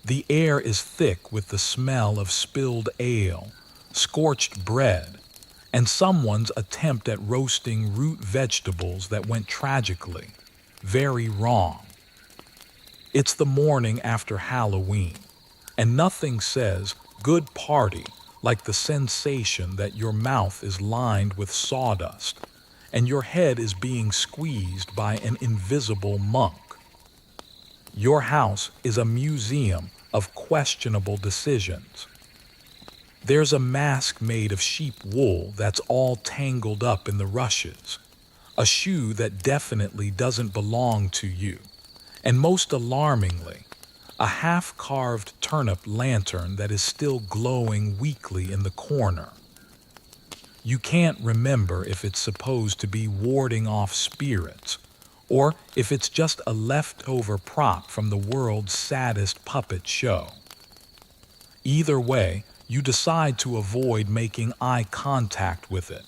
The air is thick with the smell of spilled ale, scorched bread, and someone's attempt at roasting root vegetables that went tragically, very wrong. It's the morning after Halloween, and nothing says good party like the sensation that your mouth is lined with sawdust and your head is being squeezed by an invisible monk. Your house is a museum of questionable decisions. There's a mask made of sheep wool that's all tangled up in the rushes, a shoe that definitely doesn't belong to you, and most alarmingly, a half-carved turnip lantern that is still glowing weakly in the corner. You can't remember if it's supposed to be warding off spirits, or if it's just a leftover prop from the world's saddest puppet show. Either way, you decide to avoid making eye contact with it,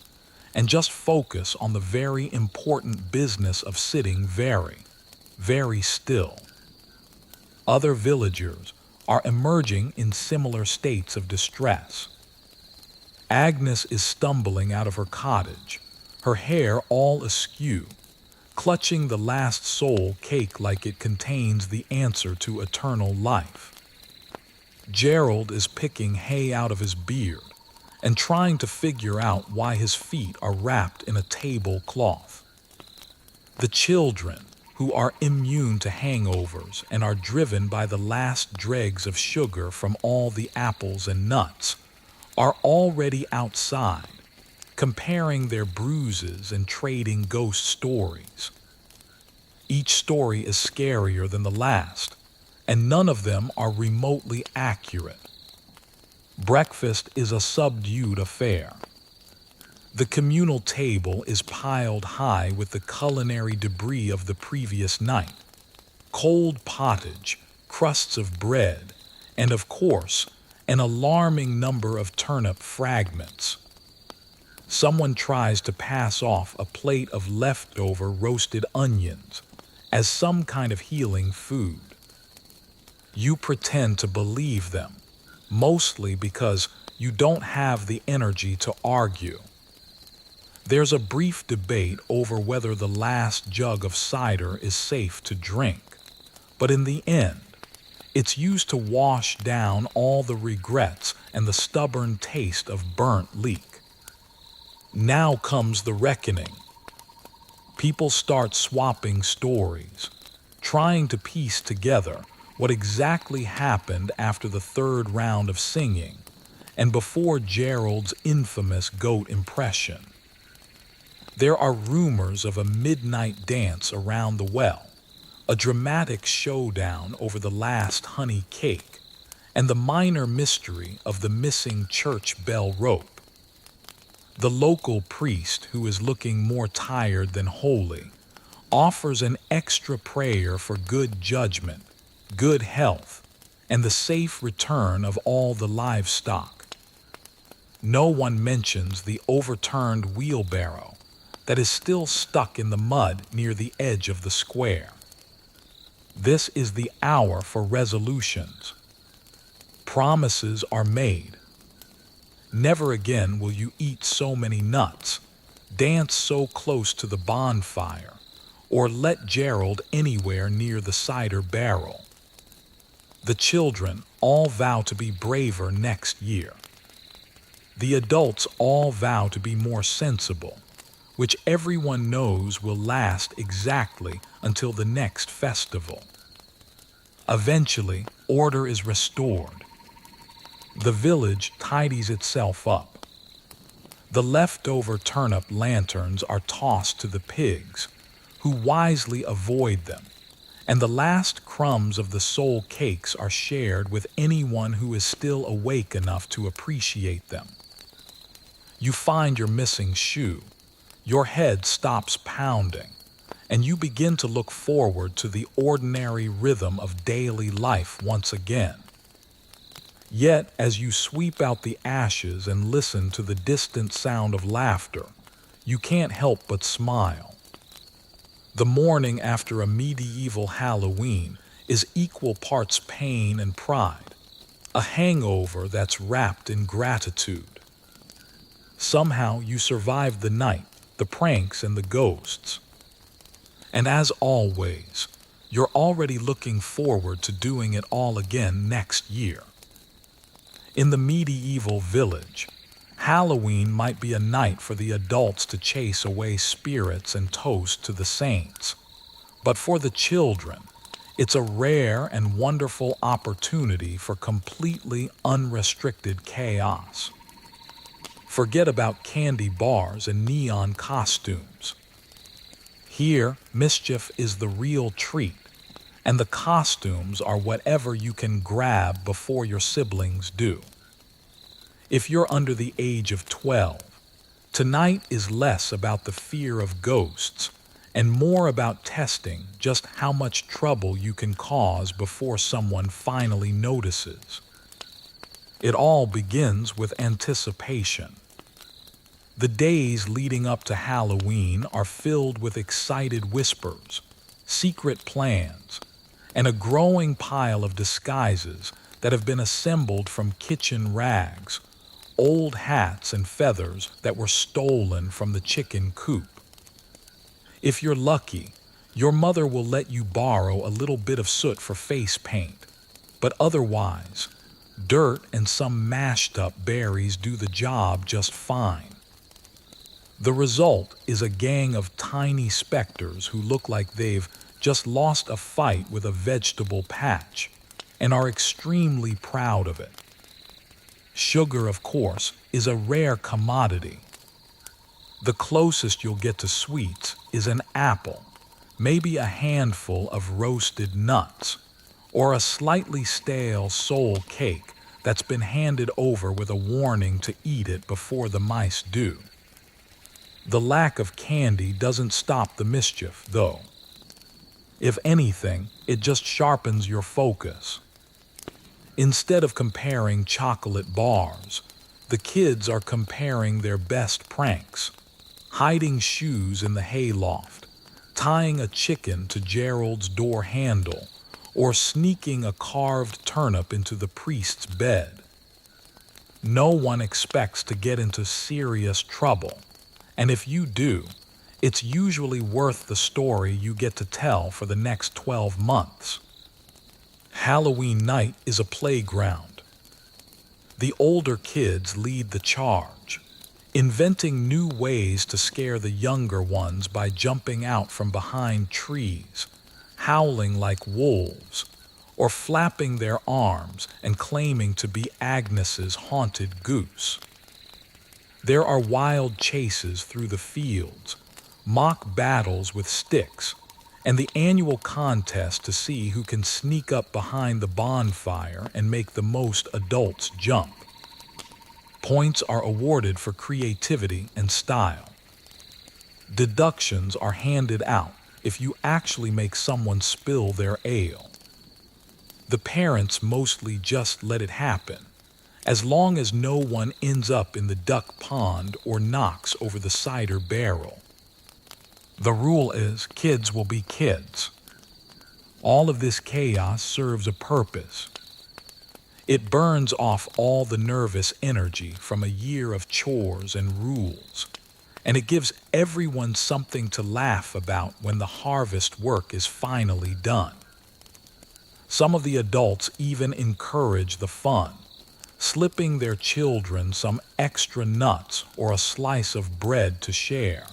and just focus on the very important business of sitting very, very still. Other villagers are emerging in similar states of distress. Agnes is stumbling out of her cottage, her hair all askew, clutching the last soul cake like it contains the answer to eternal life. Gerald is picking hay out of his beard and trying to figure out why his feet are wrapped in a tablecloth. The children, who are immune to hangovers and are driven by the last dregs of sugar from all the apples and nuts, are already outside, comparing their bruises and trading ghost stories. Each story is scarier than the last, and none of them are remotely accurate. Breakfast is a subdued affair. The communal table is piled high with the culinary debris of the previous night. Cold pottage, crusts of bread, and of course, an alarming number of turnip fragments. Someone tries to pass off a plate of leftover roasted onions as some kind of healing food. You pretend to believe them, mostly because you don't have the energy to argue. There's a brief debate over whether the last jug of cider is safe to drink, but in the end, it's used to wash down all the regrets and the stubborn taste of burnt leek. Now comes the reckoning. People start swapping stories, trying to piece together what exactly happened after the third round of singing and before Gerald's infamous goat impression. There are rumors of a midnight dance around the well, a dramatic showdown over the last honey cake, and the minor mystery of the missing church bell rope. The local priest, who is looking more tired than holy, offers an extra prayer for good judgment, good health, and the safe return of all the livestock. No one mentions the overturned wheelbarrow that is still stuck in the mud near the edge of the square. This is the hour for resolutions. Promises are made. Never again will you eat so many nuts, dance so close to the bonfire, or let Gerald anywhere near the cider barrel. The children all vow to be braver next year. The adults all vow to be more sensible, which everyone knows will last exactly until the next festival. Eventually, order is restored. The village tidies itself up. The leftover turnip lanterns are tossed to the pigs, who wisely avoid them, and the last crumbs of the soul cakes are shared with anyone who is still awake enough to appreciate them. You find your missing shoe, your head stops pounding, and you begin to look forward to the ordinary rhythm of daily life once again. Yet, as you sweep out the ashes and listen to the distant sound of laughter, you can't help but smile. The morning after a medieval Halloween is equal parts pain and pride, a hangover that's wrapped in gratitude. Somehow you survived the night, the pranks and the ghosts. And as always, you're already looking forward to doing it all again next year. In the medieval village, Halloween might be a night for the adults to chase away spirits and toast to the saints. But for the children, it's a rare and wonderful opportunity for completely unrestricted chaos. Forget about candy bars and neon costumes. Here, mischief is the real treat, and the costumes are whatever you can grab before your siblings do. If you're under the age of 12, tonight is less about the fear of ghosts and more about testing just how much trouble you can cause before someone finally notices. It all begins with anticipation. The days leading up to Halloween are filled with excited whispers, secret plans, and a growing pile of disguises that have been assembled from kitchen rags, old hats and feathers that were stolen from the chicken coop. If you're lucky, your mother will let you borrow a little bit of soot for face paint, but otherwise, dirt and some mashed up berries do the job just fine. The result is a gang of tiny specters who look like they've just lost a fight with a vegetable patch and are extremely proud of it. Sugar, of course, is a rare commodity. The closest you'll get to sweets is an apple, maybe a handful of roasted nuts, or a slightly stale soul cake that's been handed over with a warning to eat it before the mice do. The lack of candy doesn't stop the mischief, though. If anything, it just sharpens your focus. Instead of comparing chocolate bars, the kids are comparing their best pranks, hiding shoes in the hayloft, tying a chicken to Gerald's door handle, or sneaking a carved turnip into the priest's bed. No one expects to get into serious trouble, and if you do, it's usually worth the story you get to tell for the next 12 months. Halloween night is a playground. The older kids lead the charge, inventing new ways to scare the younger ones by jumping out from behind trees, howling like wolves, or flapping their arms and claiming to be Agnes's haunted goose. There are wild chases through the fields, mock battles with sticks, and the annual contest to see who can sneak up behind the bonfire and make the most adults jump. Points are awarded for creativity and style. Deductions are handed out if you actually make someone spill their ale. The parents mostly just let it happen, as long as no one ends up in the duck pond or knocks over the cider barrel. The rule is kids will be kids. All of this chaos serves a purpose. It burns off all the nervous energy from a year of chores and rules, and it gives everyone something to laugh about when the harvest work is finally done. Some of the adults even encourage the fun, slipping their children some extra nuts or a slice of bread to share,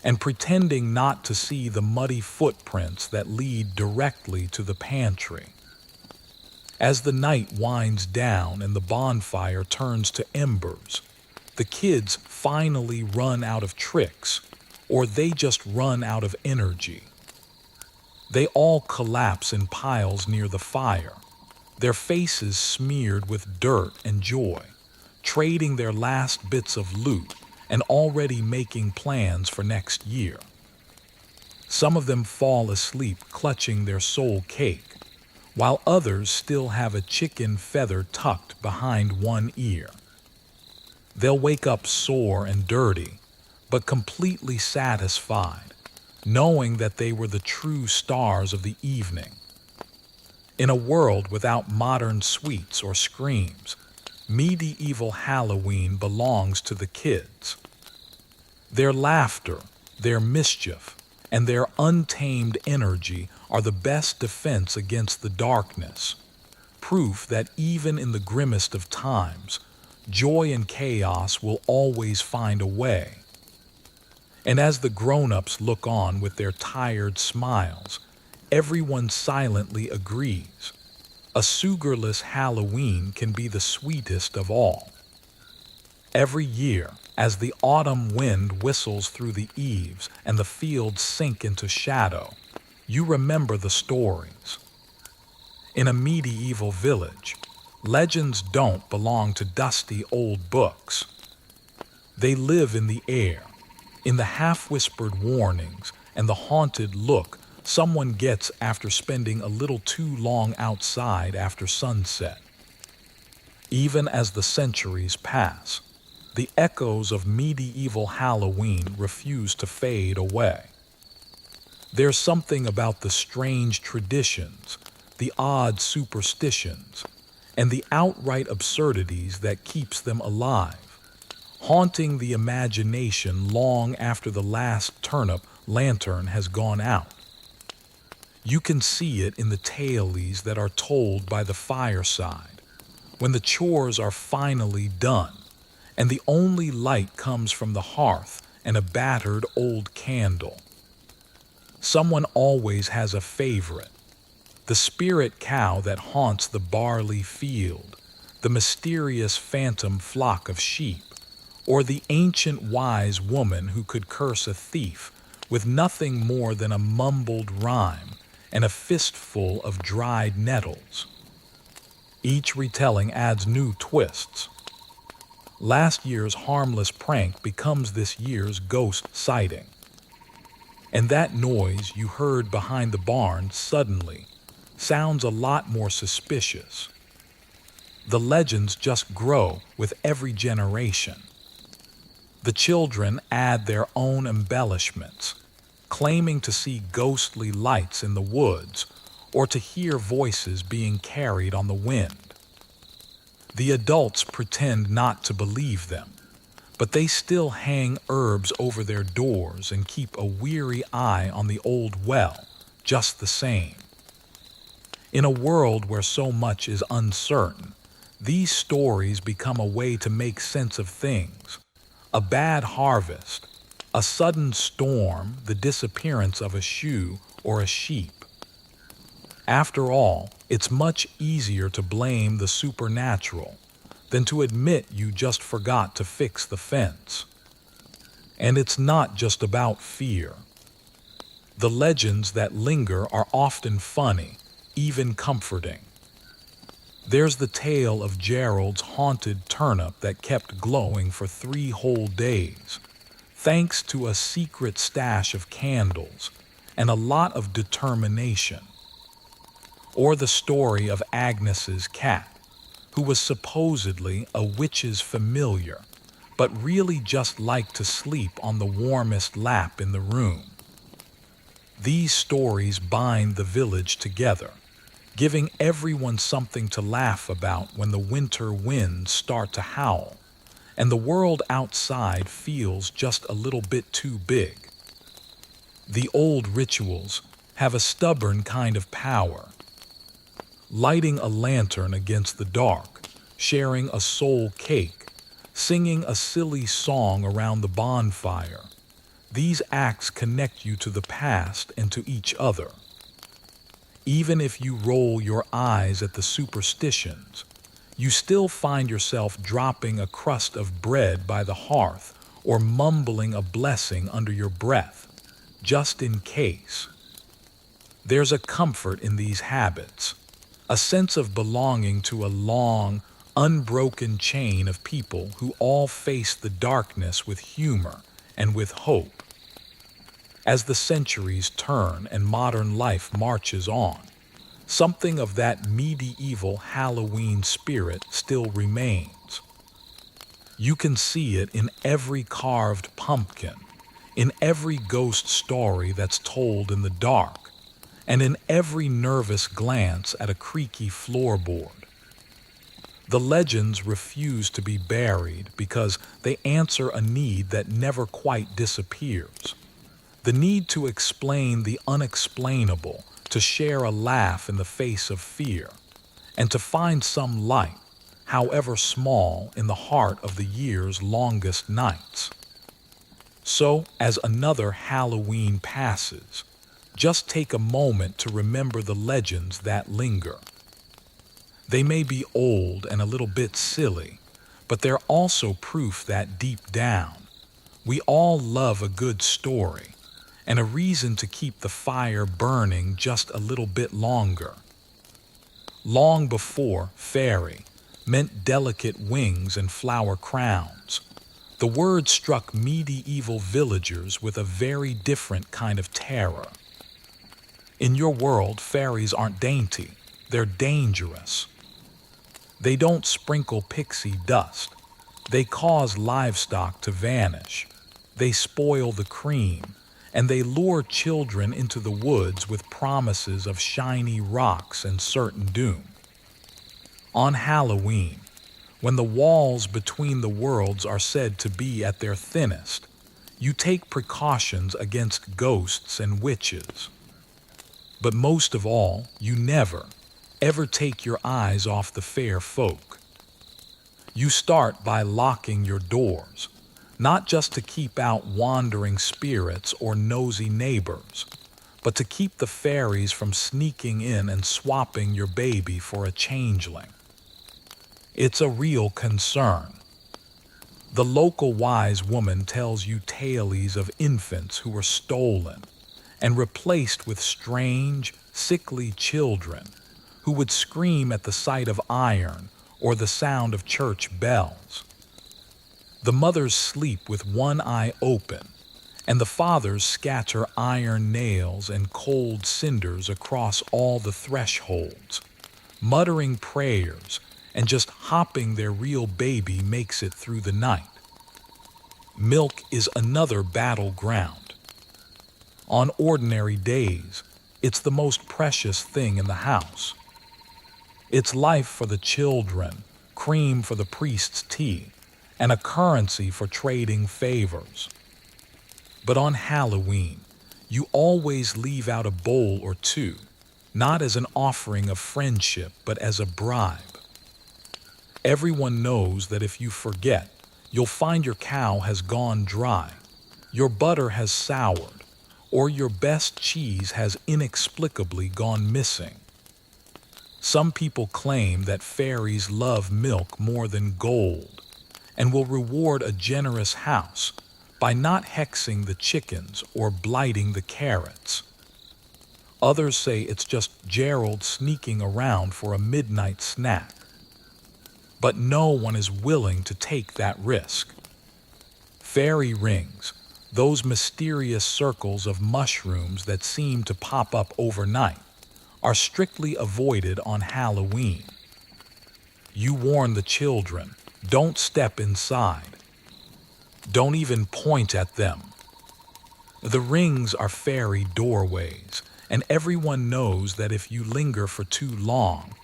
and pretending not to see the muddy footprints that lead directly to the pantry. As the night winds down and the bonfire turns to embers, the kids finally run out of tricks, or they just run out of energy. They all collapse in piles near the fire, their faces smeared with dirt and joy, trading their last bits of loot and already making plans for next year. Some of them fall asleep clutching their soul cake, while others still have a chicken feather tucked behind one ear. They'll wake up sore and dirty, but completely satisfied, knowing that they were the true stars of the evening. In a world without modern sweets or screams, medieval Halloween belongs to the kids. Their laughter, their mischief, and their untamed energy are the best defense against the darkness, proof that even in the grimmest of times, joy and chaos will always find a way. And as the grown-ups look on with their tired smiles, everyone silently agrees. A sugarless Halloween can be the sweetest of all. Every year, as the autumn wind whistles through the eaves and the fields sink into shadow, you remember the stories. In a medieval village, legends don't belong to dusty old books. They live in the air, in the half-whispered warnings and the haunted look someone gets after spending a little too long outside after sunset. Even as the centuries pass, the echoes of medieval Halloween refuse to fade away. There's something about the strange traditions, the odd superstitions, and the outright absurdities that keeps them alive, haunting the imagination long after the last turnip lantern has gone out. You can see it in the tales that are told by the fireside, when the chores are finally done, and the only light comes from the hearth and a battered old candle. Someone always has a favorite: the spirit cow that haunts the barley field, the mysterious phantom flock of sheep, or the ancient wise woman who could curse a thief with nothing more than a mumbled rhyme and a fistful of dried nettles. Each retelling adds new twists. Last year's harmless prank becomes this year's ghost sighting. And that noise you heard behind the barn suddenly sounds a lot more suspicious. The legends just grow with every generation. The children add their own embellishments, claiming to see ghostly lights in the woods or to hear voices being carried on the wind. The adults pretend not to believe them, but they still hang herbs over their doors and keep a weary eye on the old well, just the same. In a world where so much is uncertain, these stories become a way to make sense of things. A bad harvest, a sudden storm, the disappearance of a shoe or a sheep. After all, it's much easier to blame the supernatural than to admit you just forgot to fix the fence. And it's not just about fear. The legends that linger are often funny, even comforting. There's the tale of Gerald's haunted turnip that kept glowing for 3 whole days, thanks to a secret stash of candles and a lot of determination. Or the story of Agnes's cat, who was supposedly a witch's familiar, but really just liked to sleep on the warmest lap in the room. These stories bind the village together, giving everyone something to laugh about when the winter winds start to howl, and the world outside feels just a little bit too big. The old rituals have a stubborn kind of power. Lighting a lantern against the dark, sharing a soul cake, singing a silly song around the bonfire. These acts connect you to the past and to each other. Even if you roll your eyes at the superstitions, you still find yourself dropping a crust of bread by the hearth or mumbling a blessing under your breath, just in case. There's a comfort in these habits, a sense of belonging to a long, unbroken chain of people who all face the darkness with humor and with hope. As the centuries turn and modern life marches on, something of that medieval Halloween spirit still remains. You can see it in every carved pumpkin, in every ghost story that's told in the dark, and in every nervous glance at a creaky floorboard. The legends refuse to be buried because they answer a need that never quite disappears. The need to explain the unexplainable, to share a laugh in the face of fear, and to find some light, however small, in the heart of the year's longest nights. So, as another Halloween passes, just take a moment to remember the legends that linger. They may be old and a little bit silly, but they're also proof that deep down, we all love a good story and a reason to keep the fire burning just a little bit longer. Long before fairy meant delicate wings and flower crowns, the word struck medieval villagers with a very different kind of terror. In your world, fairies aren't dainty, they're dangerous. They don't sprinkle pixie dust. They cause livestock to vanish. They spoil the cream, and they lure children into the woods with promises of shiny rocks and certain doom. On Halloween, when the walls between the worlds are said to be at their thinnest, you take precautions against ghosts and witches. But most of all, you never, ever take your eyes off the fair folk. You start by locking your doors, not just to keep out wandering spirits or nosy neighbors, but to keep the fairies from sneaking in and swapping your baby for a changeling. It's a real concern. The local wise woman tells you tales of infants who were stolen and replaced with strange, sickly children who would scream at the sight of iron or the sound of church bells. The mothers sleep with one eye open, and the fathers scatter iron nails and cold cinders across all the thresholds, muttering prayers, and just hopping their real baby makes it through the night. Milk is another battleground. On ordinary days, it's the most precious thing in the house. It's life for the children, cream for the priest's tea, and a currency for trading favors. But on Halloween, you always leave out a bowl or two, not as an offering of friendship, but as a bribe. Everyone knows that if you forget, you'll find your cow has gone dry, your butter has soured, or your best cheese has inexplicably gone missing. Some people claim that fairies love milk more than gold and will reward a generous house by not hexing the chickens or blighting the carrots. Others say it's just Gerald sneaking around for a midnight snack. But no one is willing to take that risk. Fairy rings, those mysterious circles of mushrooms that seem to pop up overnight, are strictly avoided on Halloween. You warn the children, don't step inside. Don't even point at them. The rings are fairy doorways, and everyone knows that if you linger for too long,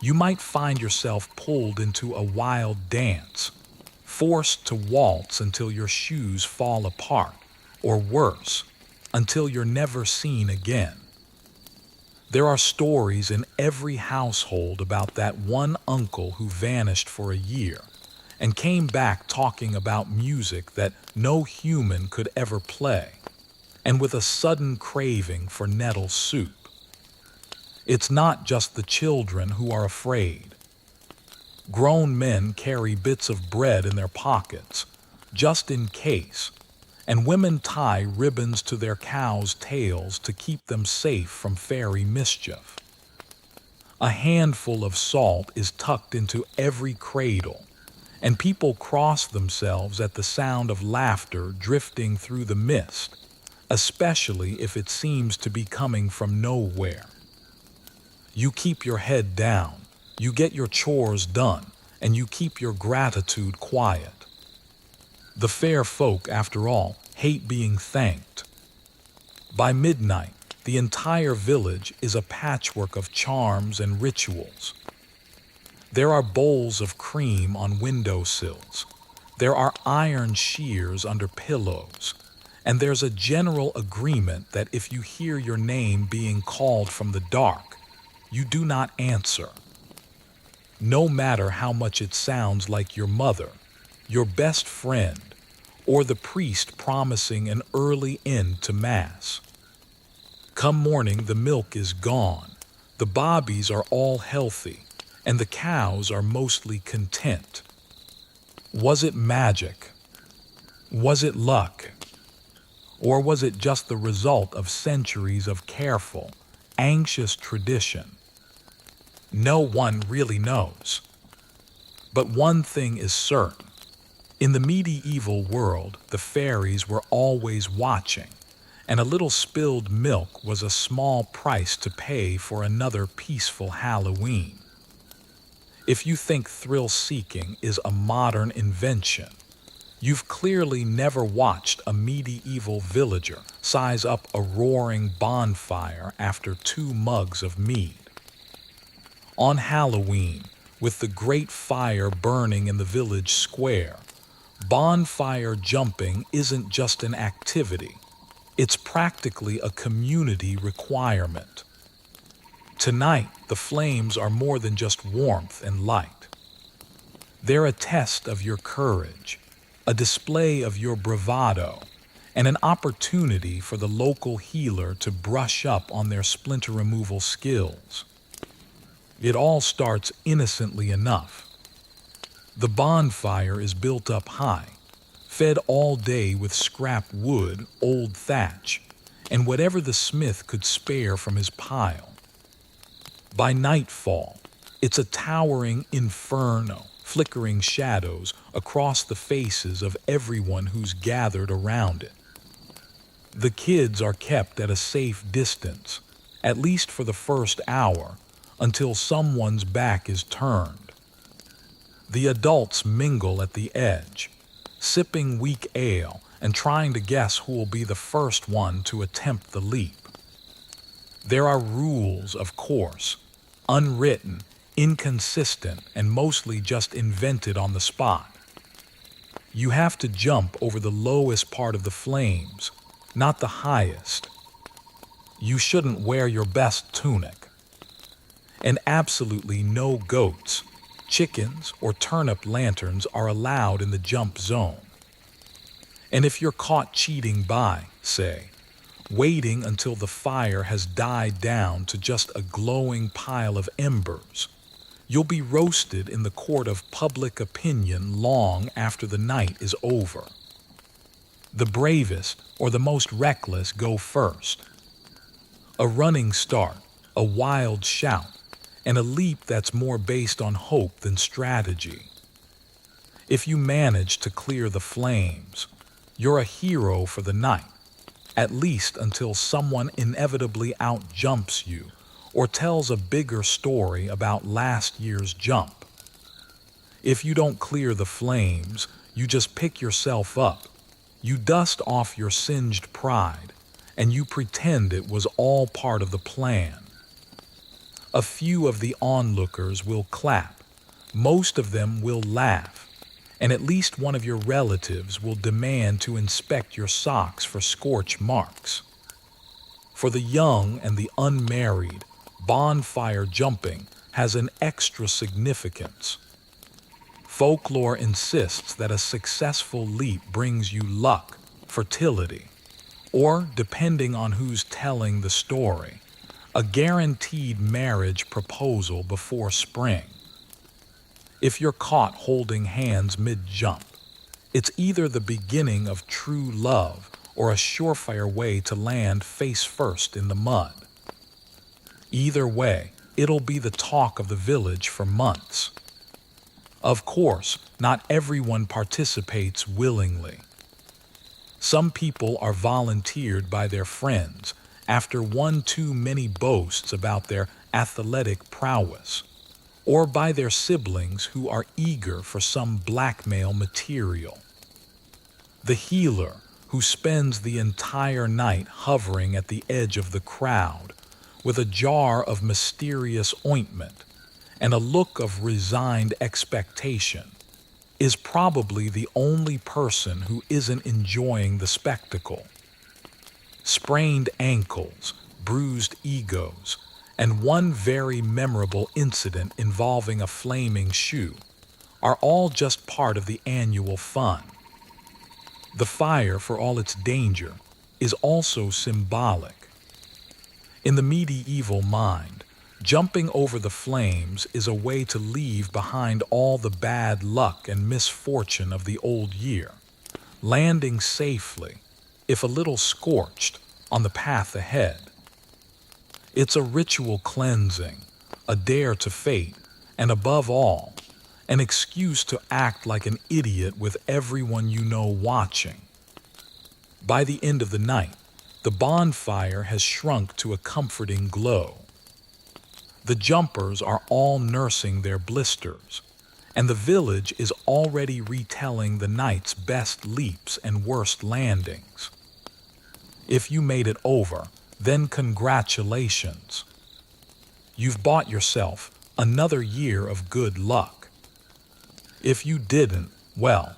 you might find yourself pulled into a wild dance, forced to waltz until your shoes fall apart, or worse, until you're never seen again. There are stories in every household about that one uncle who vanished for a year and came back talking about music that no human could ever play, and with a sudden craving for nettle soup. It's not just the children who are afraid. Grown men carry bits of bread in their pockets, just in case, and women tie ribbons to their cows' tails to keep them safe from fairy mischief. A handful of salt is tucked into every cradle, and people cross themselves at the sound of laughter drifting through the mist, especially if it seems to be coming from nowhere. You keep your head down, you get your chores done, and you keep your gratitude quiet. The fair folk, after all, hate being thanked. By midnight, the entire village is a patchwork of charms and rituals. There are bowls of cream on windowsills. There are iron shears under pillows. And there's a general agreement that if you hear your name being called from the dark, you do not answer. No matter how much it sounds like your mother, your best friend, or the priest promising an early end to Mass. Come morning, the milk is gone, the bobbies are all healthy, and the cows are mostly content. Was it magic? Was it luck? Or was it just the result of centuries of careful, anxious tradition? No one really knows. But one thing is certain. In the medieval world, the fairies were always watching, and a little spilled milk was a small price to pay for another peaceful Halloween. If you think thrill-seeking is a modern invention, you've clearly never watched a medieval villager size up a roaring bonfire after 2 mugs of mead. On Halloween, with the great fire burning in the village square, bonfire jumping isn't just an activity, it's practically a community requirement. Tonight, the flames are more than just warmth and light. They're a test of your courage, a display of your bravado, and an opportunity for the local healer to brush up on their splinter removal skills. It all starts innocently enough. The bonfire is built up high, fed all day with scrap wood, old thatch, and whatever the smith could spare from his pile. By nightfall, it's a towering inferno, flickering shadows across the faces of everyone who's gathered around it. The kids are kept at a safe distance, at least for the first hour, until someone's back is turned. The adults mingle at the edge, sipping weak ale and trying to guess who will be the first one to attempt the leap. There are rules, of course, unwritten, inconsistent, and mostly just invented on the spot. You have to jump over the lowest part of the flames, not the highest. You shouldn't wear your best tunic. And absolutely no goats, chickens, or turnip lanterns are allowed in the jump zone. And if you're caught cheating by, say, waiting until the fire has died down to just a glowing pile of embers, you'll be roasted in the court of public opinion long after the night is over. The bravest or the most reckless go first. A running start, a wild shout, and a leap that's more based on hope than strategy. If you manage to clear the flames, You're a hero for the night, at least until someone inevitably outjumps you or tells a bigger story about last year's jump. If you don't clear the flames, you just pick yourself up. You dust off your singed pride, and you pretend it was all part of the plan. A few of the onlookers will clap, most of them will laugh, and at least one of your relatives will demand to inspect your socks for scorch marks. For the young and the unmarried, bonfire jumping has an extra significance. Folklore insists that a successful leap brings you luck, fertility, or, depending on who's telling the story, a guaranteed marriage proposal before spring. If you're caught holding hands mid-jump, it's either the beginning of true love or a surefire way to land face first in the mud. Either way, it'll be the talk of the village for months. Of course, not everyone participates willingly. Some people are volunteered by their friends after one too many boasts about their athletic prowess, or by their siblings who are eager for some blackmail material. The healer, who spends the entire night hovering at the edge of the crowd with a jar of mysterious ointment and a look of resigned expectation, is probably the only person who isn't enjoying the spectacle. Sprained ankles, bruised egos, and one very memorable incident involving a flaming shoe are all just part of the annual fun. The fire, for all its danger, is also symbolic. In the medieval mind, jumping over the flames is a way to leave behind all the bad luck and misfortune of the old year, landing safely, if a little scorched, on the path ahead. It's a ritual cleansing, a dare to fate, and above all, an excuse to act like an idiot with everyone you know watching. By the end of the night, the bonfire has shrunk to a comforting glow. The jumpers are all nursing their blisters, and the village is already retelling the night's best leaps and worst landings. If you made it over, then congratulations. You've bought yourself another year of good luck. If you didn't, well,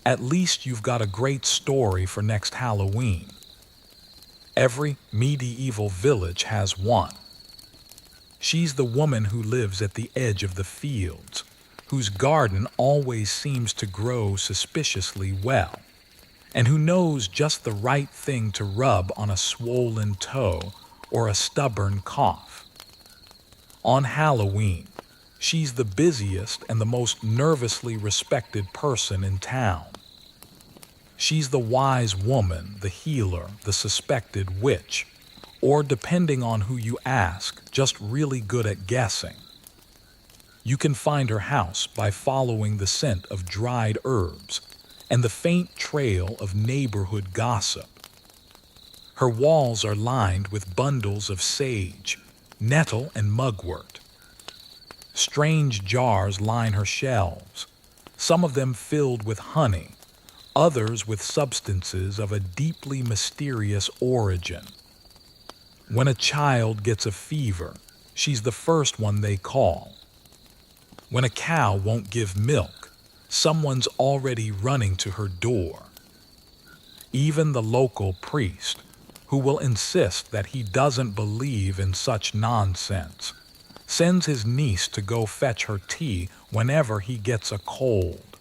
at least you've got a great story for next Halloween. Every medieval village has one. She's the woman who lives at the edge of the fields, whose garden always seems to grow suspiciously well, and who knows just the right thing to rub on a swollen toe or a stubborn cough. On Halloween, she's the busiest and the most nervously respected person in town. She's the wise woman, the healer, the suspected witch, or depending on who you ask, just really good at guessing. You can find her house by following the scent of dried herbs and the faint trail of neighborhood gossip. Her walls are lined with bundles of sage, nettle, and mugwort. Strange jars line her shelves, some of them filled with honey, others with substances of a deeply mysterious origin. When a child gets a fever, she's the first one they call. When a cow won't give milk, someone's already running to her door. Even the local priest, who will insist that he doesn't believe in such nonsense, sends his niece to go fetch her tea whenever he gets a cold.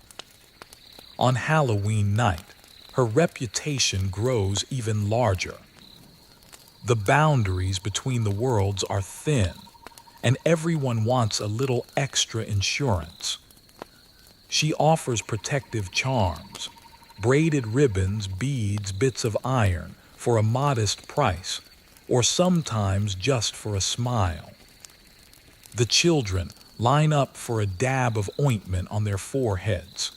On Halloween night, her reputation grows even larger. The boundaries between the worlds are thin, and everyone wants a little extra insurance. She offers protective charms, braided ribbons, beads, bits of iron for a modest price, or sometimes just for a smile. The children line up for a dab of ointment on their foreheads.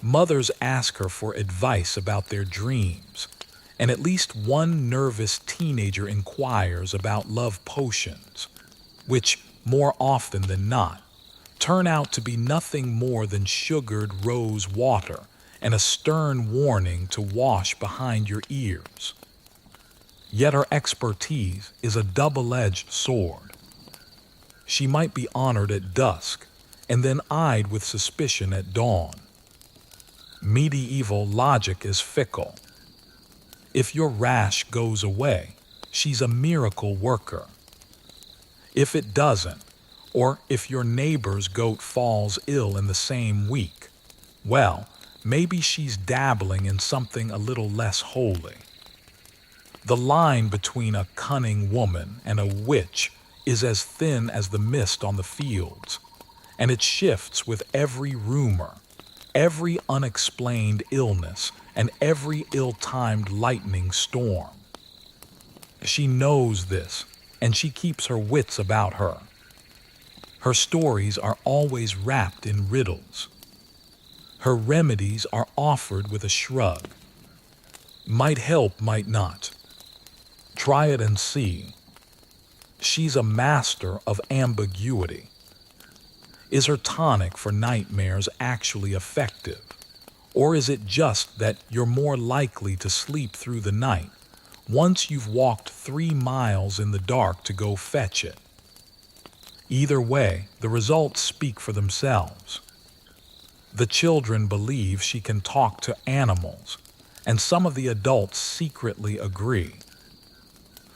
Mothers ask her for advice about their dreams, and at least one nervous teenager inquires about love potions, which, more often than not, turn out to be nothing more than sugared rose water and a stern warning to wash behind your ears. Yet her expertise is a double-edged sword. She might be honored at dusk and then eyed with suspicion at dawn. Medieval logic is fickle. If your rash goes away, she's a miracle worker. If it doesn't, or if your neighbor's goat falls ill in the same week, well, maybe she's dabbling in something a little less holy. The line between a cunning woman and a witch is as thin as the mist on the fields, and it shifts with every rumor, every unexplained illness, and every ill-timed lightning storm. She knows this, and she keeps her wits about her. Her stories are always wrapped in riddles. Her remedies are offered with a shrug. Might help, might not. Try it and see. She's a master of ambiguity. Is her tonic for nightmares actually effective? Or is it just that you're more likely to sleep through the night once you've walked 3 miles in the dark to go fetch it? Either way, the results speak for themselves. The children believe she can talk to animals, and some of the adults secretly agree.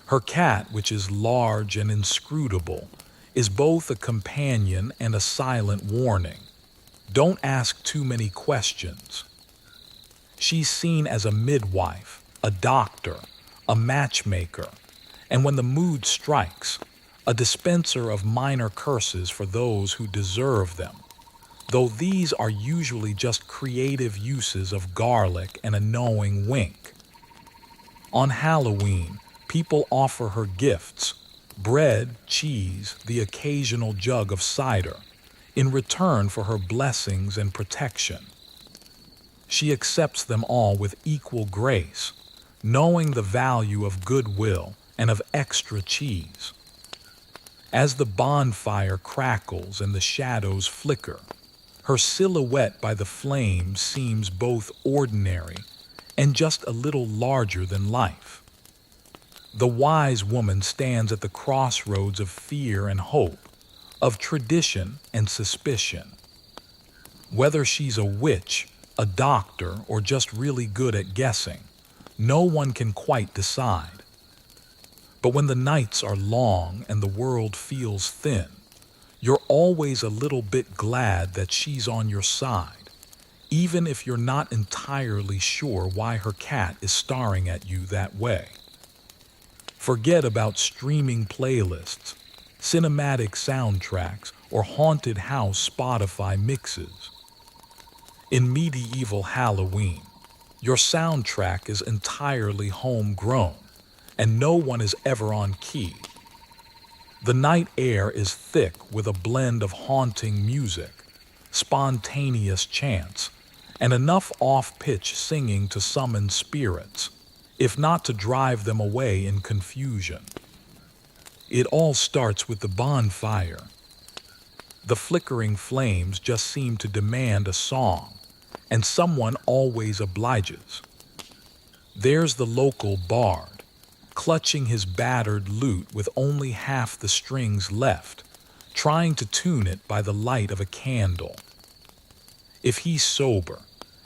Her cat, which is large and inscrutable, is both a companion and a silent warning. Don't ask too many questions. She's seen as a midwife, a doctor, a matchmaker, and when the mood strikes, a dispenser of minor curses for those who deserve them, though these are usually just creative uses of garlic and a knowing wink. On Halloween, people offer her gifts: bread, cheese, the occasional jug of cider, in return for her blessings and protection. She accepts them all with equal grace, knowing the value of goodwill and of extra cheese. As the bonfire crackles and the shadows flicker, her silhouette by the flames seems both ordinary and just a little larger than life. The wise woman stands at the crossroads of fear and hope, of tradition and suspicion. Whether she's a witch, a doctor, or just really good at guessing, no one can quite decide. But when the nights are long and the world feels thin, you're always a little bit glad that she's on your side, even if you're not entirely sure why her cat is staring at you that way. Forget about streaming playlists, cinematic soundtracks, or haunted house Spotify mixes. In medieval Halloween, your soundtrack is entirely homegrown, and no one is ever on key. The night air is thick with a blend of haunting music, spontaneous chants, and enough off-pitch singing to summon spirits, if not to drive them away in confusion. It all starts with the bonfire. The flickering flames just seem to demand a song, and someone always obliges. There's the local bard, clutching his battered lute with only half the strings left, trying to tune it by the light of a candle. If he's sober,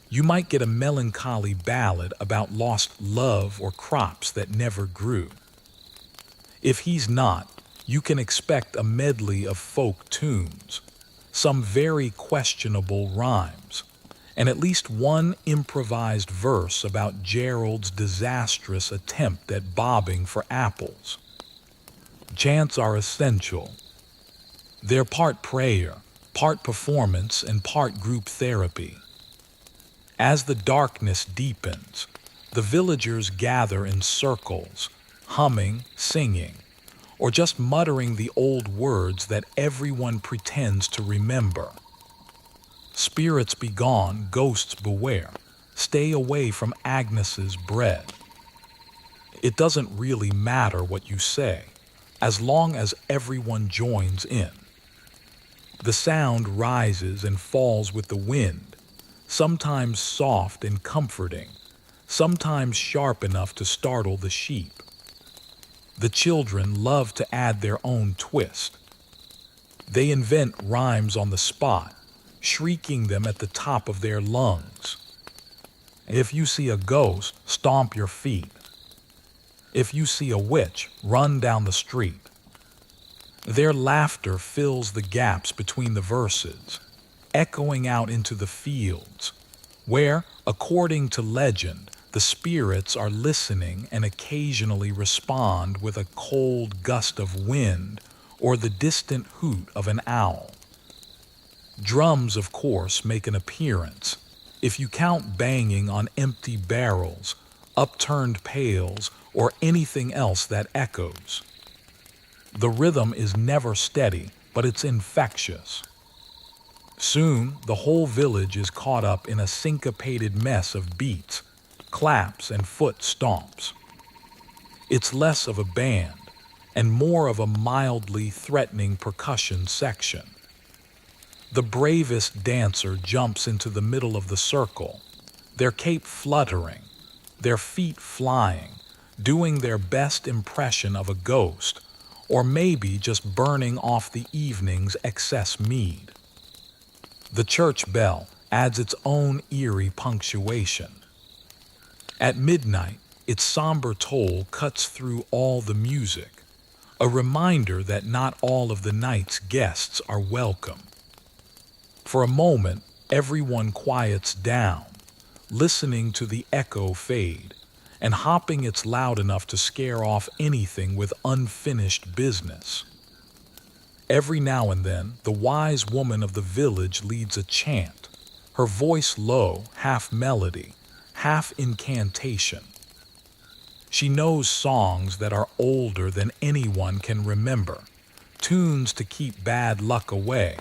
you might get a melancholy ballad about lost love or crops that never grew. If he's not, you can expect a medley of folk tunes, some very questionable rhymes, and at least one improvised verse about Gerald's disastrous attempt at bobbing for apples. Chants are essential. They're part prayer, part performance, and part group therapy. As the darkness deepens, the villagers gather in circles, humming, singing, or just muttering the old words that everyone pretends to remember. Spirits be gone, ghosts beware. Stay away from Agnes's bread. It doesn't really matter what you say, as long as everyone joins in. The sound rises and falls with the wind, sometimes soft and comforting, sometimes sharp enough to startle the sheep. The children love to add their own twist. They invent rhymes on the spot, shrieking them at the top of their lungs. If you see a ghost, stomp your feet. If you see a witch, run down the street. Their laughter fills the gaps between the verses, echoing out into the fields, where, according to legend, the spirits are listening and occasionally respond with a cold gust of wind or the distant hoot of an owl. Drums, of course, make an appearance, if you count banging on empty barrels, upturned pails, or anything else that echoes. The rhythm is never steady, but it's infectious. Soon, the whole village is caught up in a syncopated mess of beats, claps, and foot stomps. It's less of a band and more of a mildly threatening percussion section. The bravest dancer jumps into the middle of the circle, their cape fluttering, their feet flying, doing their best impression of a ghost, or maybe just burning off the evening's excess mead. The church bell adds its own eerie punctuation. At midnight, its somber toll cuts through all the music, a reminder that not all of the night's guests are welcome. For a moment, everyone quiets down, listening to the echo fade, and hopping it's loud enough to scare off anything with unfinished business. Every now and then, the wise woman of the village leads a chant, her voice low, half melody, half incantation. She knows songs that are older than anyone can remember, tunes to keep bad luck away,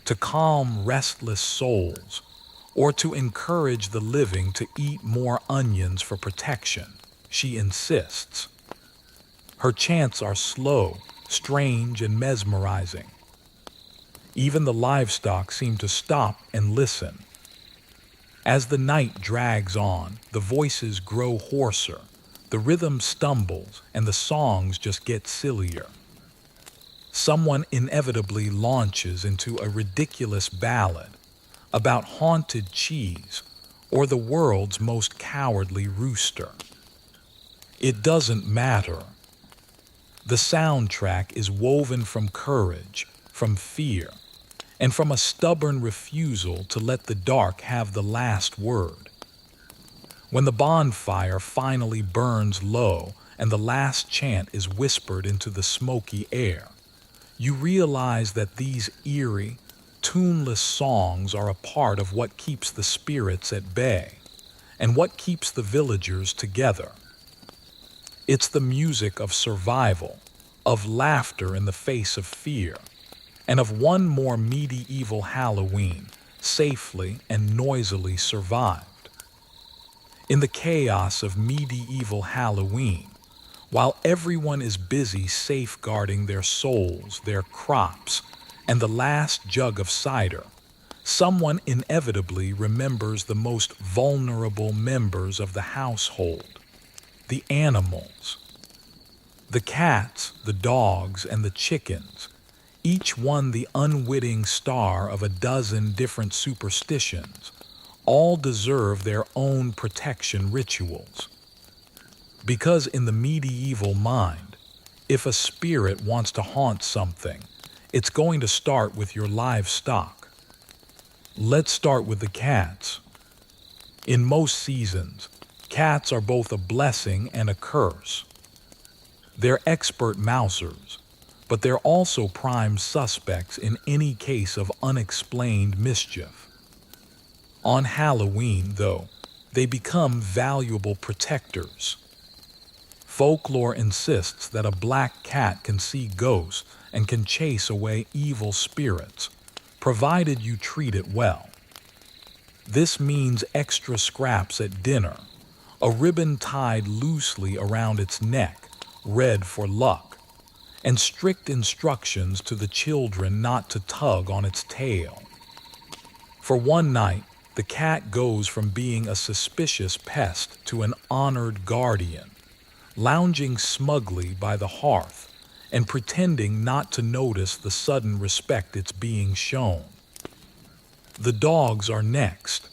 to calm restless souls, or to encourage the living to eat more onions for protection. She insists. Her chants are slow, strange, and mesmerizing. Even the livestock seem to stop and listen. As the night drags on, the voices grow hoarser, the rhythm stumbles, and the songs just get sillier. Someone inevitably launches into a ridiculous ballad about haunted cheese or the world's most cowardly rooster. It doesn't matter. The soundtrack is woven from courage, from fear, and from a stubborn refusal to let the dark have the last word. When the bonfire finally burns low and the last chant is whispered into the smoky air, you realize that these eerie, tuneless songs are a part of what keeps the spirits at bay and what keeps the villagers together. It's the music of survival, of laughter in the face of fear, and of one more medieval Halloween safely and noisily survived. In the chaos of medieval Halloween, while everyone is busy safeguarding their souls, their crops, and the last jug of cider, someone inevitably remembers the most vulnerable members of the household, the animals. The cats, the dogs, and the chickens, each one the unwitting star of a dozen different superstitions, all deserve their own protection rituals. Because in the medieval mind, if a spirit wants to haunt something, it's going to start with your livestock. Let's start with the cats. In most seasons, cats are both a blessing and a curse. They're expert mousers, but they're also prime suspects in any case of unexplained mischief. On Halloween, though, they become valuable protectors. Folklore insists that a black cat can see ghosts and can chase away evil spirits, provided you treat it well. This means extra scraps at dinner, a ribbon tied loosely around its neck, red for luck, and strict instructions to the children not to tug on its tail. For one night, the cat goes from being a suspicious pest to an honored guardian, lounging smugly by the hearth and pretending not to notice the sudden respect it's being shown. The dogs are next.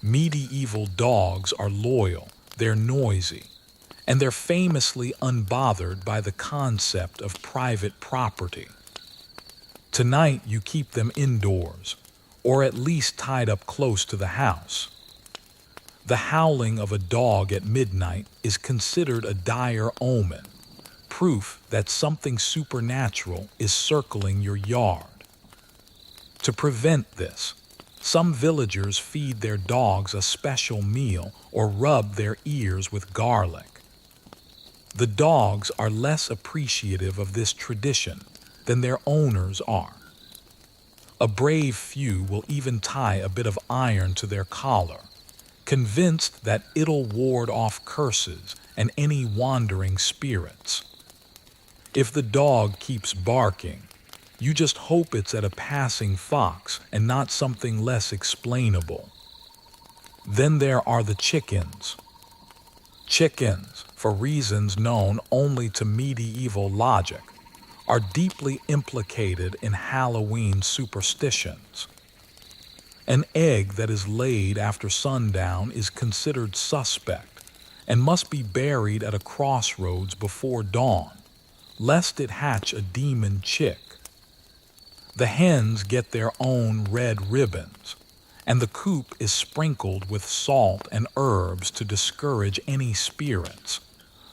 Medieval dogs are loyal, they're noisy, and they're famously unbothered by the concept of private property. Tonight you keep them indoors, or at least tied up close to the house. The howling of a dog at midnight is considered a dire omen, proof that something supernatural is circling your yard. To prevent this, some villagers feed their dogs a special meal or rub their ears with garlic. The dogs are less appreciative of this tradition than their owners are. A brave few will even tie a bit of iron to their collar, convinced that it'll ward off curses and any wandering spirits. If the dog keeps barking, you just hope it's at a passing fox and not something less explainable. Then there are the chickens. Chickens, for reasons known only to medieval logic, are deeply implicated in Halloween superstitions. An egg that is laid after sundown is considered suspect and must be buried at a crossroads before dawn, lest it hatch a demon chick. The hens get their own red ribbons, and the coop is sprinkled with salt and herbs to discourage any spirits,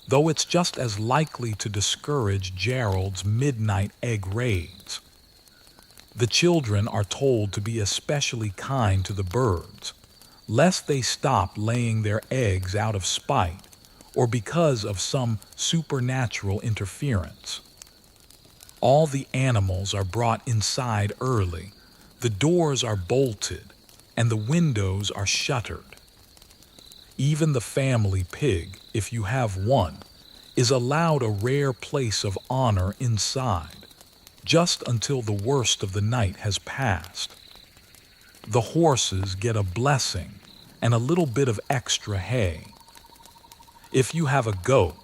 though it's just as likely to discourage Gerald's midnight egg raids. The children are told to be especially kind to the birds, lest they stop laying their eggs out of spite or because of some supernatural interference. All the animals are brought inside early, the doors are bolted, and the windows are shuttered. Even the family pig, if you have one, is allowed a rare place of honor inside, just until the worst of the night has passed. The horses get a blessing and a little bit of extra hay. If you have a goat,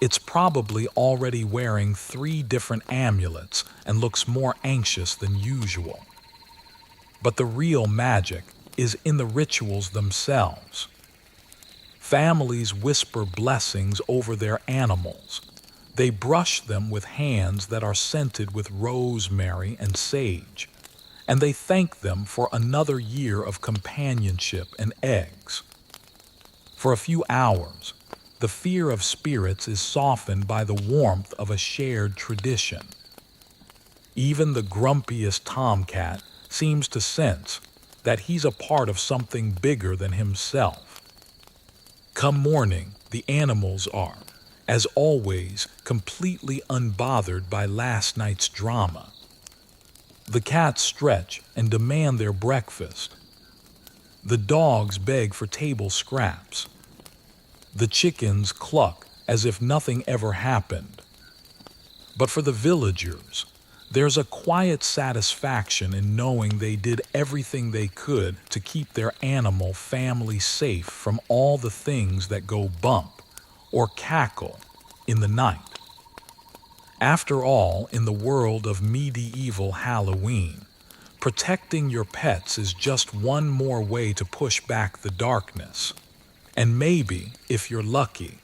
it's probably already wearing 3 different amulets and looks more anxious than usual. But the real magic is in the rituals themselves. Families whisper blessings over their animals. They brush them with hands that are scented with rosemary and sage, and they thank them for another year of companionship and eggs. For a few hours, the fear of spirits is softened by the warmth of a shared tradition. Even the grumpiest tomcat seems to sense that he's a part of something bigger than himself. Come morning, the animals are, as always, completely unbothered by last night's drama. The cats stretch and demand their breakfast. The dogs beg for table scraps. The chickens cluck as if nothing ever happened. But for the villagers, there's a quiet satisfaction in knowing they did everything they could to keep their animal family safe from all the things that go bump or cackle in the night. After all, in the world of medieval Halloween, protecting your pets is just one more way to push back the darkness. And maybe, if you're lucky,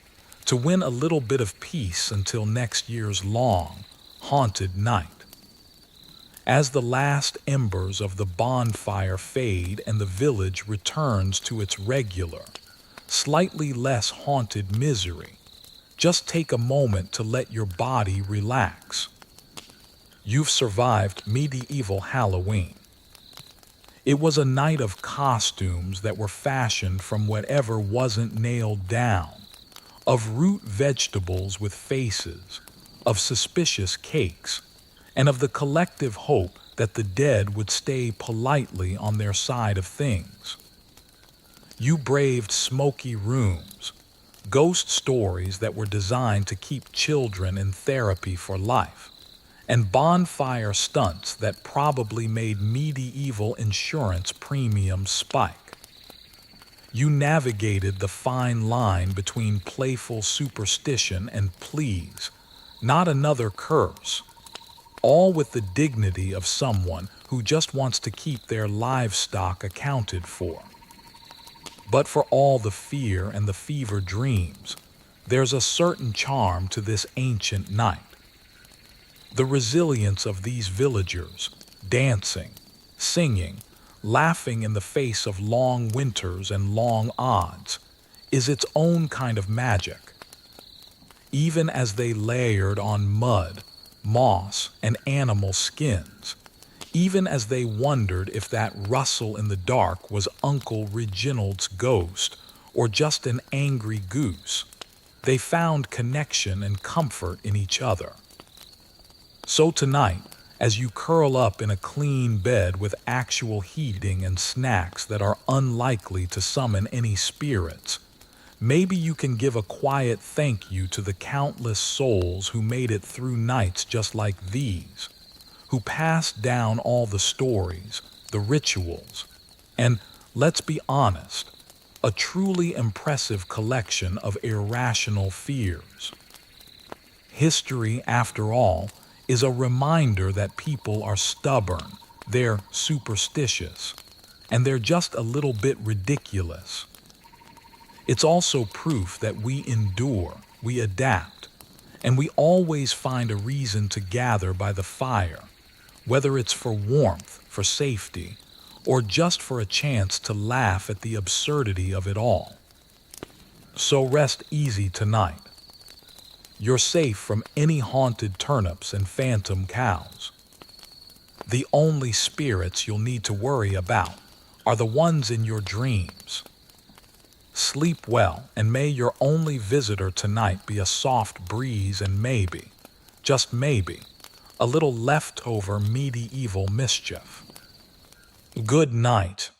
to win a little bit of peace until next year's long, haunted night. As the last embers of the bonfire fade and the village returns to its regular, slightly less haunted misery, just take a moment to let your body relax. You've survived medieval Halloween. It was a night of costumes that were fashioned from whatever wasn't nailed down, of root vegetables with faces, of suspicious cakes, and of the collective hope that the dead would stay politely on their side of things. You braved smoky rooms, ghost stories that were designed to keep children in therapy for life, and bonfire stunts that probably made medieval insurance premiums spike. You navigated the fine line between playful superstition and please, not another curse, all with the dignity of someone who just wants to keep their livestock accounted for. But for all the fear and the fever dreams, there's a certain charm to this ancient night. The resilience of these villagers, dancing, singing, laughing in the face of long winters and long odds, is its own kind of magic. Even as they layered on mud, moss, and animal skins, even as they wondered if that rustle in the dark was Uncle Reginald's ghost or just an angry goose, they found connection and comfort in each other. So tonight, as you curl up in a clean bed with actual heating and snacks that are unlikely to summon any spirits, maybe you can give a quiet thank you to the countless souls who made it through nights just like these, who passed down all the stories, the rituals, and, let's be honest, a truly impressive collection of irrational fears. History, after all, is a reminder that people are stubborn, they're superstitious, and they're just a little bit ridiculous. It's also proof that we endure, we adapt, and we always find a reason to gather by the fire, whether it's for warmth, for safety, or just for a chance to laugh at the absurdity of it all. So rest easy tonight. You're safe from any haunted turnips and phantom cows. The only spirits you'll need to worry about are the ones in your dreams. Sleep well, and may your only visitor tonight be a soft breeze and maybe, just maybe, a little leftover medieval mischief. Good night.